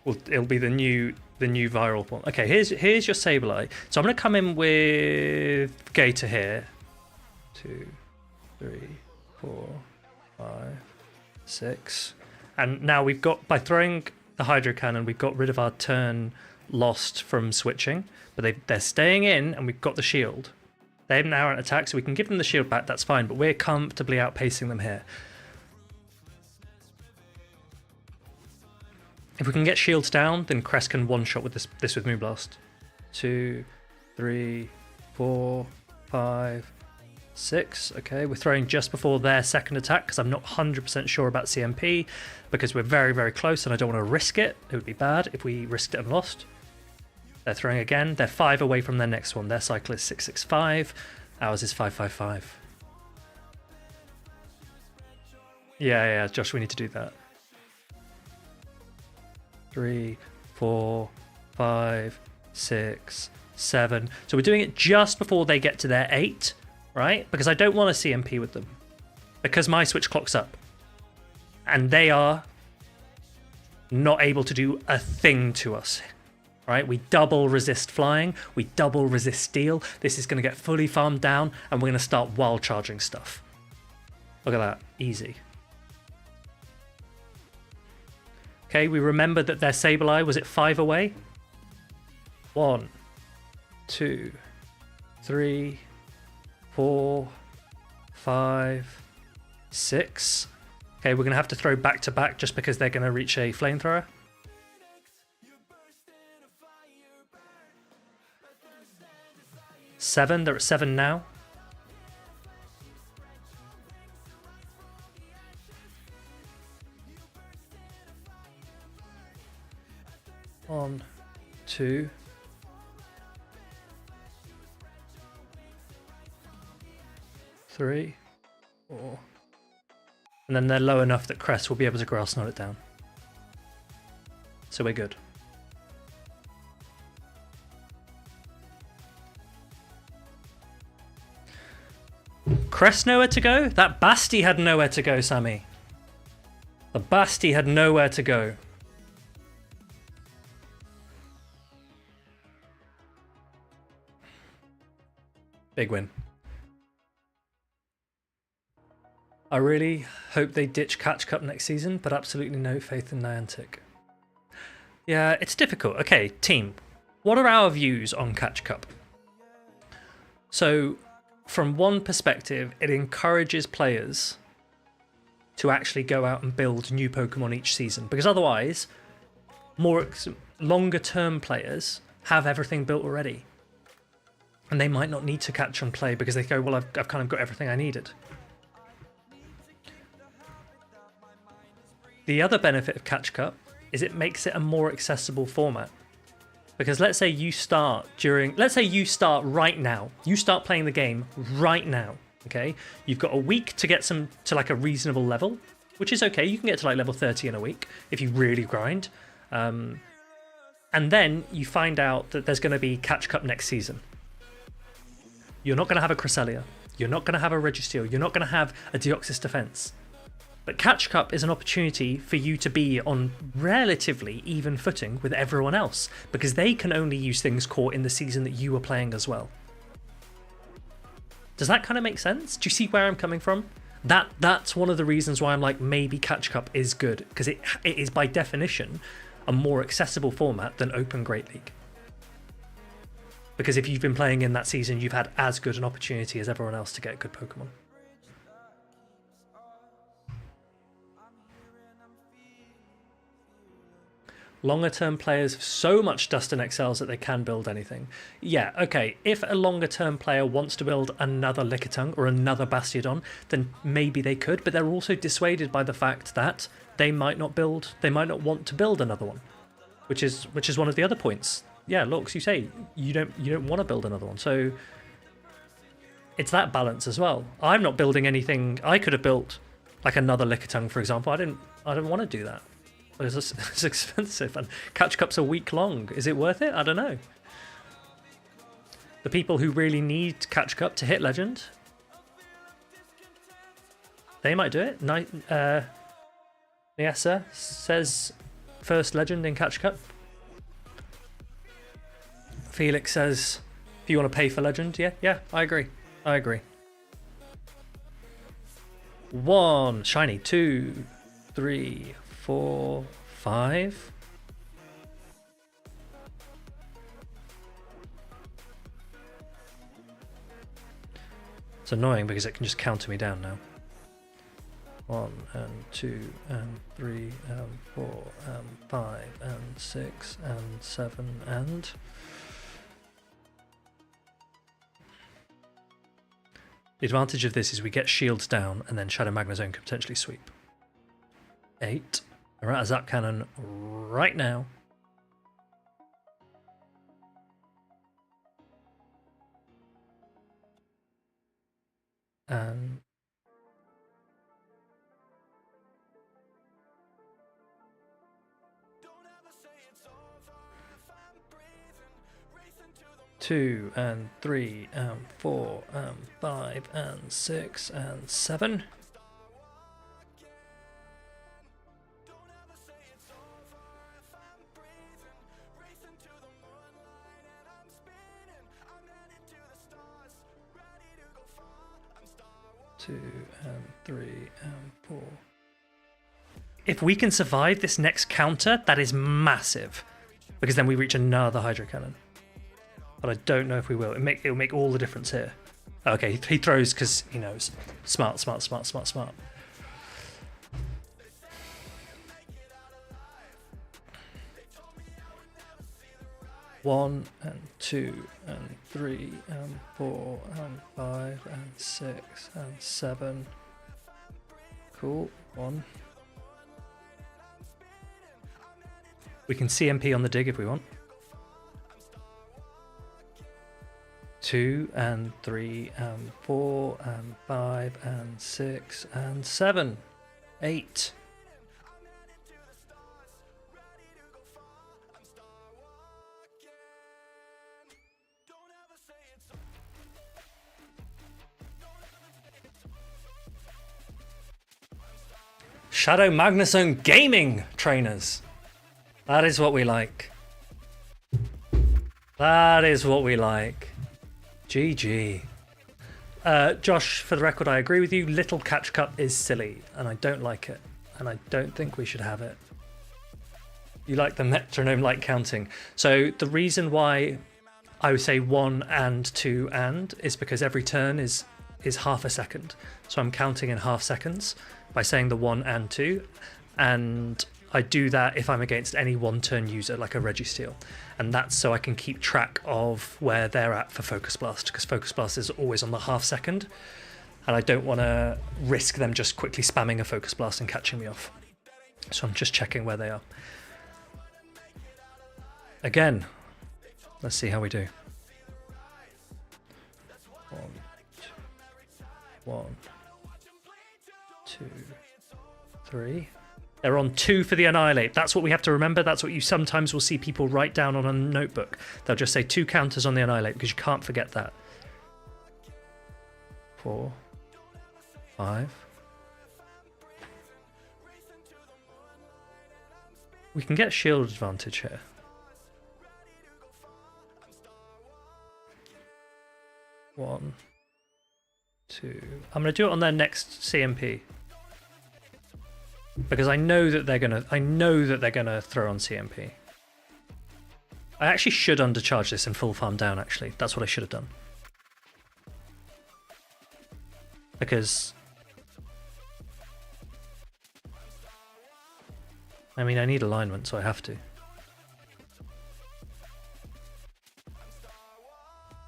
It'll be the new viral one. Okay, here's your Sableye. So I'm gonna come in with Gator here. 2, 3, 4, 5, 6. And now we've got, by throwing the Hydro Cannon, we've got rid of our turn lost from switching. But they're staying in and we've got the shield. They have now an attack, so we can give them the shield back, that's fine, but we're comfortably outpacing them here. If we can get shields down, then Crest can one-shot with this with Moonblast. 2, 3, 4, 5, 6. Okay, we're throwing just before their second attack because I'm not 100% sure about CMP because we're very, very close and I don't want to risk it. It would be bad if we risked it and lost. They're throwing again. They're 5 away from their next one. Their cycle is 665. Ours is 555. Yeah, Josh, we need to do that. 3, 4, 5, 6, 7. So we're doing it just before they get to their 8, right? Because I don't want a CMP with them. Because my switch clock's up. And they are not able to do a thing to us. Right, we double resist flying, we double resist steel. This is going to get fully farmed down and we're going to start wild charging stuff. Look at that, easy. Okay, we remember that their Sableye was at 5 away. 1, 2, 3, 4, 5, 6. Okay, we're going to have to throw back to back just because they're going to reach a flamethrower. 7, they're at 7 now. One, 2. 3, 4. And then they're low enough that Crest will be able to grass knot it down. So we're good. Crest nowhere to go? That Basti had nowhere to go, Sammy. The Basti had nowhere to go. Big win. I really hope they ditch Catch Cup next season, but absolutely no faith in Niantic. Yeah, it's difficult. Okay, team, what are our views on Catch Cup? So, from one perspective, it encourages players to actually go out and build new Pokemon each season, because otherwise, longer term players have everything built already. And they might not need to catch and play because they go, well, I've kind of got everything I needed. The other benefit of Catch Cup is it makes it a more accessible format. Because let's say you start right now. You start playing the game right now, okay? You've got a week to get to like a reasonable level, which is okay. You can get to like level 30 in a week if you really grind. And then you find out that there's going to be Catch Cup next season. You're not going to have a Cresselia. You're not going to have a Registeel. You're not going to have a Deoxys Defense. But Catch Cup is an opportunity for you to be on relatively even footing with everyone else, because they can only use things caught in the season that you are playing as well. Does that kind of make sense? Do you see where I'm coming from? That's one of the reasons why I'm like, maybe Catch Cup is good, because it is by definition a more accessible format than Open Great League. Because if you've been playing in that season, you've had as good an opportunity as everyone else to get good Pokemon. Longer term players have so much dust and excels that they can build anything. Yeah, okay, if a longer term player wants to build another Lickitung or another Bastiodon, then maybe they could, but they're also dissuaded by the fact that they might not want to build another one. Which is one of the other points. Yeah, look, you say you don't want to build another one. So it's that balance as well. I'm not building anything. I could have built like another Lickitung, for example. I didn't want to do that. It's expensive, and Catch Cup's a week long. Is it worth it? I don't know. The people who really need Catch Cup to hit Legend, they might do it. Niesa says first Legend in Catch Cup. Felix says if you want to pay for Legend, yeah, I agree. 1 shiny, 2, 3, 4, 5. It's annoying because it can just counter me down now. 1 and 2 and 3 and 4 and 5 and 6 and 7 and... The advantage of this is we get shields down and then Shadow Magnezone can potentially sweep. 8. We're at a Zap Cannon right now. And 2 and 3 and 4 and 5 and 6 and 7. Two and 3 and 4. If we can survive this next counter, that is massive, because then we reach another Hydro Cannon. But I don't know if we will. It'll make all the difference here. Okay, he throws because he knows. Smart. 1 and 2 and 3 and 4 and 5 and 6 and 7. Cool. 1. We can CMP on the dig if we want. 2 and 3 and 4 and 5 and 6 and 7. 8. Shadow Magnezone Gaming trainers. That is what we like. That is what we like. GG. Josh, for the record, I agree with you. Little Catch Cup is silly, and I don't like it. And I don't think we should have it. You like the metronome-like counting. So the reason why I would say 1 and 2 and is because every turn is half a second. So I'm counting in half seconds by saying the 1 and 2. And I do that if I'm against any one-turn user, like a Registeel. And that's so I can keep track of where they're at for Focus Blast, because Focus Blast is always on the half second. And I don't want to risk them just quickly spamming a Focus Blast and catching me off. So I'm just checking where they are. Again, let's see how we do. 1, 2, 3. They're on 2 for the Annihilate. That's what we have to remember. That's what you sometimes will see people write down on a notebook. They'll just say 2 counters on the Annihilate because you can't forget that. 4, 5, We can get shield advantage here. One, two. I'm gonna do it on their next CMP. Because I know that they're gonna throw on CMP. I actually should undercharge this and full farm down, actually. That's what I should have done. Because I mean, I need alignment, so I have to.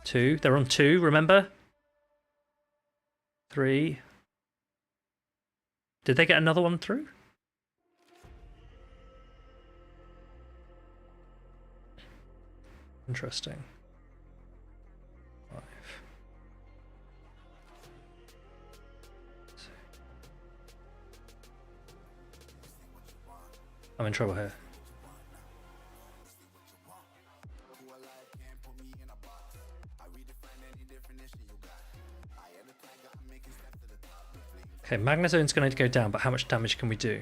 2. They're on 2, remember? 3. Did they get another one through? Interesting. 5. 6. I'm in trouble here. Okay, Magnezone's going to go down, but how much damage can we do?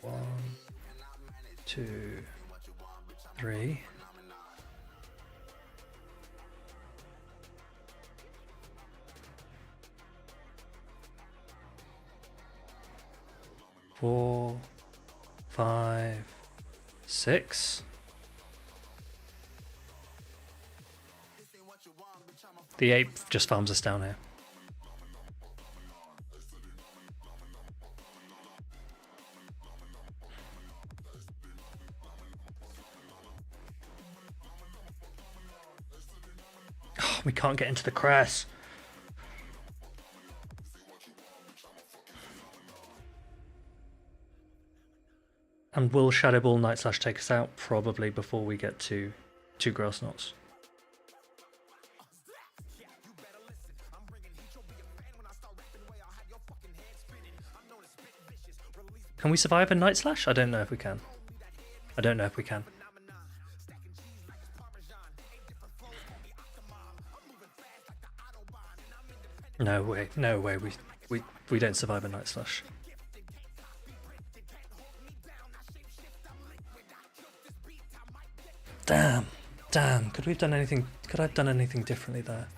1, 2, 3. Four, 5, 6. The ape just farms us down here. Oh, we can't get into the crest. And will Shadow Ball Night Slash take us out? Probably before we get to 2 Grass Knots. Can we survive a Night Slash? I don't know if we can. I don't know if we can. No way, no way. We don't survive a Night Slash. Damn, damn. Could we have done anything? Could I have done anything differently there?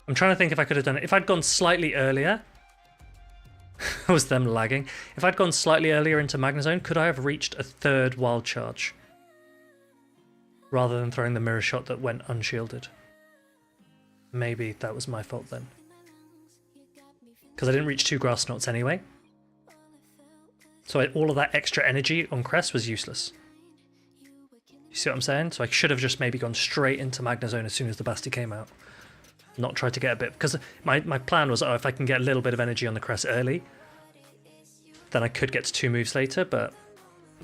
I'm trying to think if I could have done it. If I'd gone slightly earlier, was them lagging. If I'd gone slightly earlier into Magnezone, could I have reached a 3rd wild charge? Rather than throwing the mirror shot that went unshielded. Maybe that was my fault then. Because I didn't reach 2 Grass Knots anyway. So all of that extra energy on crest was useless. You see what I'm saying? So I should have just maybe gone straight into Magnezone as soon as the Basti came out. Not try to get a bit, because my plan was, oh, if I can get a little bit of energy on the crest early, then I could get to 2 moves later, but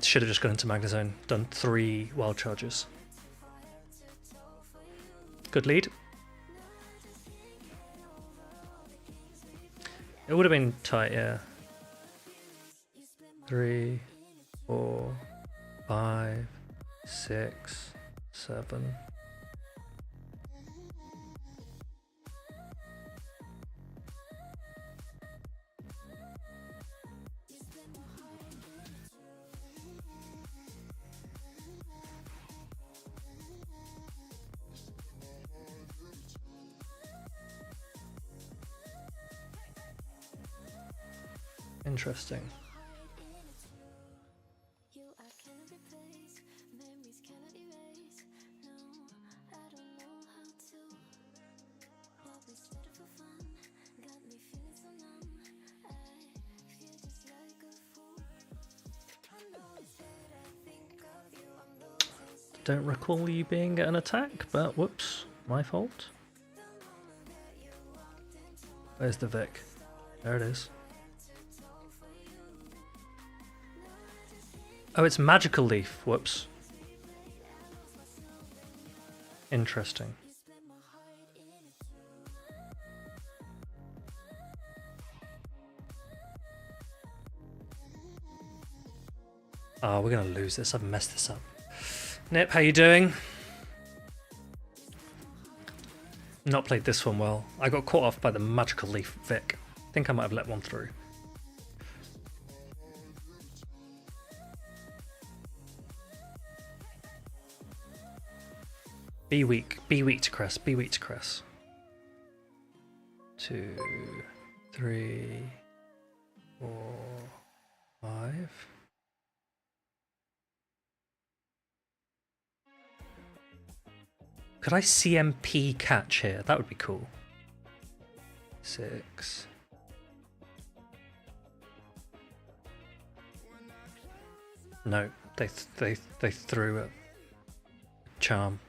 should have just gone into Magnezone, done 3 wild charges. Good lead. It would have been tight, yeah. 3, 4, 5, 6, 7. Interesting. Don't recall you being an attack, but whoops, my fault. Where's the Vic? There it is. Oh, it's Magical Leaf. Whoops. Interesting. Oh, we're going to lose this. I've messed this up. Nip, how you doing? Not played this one well. I got caught off by the magical leaf Vic. I think I might have let one through. Be weak to Cress, be weak to Cress. 2, 3, 4, 5. Could I CMP catch here? That would be cool. 6. No, they threw a charm.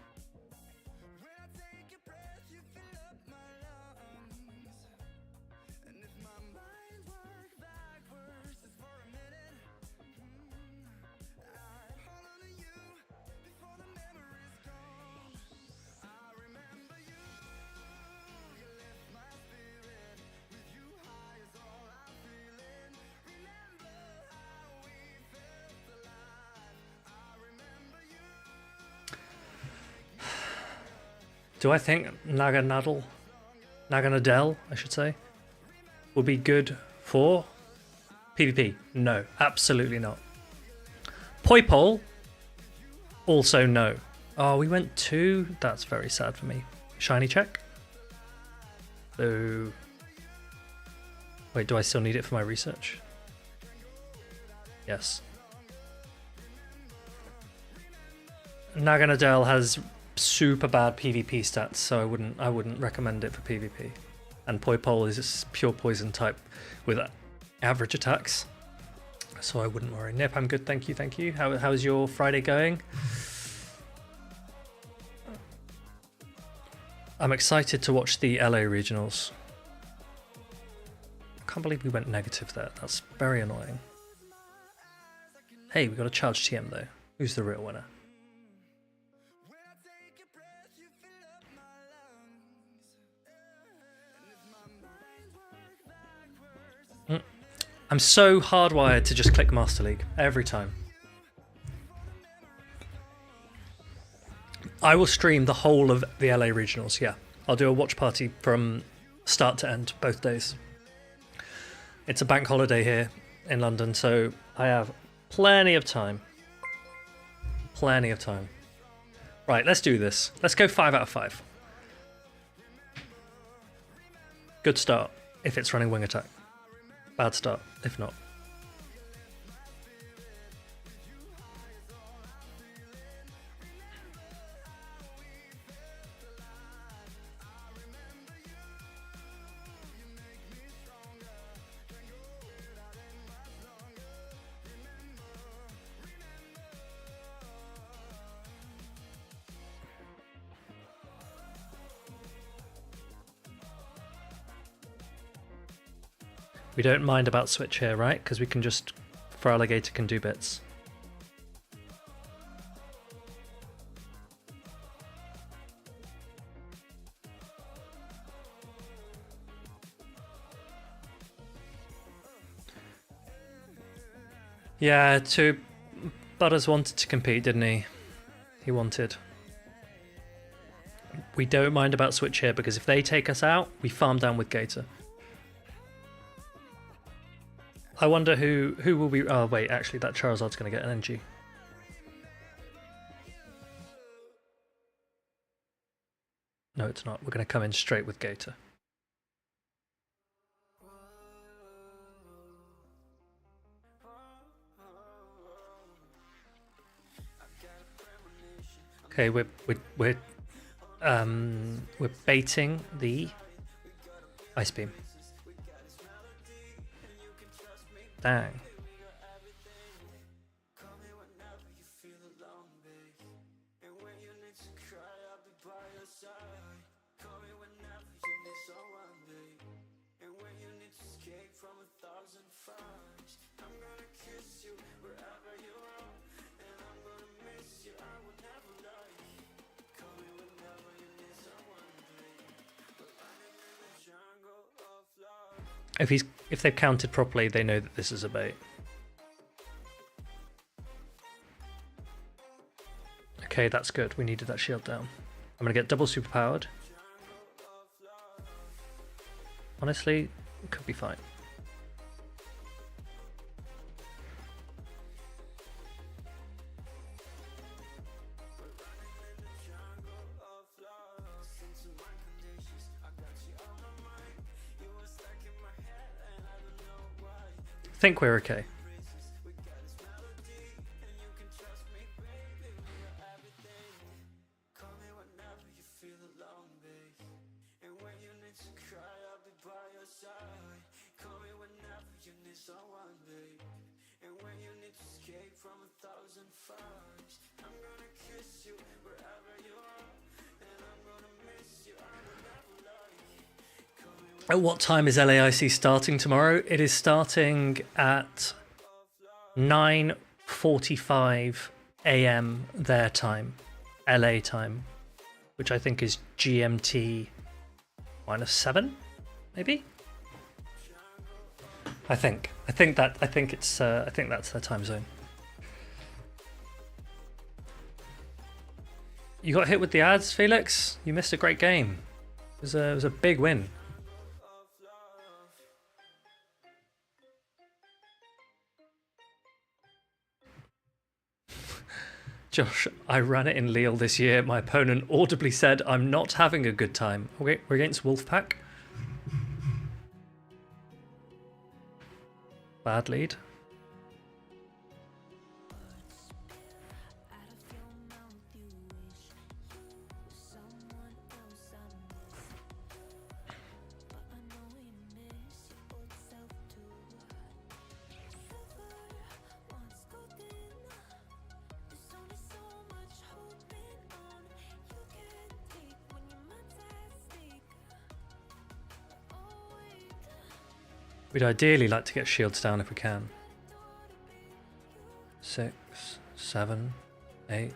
Do I think Naganadel, I should say, would be good for PvP? No, absolutely not. Poipole, also no. Oh, we went 2? That's very sad for me. Shiny check? Boo. Wait, do I still need it for my research? Yes. Naganadel has super bad PvP stats, so I wouldn't recommend it for PvP. And Poipole is a pure poison type with average attacks, so I wouldn't worry. Nip, I'm good, thank you, thank you. How's your Friday going? I'm excited to watch the LA regionals. I can't believe we went negative there. That's very annoying. Hey, we got a charged TM though. Who's the real winner? I'm so hardwired to just click Master League every time. I will stream the whole of the LA regionals, yeah. I'll do a watch party from start to end, both days. It's a bank holiday here in London, so I have plenty of time. Plenty of time. Right, let's do this. Let's go 5 out of 5. Good start, if it's running wing attack. Bad start, if not. We don't mind about switch here, right? Because we can just, for alligator, can do bits. Yeah, Butters wanted to compete, didn't he? He wanted. We don't mind about switch here because if they take us out, we farm down with Gator. I wonder who will be... Oh, wait, actually, that Charizard's going to get an NG. No, it's not. We're going to come in straight with Gator. Okay, we're baiting the Ice Beam. Dang. If they've counted properly, they know that this is a bait. Okay, that's good. We needed that shield down. I'm going to get double superpowered. Honestly, it could be fine. I think we're okay. At what time is LAIC starting tomorrow? It is starting at 9:45 a.m. their time, LA time, which I think is GMT -7, maybe. I think that's their time zone. You got hit with the ads, Felix. You missed a great game. It was a big win. Josh, I ran it in Lille this year. My opponent audibly said, "I'm not having a good time." Okay, we're against Wolfpack. Bad lead. We'd ideally like to get shields down if we can. 6, 7, 8.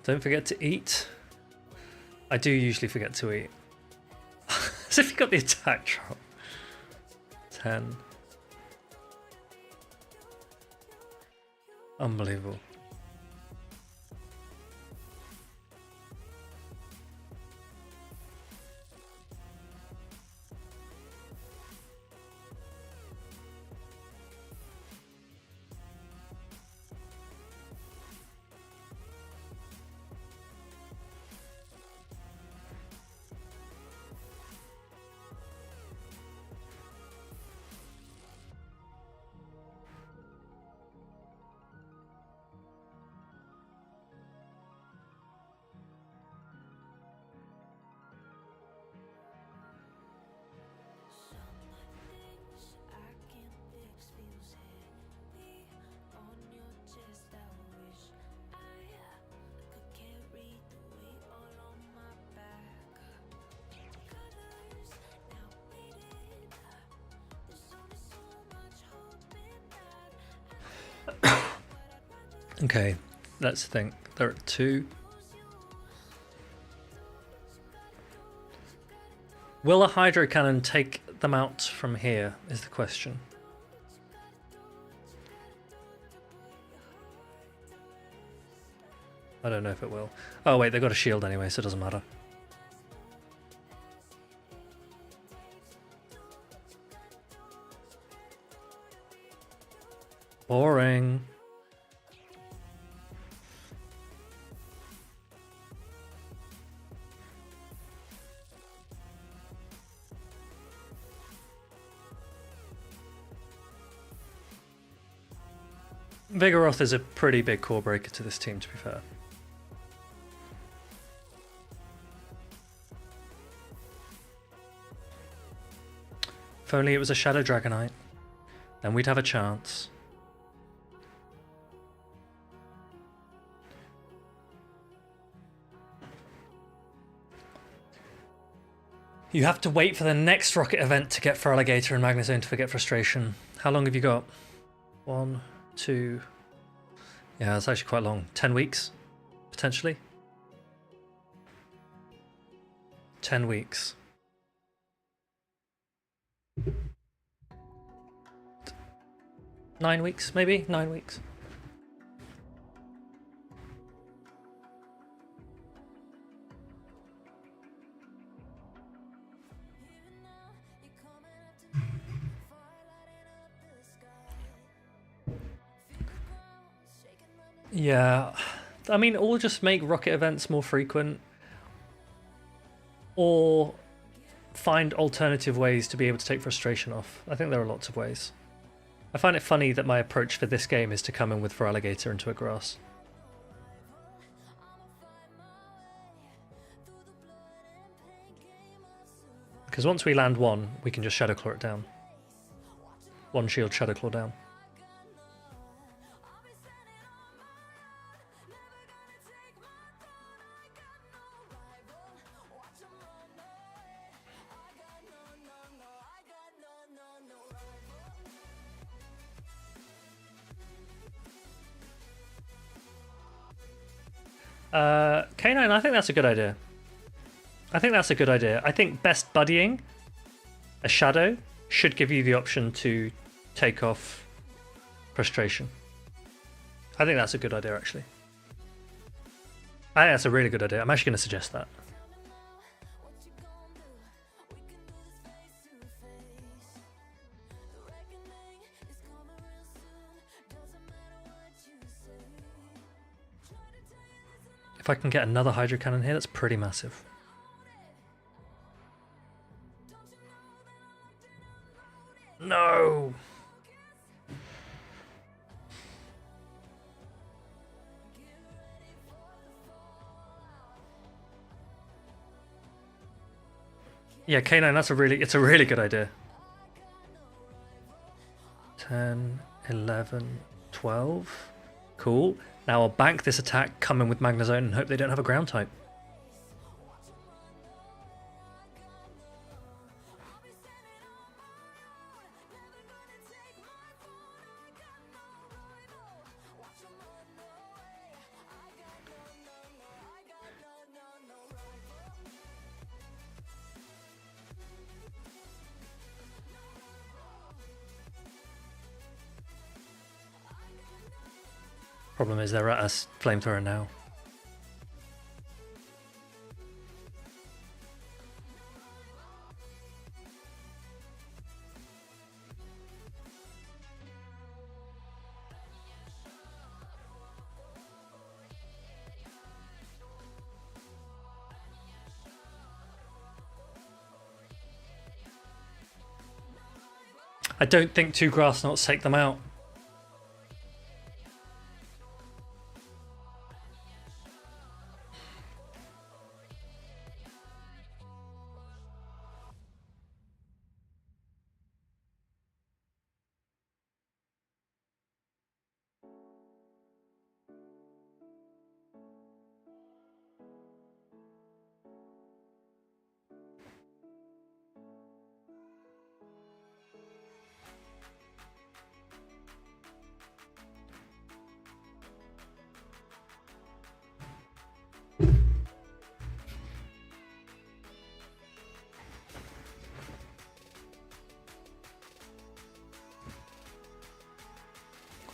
Don't forget to eat. I do usually forget to eat. As if you got the attack drop. 10. Unbelievable. Okay, let's think. They're at 2. Will a hydro cannon take them out from here, is the question. I don't know if it will. Oh wait, they've got a shield anyway, so it doesn't matter. Boring. Vigoroth is a pretty big core breaker to this team, to be fair. If only it was a Shadow Dragonite, then we'd have a chance. You have to wait for the next rocket event to get Feraligatr and Magnezone to forget frustration. How long have you got? 1, 2... Yeah, it's actually quite long. 10 weeks, potentially. 10 weeks. 9 weeks, maybe? 9 weeks. Yeah, I mean, or just make rocket events more frequent, or find alternative ways to be able to take frustration off. I think there are lots of ways. I find it funny that my approach for this game is to come in with Feraligatr into a grass. Because once we land one, we can just Shadowclaw it down. One shield Shadowclaw down. K9, I think that's a good idea. I think that's a good idea. I think best buddying, a shadow, should give you the option to take off frustration. I think that's a good idea, actually. I think that's a really good idea. I'm actually going to suggest that. If I can get another Hydro Cannon here, that's pretty massive. No! Yeah, K9, it's a really good idea. 10, 11, 12. Cool. Now I'll bank this attack, come in with Magnezone, and hope they don't have a ground type. Problem is they're at us flamethrower now. I don't think 2 grass knots take them out.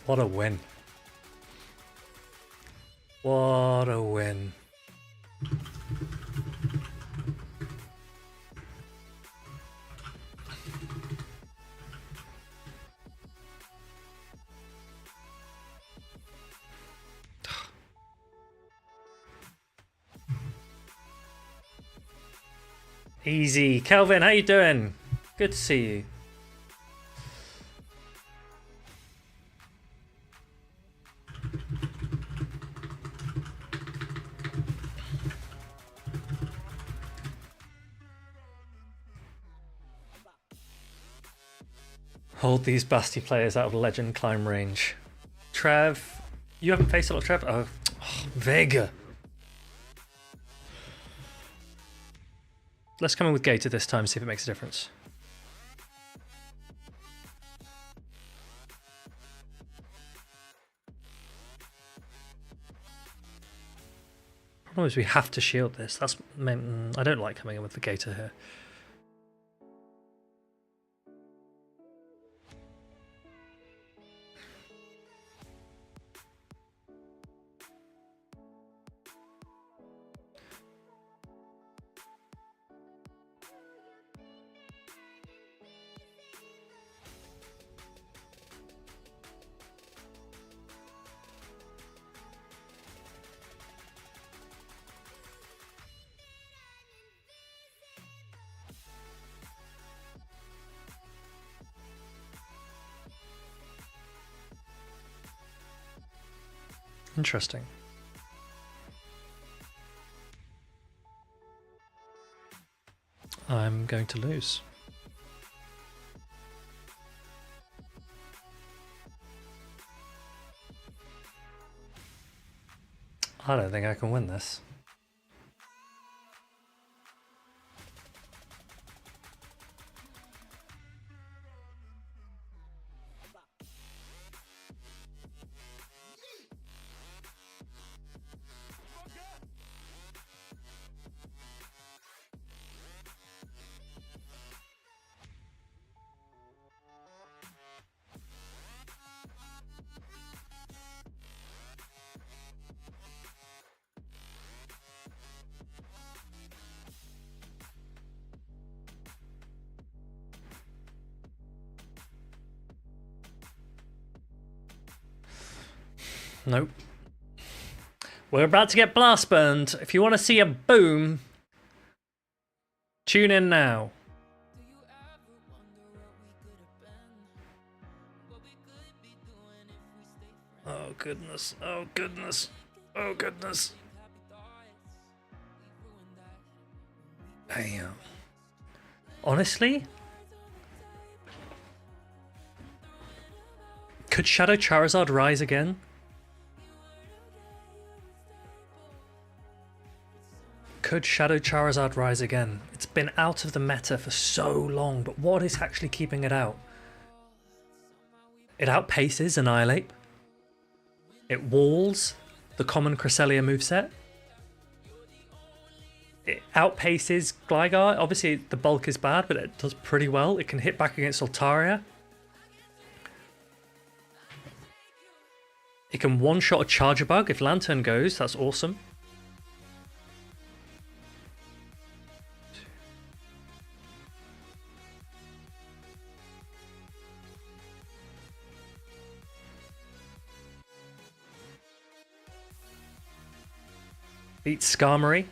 What a win. What a win. Easy. Kelvin, how you doing? Good to see you. Hold these Basti players out of legend climb range. Trev, you haven't faced a lot of Trev? Oh, Vega. Let's come in with Gator this time, see if it makes a difference. Problem is we have to shield this. I don't like coming in with the Gator here. Interesting. I'm going to lose. I don't think I can win this. Nope. We're about to get blast burned. If you want to see a boom, tune in now. Oh goodness. Oh goodness. Oh goodness. Hey, honestly, could Shadow Charizard rise again? Could Shadow Charizard rise again? It's been out of the meta for so long, but what is actually keeping it out? It outpaces Annihilate. It walls the common Cresselia moveset. It outpaces Gligar. Obviously, the bulk is bad, but it does pretty well. It can hit back against Altaria. It can one-shot a Charger Bug. If Lantern goes, that's awesome. Beats Skarmory.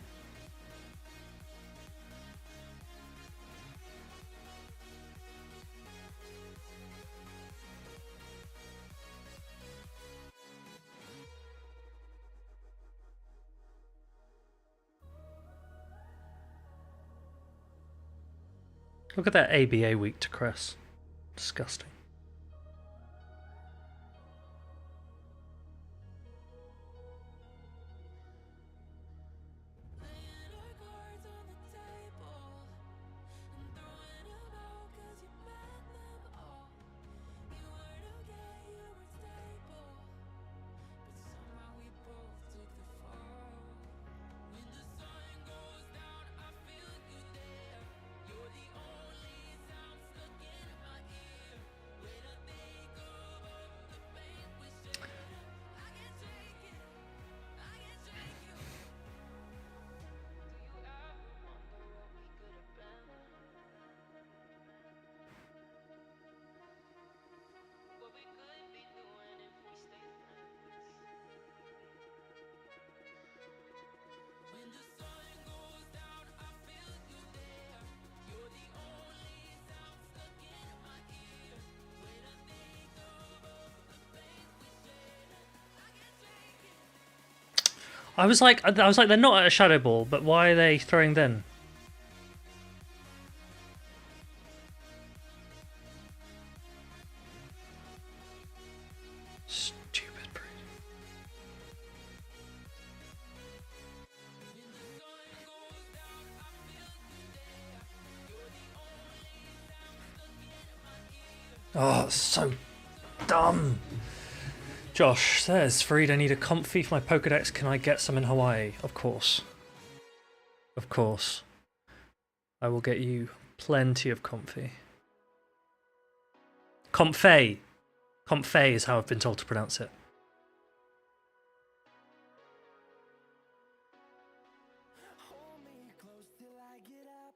Look at that ABA weak to Cress. Disgusting. I was like, they're not at a Shadow Ball, but why are they throwing then? Stupid breed. Oh, so dumb. Josh says, Fareed, I need a comfy for my Pokedex. Can I get some in Hawaii? Of course. Of course. I will get you plenty of comfy. Comfey. Comfey is how I've been told to pronounce it.
Hold me close till I get up.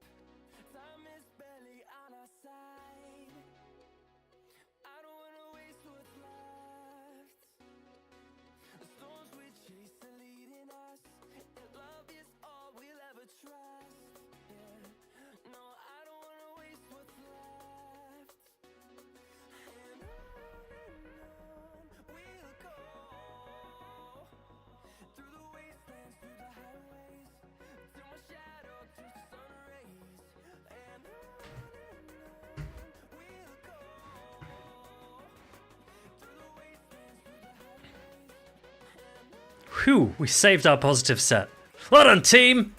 Time is barely on our side. I don't wanna waste what's left. The storms we chase are leading us, and love is all we'll ever trust. Yeah, no, I don't wanna waste what's left. And on we'll go.
Whew, we saved our positive set. Well done, team!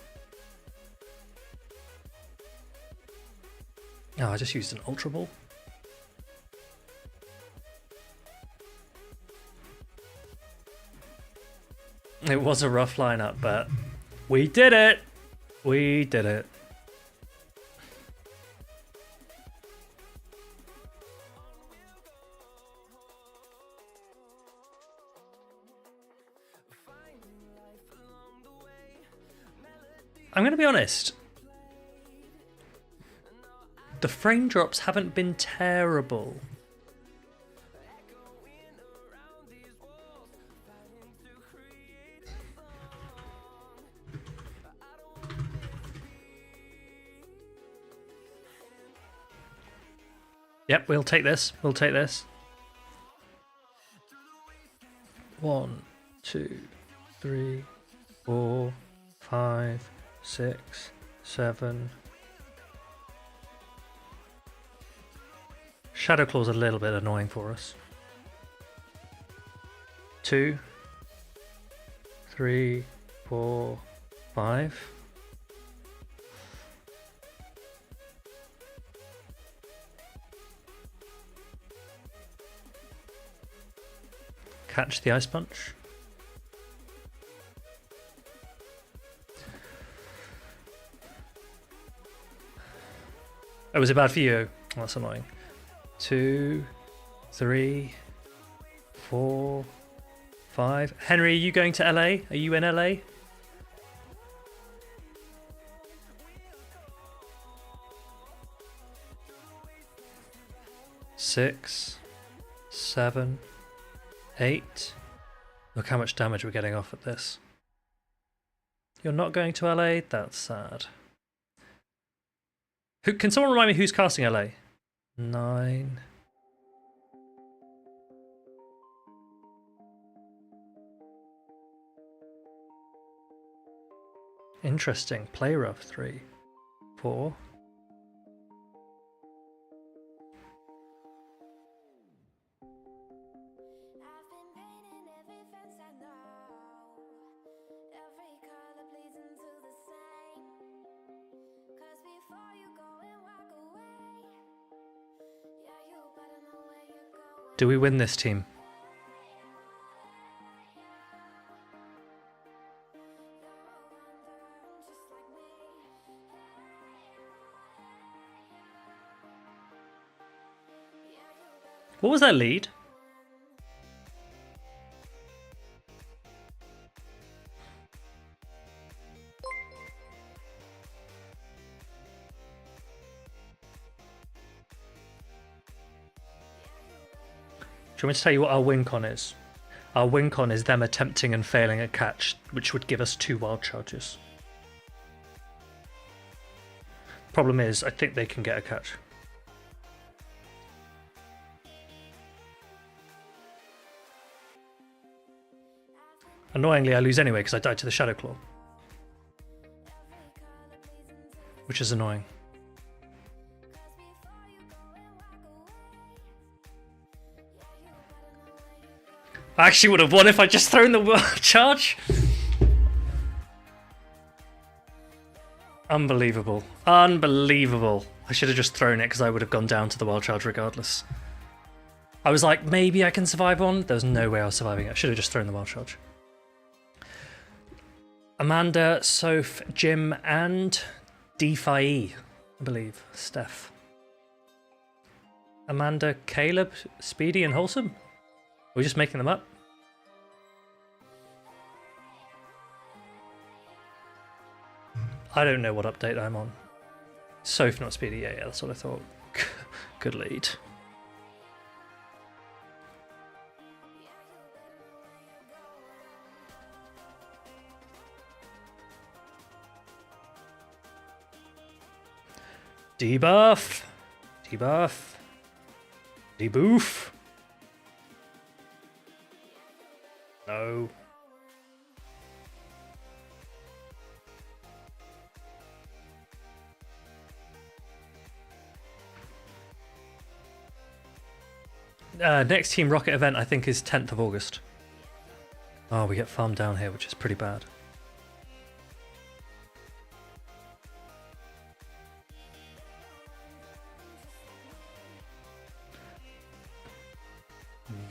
Oh, I just used an Ultra Ball. It was a rough lineup, but we did it! We did it. I'm going to be honest. The frame drops haven't been terrible. Yep, we'll take this. We'll take this. 1, 2, 3, 4, 5, 6, 7. Shadow Claw's a little bit annoying for us. 2, 3, 4, 5. Catch the Ice Punch. Oh, was it bad for you? Oh, that's annoying. 2, 3, 4, 5. Henry, are you going to LA? Are you in LA? Six, 7, 8. Look how much damage we're getting off at this. You're not going to LA? That's sad. Who, can someone remind me who's casting LA? 9. Interesting. Play rough 3, 4. Do we win this, team? What was that lead? Do you want me to tell you what our win con is? Our win con is them attempting and failing a catch, which would give us 2 wild charges. Problem is, I think they can get a catch. Annoyingly, I lose anyway because I died to the Shadow Claw. Which is annoying. I actually would have won if I just thrown the wild charge. Unbelievable. Unbelievable. I should have just thrown it because I would have gone down to the wild charge regardless. I was like, maybe I can survive one. There was no way I was surviving it. I should have just thrown the wild charge. Amanda, Soph, Jim, and DeFi, I believe. Steph. Amanda, Caleb, Speedy, and Wholesome? We're just making them up. I don't know what update I'm on. Soph, not Speedy. Yeah, that's what I thought. Good lead. Debuff. Debuff. Deboof. No. Next Team Rocket event, I think, is 10th of August. Oh, we get farmed down here, which is pretty bad.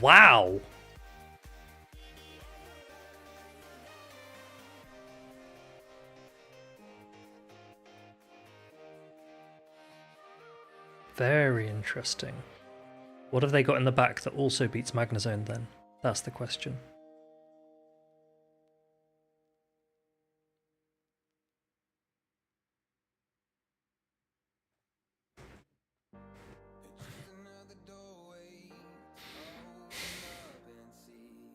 Wow! Very interesting. What have they got in the back that also beats Magnezone then? That's the question.
Another doorway open up and see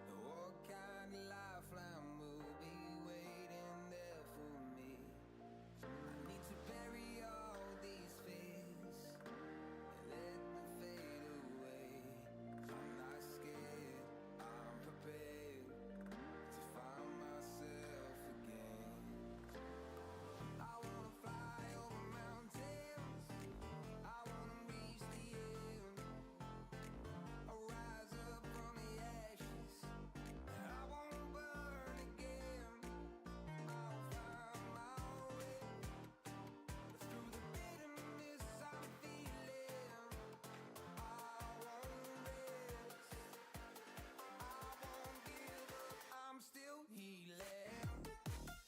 what kind of lifeline will be waiting there for me. I need to bury all these fears and let them fade away. I'm not scared, I'm prepared to find myself again. I wanna fly over mountains, I wanna reach the end. I'll rise up from the ashes, I wanna burn again. I'll find my way through the bitterness I'm feeling. I won't rest, I won't give up, I'm still healing. I'm still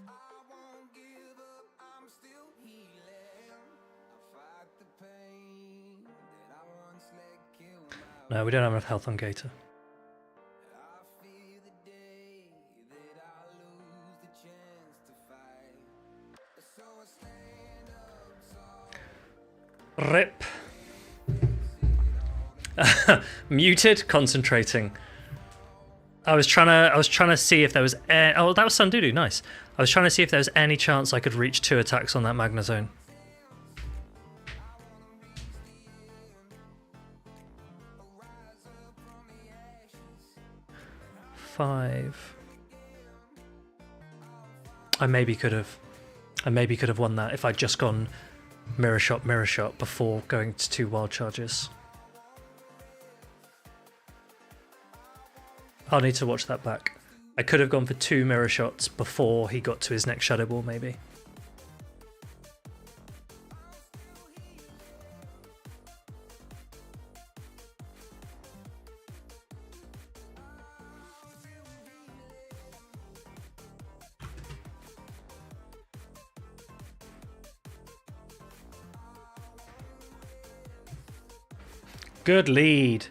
I won't give up, I'm still healing. I fight the pain that I once let kill my.
No, we don't have enough health on Gator.
I fear the day that I lose the chance to fight. So I stand up tall.
Rip. Muted, concentrating. I was trying to see if there was oh, that was Sundudu, nice. I was trying to see if there was any chance I could reach 2 attacks on that Magnezone. Five. I maybe could have won that if I'd just gone mirror shot before going to 2 wild charges. I'll need to watch that back. I could have gone for 2 mirror shots before he got to his next Shadow Ball, maybe. Good lead.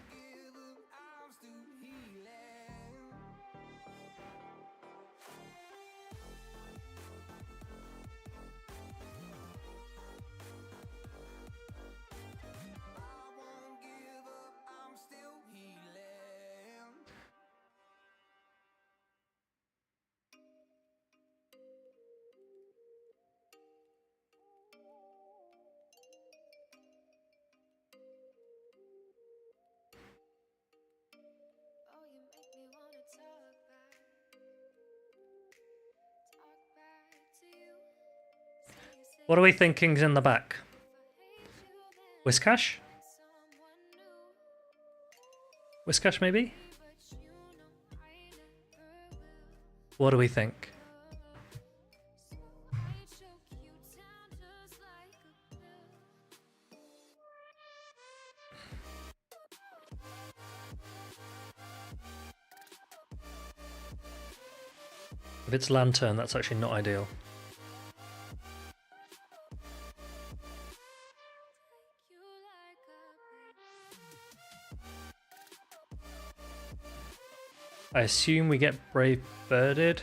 What are we thinking's in the back? Whiskash? Whiskash, maybe? What do we think? If it's Lantern, that's actually not ideal. I assume we get Brave Birded.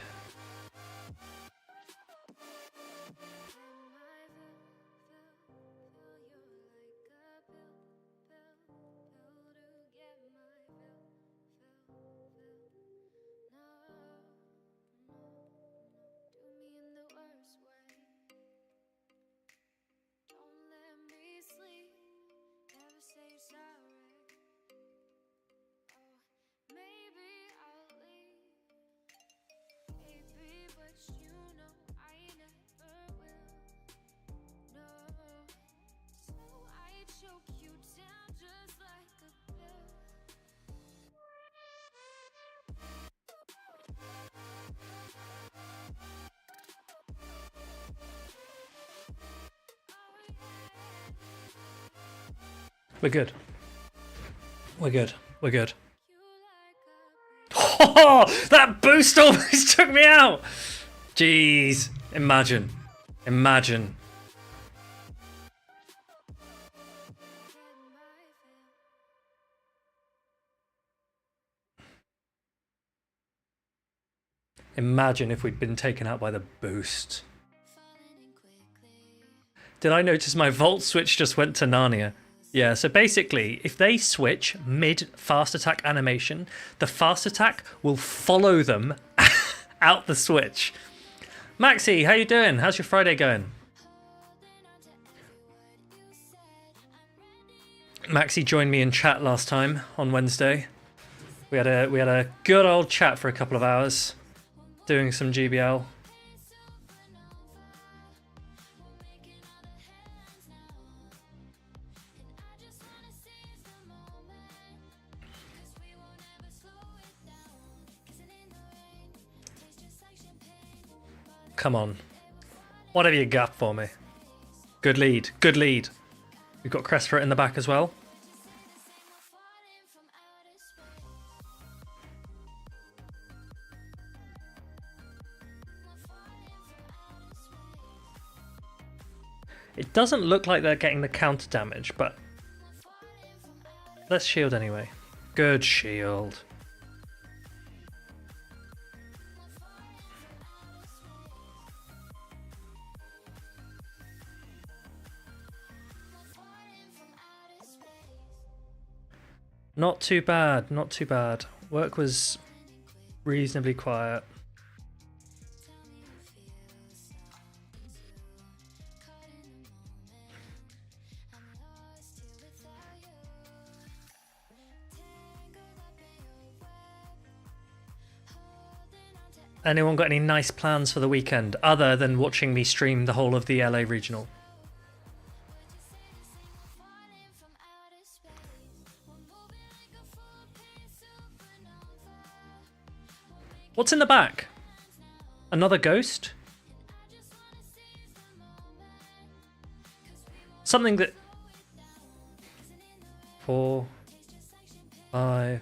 We're good. We're good. We're good. Oh, that boost almost took me out. Jeez. Imagine. Imagine. Imagine if we'd been taken out by the boost. Did I notice my Volt switch just went to Narnia? Yeah, so basically, if they switch mid-fast attack animation, the fast attack will follow them out the switch. Maxi, how you doing? How's your Friday going? Maxi joined me in chat last time on Wednesday. We had a good old chat for a couple of hours, doing some GBL. Come on. What have you got for me? Good lead. Good lead. We've got Crest for it in the back as well. It doesn't look like they're getting the counter damage, but let's shield anyway. Good shield. Not too bad, not too bad. Work was reasonably quiet. Anyone got any nice plans for the weekend other than watching me stream the whole of the LA regional? What's in the back? Another ghost? Something that... 4, 5,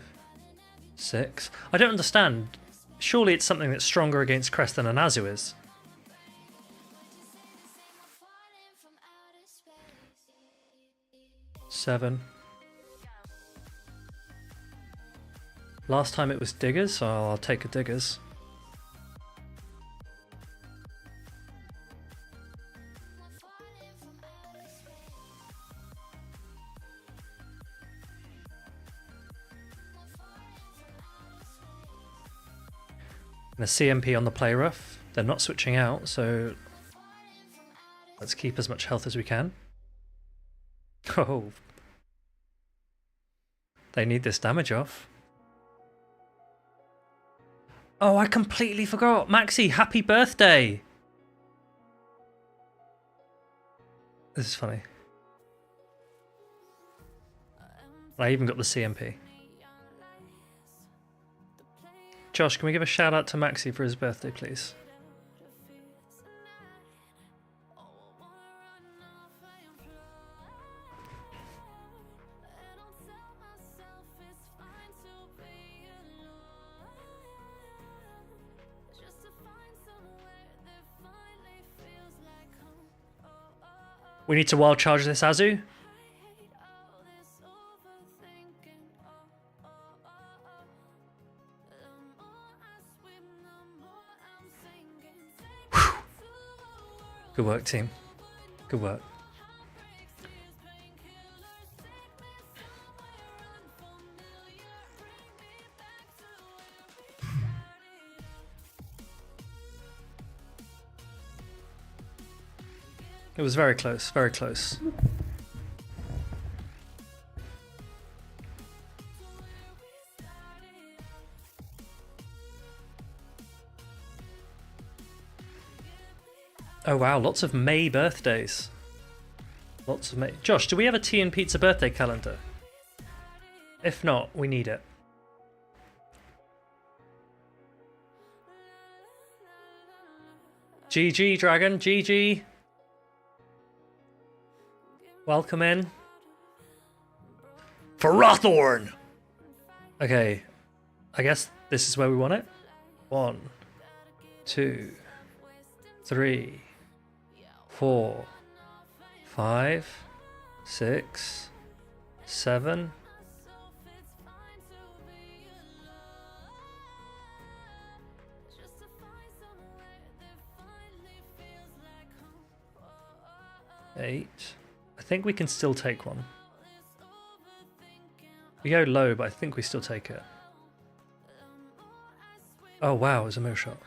6... I don't understand. Surely it's something that's stronger against Crest than an Azu is. Seven. Last time it was Diggers, so I'll take a Diggers. And a CMP on the play rough. They're not switching out, so let's keep as much health as we can. Oh. They need this damage off. Oh, I completely forgot. Maxi, happy birthday! This is funny. I even got the CMP. Josh, can we give a shout out to Maxi for his birthday, please? We need to wild charge this Azu. Whew. Good work, team. Good work. It was very close, very close. Oh wow, lots of May birthdays. Lots of May. Josh, do we have a Tea and Pizza birthday calendar? If not, we need it. GG, Dragon, GG. Welcome in. For Rothorn! Okay, I guess this is where we want it. 1, 2, 3, 4, 5, 6, 7. Eight. I think we can still take one. We go low, but I think we still take it. Oh wow, it was a middle shot.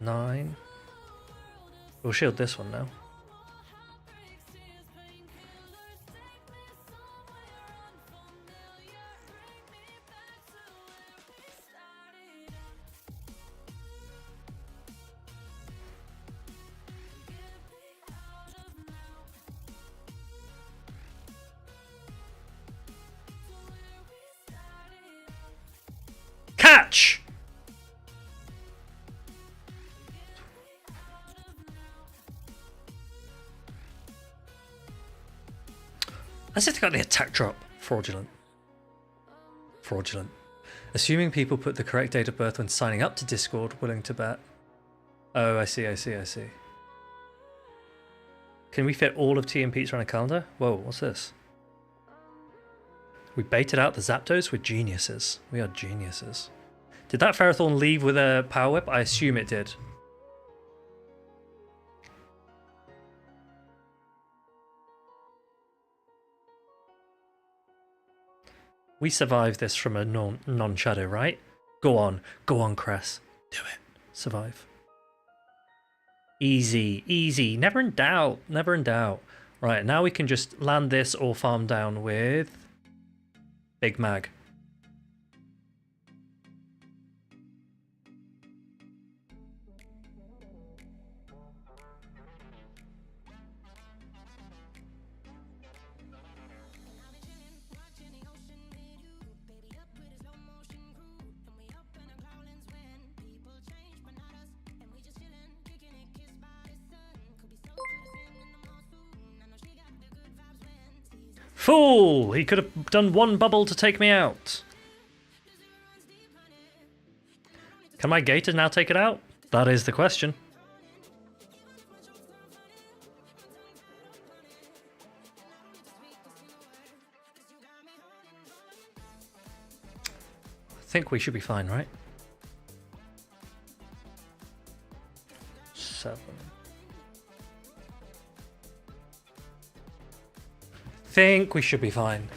9. We'll shield this one now. Catch! As if they got the attack drop. Fraudulent. Fraudulent. Assuming people put the correct date of birth when signing up to Discord, willing to bet. Oh, I see. Can we fit all of tea and pizza on a calendar? Whoa, what's this? We baited out the Zapdos. We're geniuses. We are geniuses. Did that Ferrothorn leave with a Power Whip? I assume it did. We survived this from a non-shadow, right? Go on, Cress. Do it. Survive. Easy. Never in doubt. Right, now we can just land this or farm down with Big Mag. Fool! He could have done one bubble to take me out. Can my Gator now take it out? That is the question. I think we should be fine, right? 7. Think we should be fine.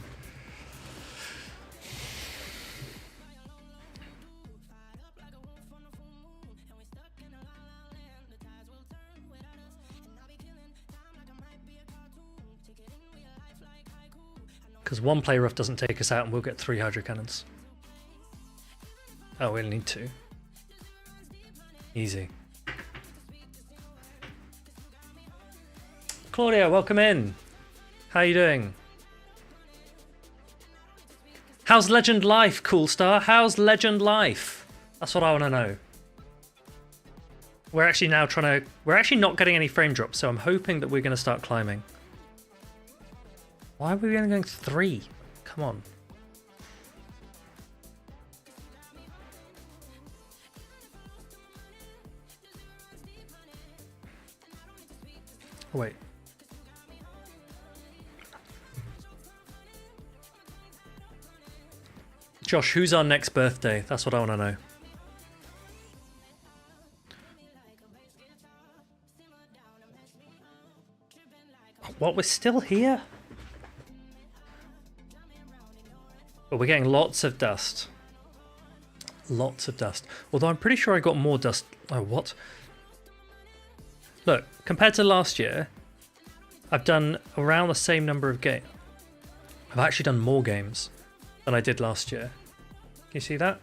Because one play rough doesn't take us out and we'll get 3 Hydro Cannons. Oh, we'll need 2. Easy. Claudia, welcome in. How you doing? How's Legend Life, Cool Star? How's Legend Life? That's what I want to know. We're actually now we're actually not getting any frame drops, so I'm hoping that we're going to start climbing. Why are we only going 3? Come on. Oh, wait. Josh, who's our next birthday? That's what I want to know. What, we're still here? But we're getting lots of dust. Lots of dust. Although I'm pretty sure I got more dust. Oh, what? Look, compared to last year, I've done around the same number of games. I've actually done more games than I did last year. Can you see that?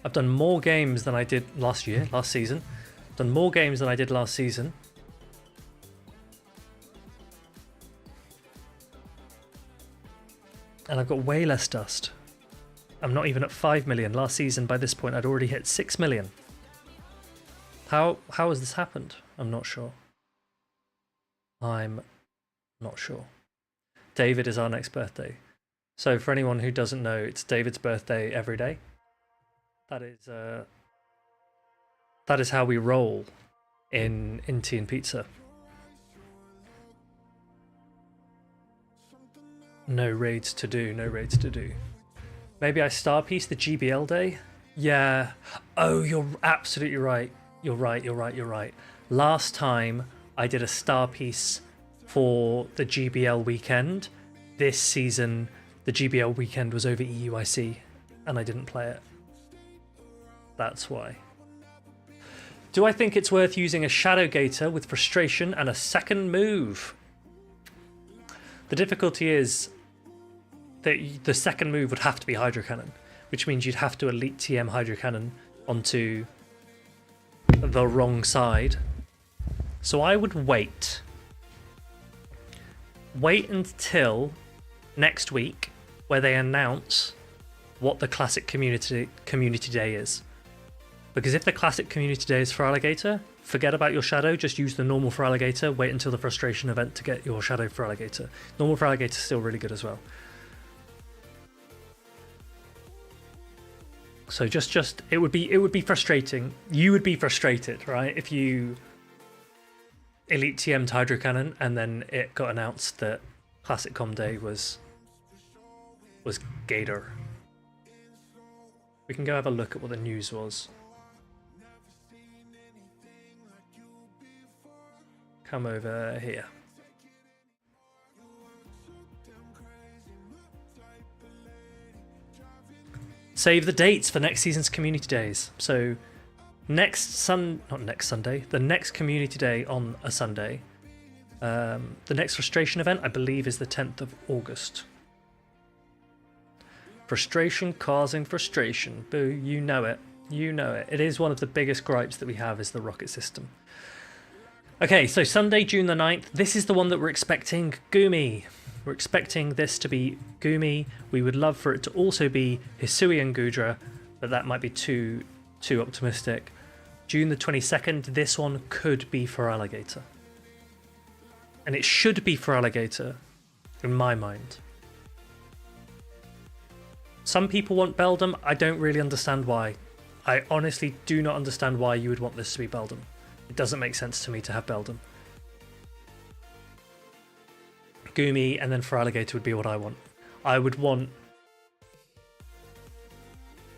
I've done more games than I did last season. I've done more games than I did last season. And I've got way less dust. I'm not even at 5 million. Last season, by this point, I'd already hit 6 million. How has this happened? I'm not sure. I'm not sure. David is our next birthday. So for anyone who doesn't know, it's David's birthday every day. That is how we roll in Tea and Pizza. No raids to do, no raids to do. Maybe I star piece the GBL day? Yeah. Oh, you're absolutely right. You're right. Last time I did a star piece for the GBL weekend. This season, the GBL weekend was over EUIC and I didn't play it. That's why. Do I think it's worth using a Shadow Gator with Frustration and a second move? The difficulty is that the second move would have to be Hydro Cannon, which means you'd have to Elite TM Hydro Cannon onto the wrong side. So I would wait. Wait until next week, where they announce what the Classic Community Day is. Because if the Classic Community Day is for Alligator, forget about your Shadow, just use the normal for Alligator, wait until the Frustration event to get your Shadow for Alligator. Normal for Alligator is still really good as well. So just it would be frustrating. You would be frustrated, right? If you Elite TM'd Hydro Cannon and then it got announced that Classic Com Day was Gator. We can go have a look at what the news was. Come over here. Save the dates for next season's community days. So the next community day on a Sunday. The next frustration event, I believe, is the 10th of August. Frustration causing frustration. Boo, you know it. You know it. It is one of the biggest gripes that we have is the rocket system. Okay, so Sunday, June the 9th. This is the one that we're expecting. Gumi. We're expecting this to be Gumi. We would love for it to also be Hisui and Gudra, but that might be too optimistic. June the 22nd, this one could be for Alligator. And it should be for Alligator, in my mind. Some people want Beldum. I don't really understand why. I honestly do not understand why you would want this to be Beldum. It doesn't make sense to me to have Beldum. Gumi and then for Alligator would be what I want. I would want...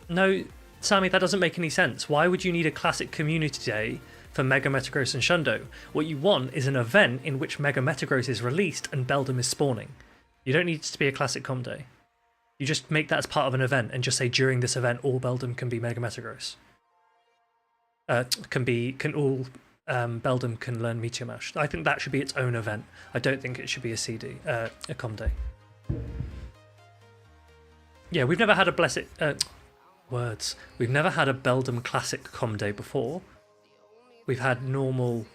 No, Sammy, that doesn't make any sense. Why would you need a Classic Community Day for Mega Metagross and Shundo? What you want is an event in which Mega Metagross is released and Beldum is spawning. You don't need it to be a Classic Com Day. You just make that as part of an event and just say during this event all Beldum can be Mega Metagross. Beldum can learn Meteor Mash. I think that should be its own event. I don't think it should be a Com Day. Yeah, we've never had a We've never had a Beldum Classic Com Day before. We've had normal...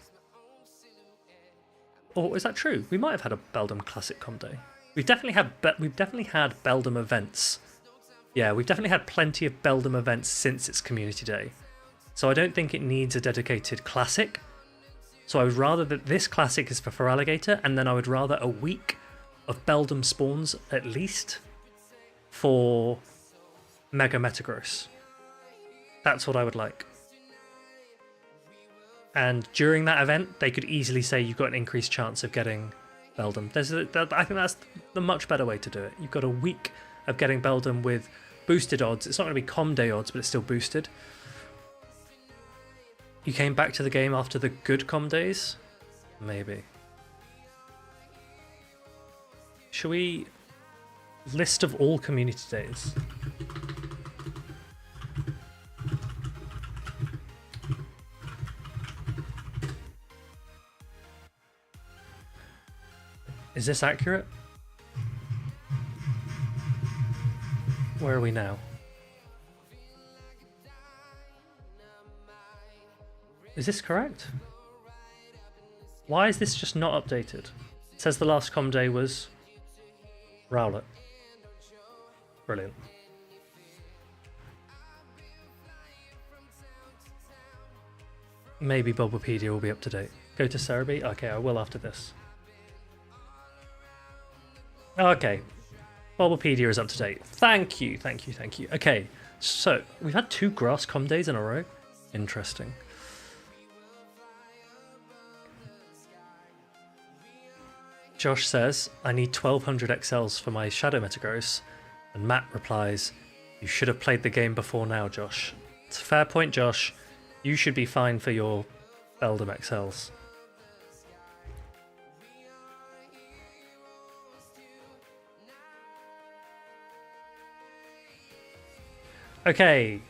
Or is that true? We might have had a Beldum Classic Com Day. We've definitely had Beldum events. Yeah, we've definitely had plenty of Beldum events since its Community Day. So I don't think it needs a dedicated Classic. So I would rather that this Classic is for Alligator, and then I would rather a week of Beldum spawns at least for Mega Metagross. That's what I would like. And during that event, they could easily say you've got an increased chance of getting Beldum. I think that's the much better way to do it. You've got a week of getting Beldum with boosted odds. It's not going to be Com Day odds, but it's still boosted. You came back to the game after the good Com Days? Maybe. Shall we... List of all community days. Is this accurate? Where are we now? Is this correct? Why is this just not updated? It says the last Com Day was Rowlet. Brilliant. Maybe Bulbapedia will be up to date. Go to Cerebi? Okay, I will after this. Okay. Bulbapedia is up to date. Thank you, thank you, thank you. Okay, so we've had 2 grass com days in a row. Interesting. Josh says, I need 1200 XLs for my Shadow Metagross. And Matt replies, you should have played the game before now, Josh. It's a fair point, Josh. You should be fine for your Beldum XLs. Okay.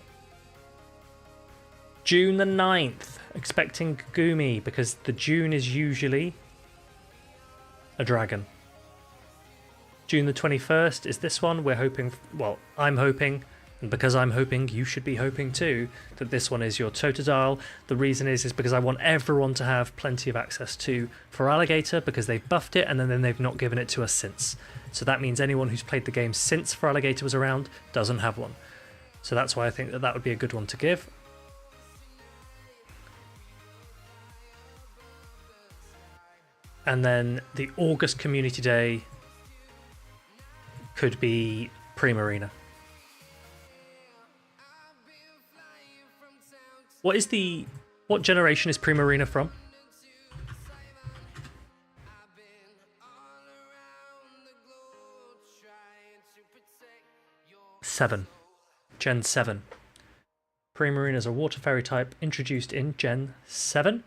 June the 9th. Expecting Gumi because the June is usually a dragon. June the 21st is this one. We're hoping, well, I'm hoping, and because I'm hoping, you should be hoping too, that this one is your Totodile. The reason is because I want everyone to have plenty of access to Feraligatr because they've buffed it and then they've not given it to us since. So that means anyone who's played the game since Feraligatr was around doesn't have one. So that's why I think that would be a good one to give. And then the August Community Day could be Primarina. What generation is Primarina from? Seven. Gen 7. Primarina is a water fairy type introduced in Gen 7.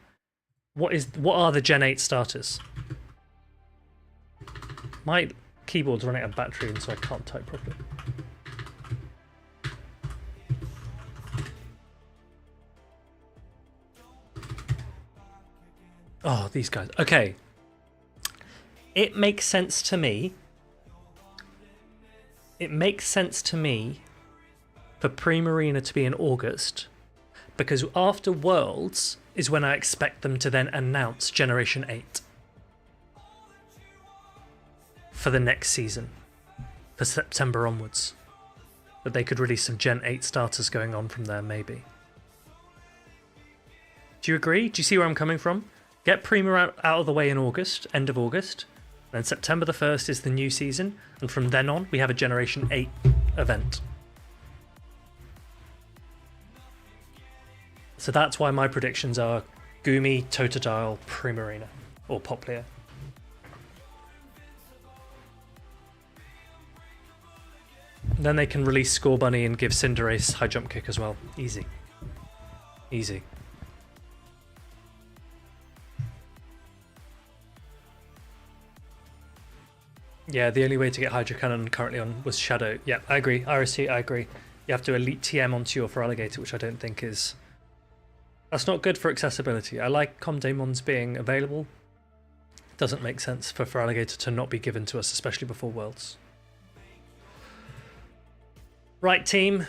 What are the Gen 8 starters? My keyboard's running out of battery and so I can't type properly. Oh, these guys. Okay. It makes sense to me. It makes sense to me for Primarina to be in August because after Worlds is when I expect them to then announce Generation 8 for the next season, for September onwards. But they could release some Gen 8 starters going on from there, maybe. Do you agree? Do you see where I'm coming from? Get Prima out of the way in August, end of August. Then September the 1st is the new season, and from then on we have a Generation 8 event. So that's why my predictions are Gumi, Totodile, Primarina, or Popplio. Then they can release Scorbunny and give Cinderace high jump kick as well. Easy. Easy. Yeah, the only way to get Hydro Cannon currently on was Shadow. Yeah, I agree. RST, I agree. You have to Elite TM onto your Feraligatr, which I don't think is... That's not good for accessibility. I like Comdaemons being available. Doesn't make sense for Feraligatr to not be given to us, especially before Worlds. Right, team.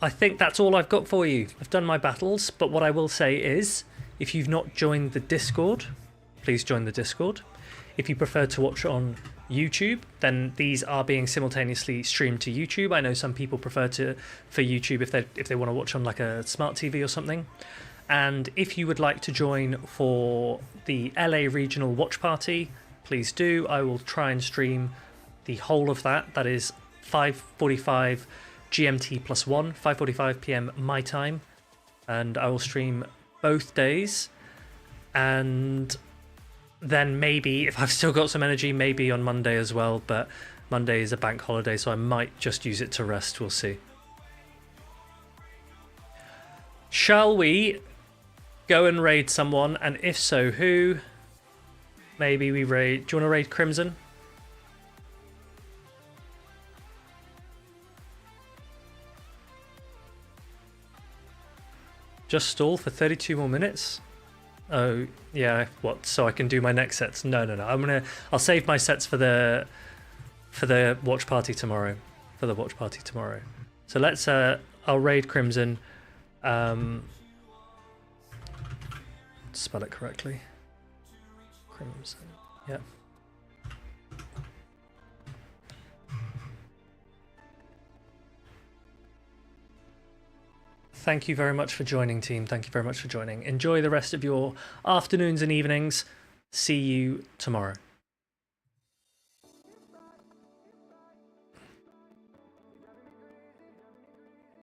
I think that's all I've got for you. I've done my battles, but what I will say is, if you've not joined the Discord, please join the Discord. If you prefer to watch on YouTube, then these are being simultaneously streamed to YouTube. I know some people prefer for YouTube if they want to watch on like a smart TV or something. And if you would like to join for the LA regional watch party, please do. I will try and stream the whole of that. That is 5:45 GMT +1, 5:45 PM my time, and I will stream both days. And then maybe, if I've still got some energy, maybe on Monday as well, but Monday is a bank holiday, so I might just use it to rest. We'll see. Shall we go and raid someone? And if so, who? Maybe we raid... Do you want to raid Crimson? Just stall for 32 more minutes? Oh, yeah, what? So I can do my next sets? No. I'll save my sets for the watch party tomorrow. So let's I'll raid Crimson. Spell it correctly. Crimson. Yeah. Thank you very much for joining, team. Thank you very much for joining. Enjoy the rest of your afternoons and evenings. See you tomorrow.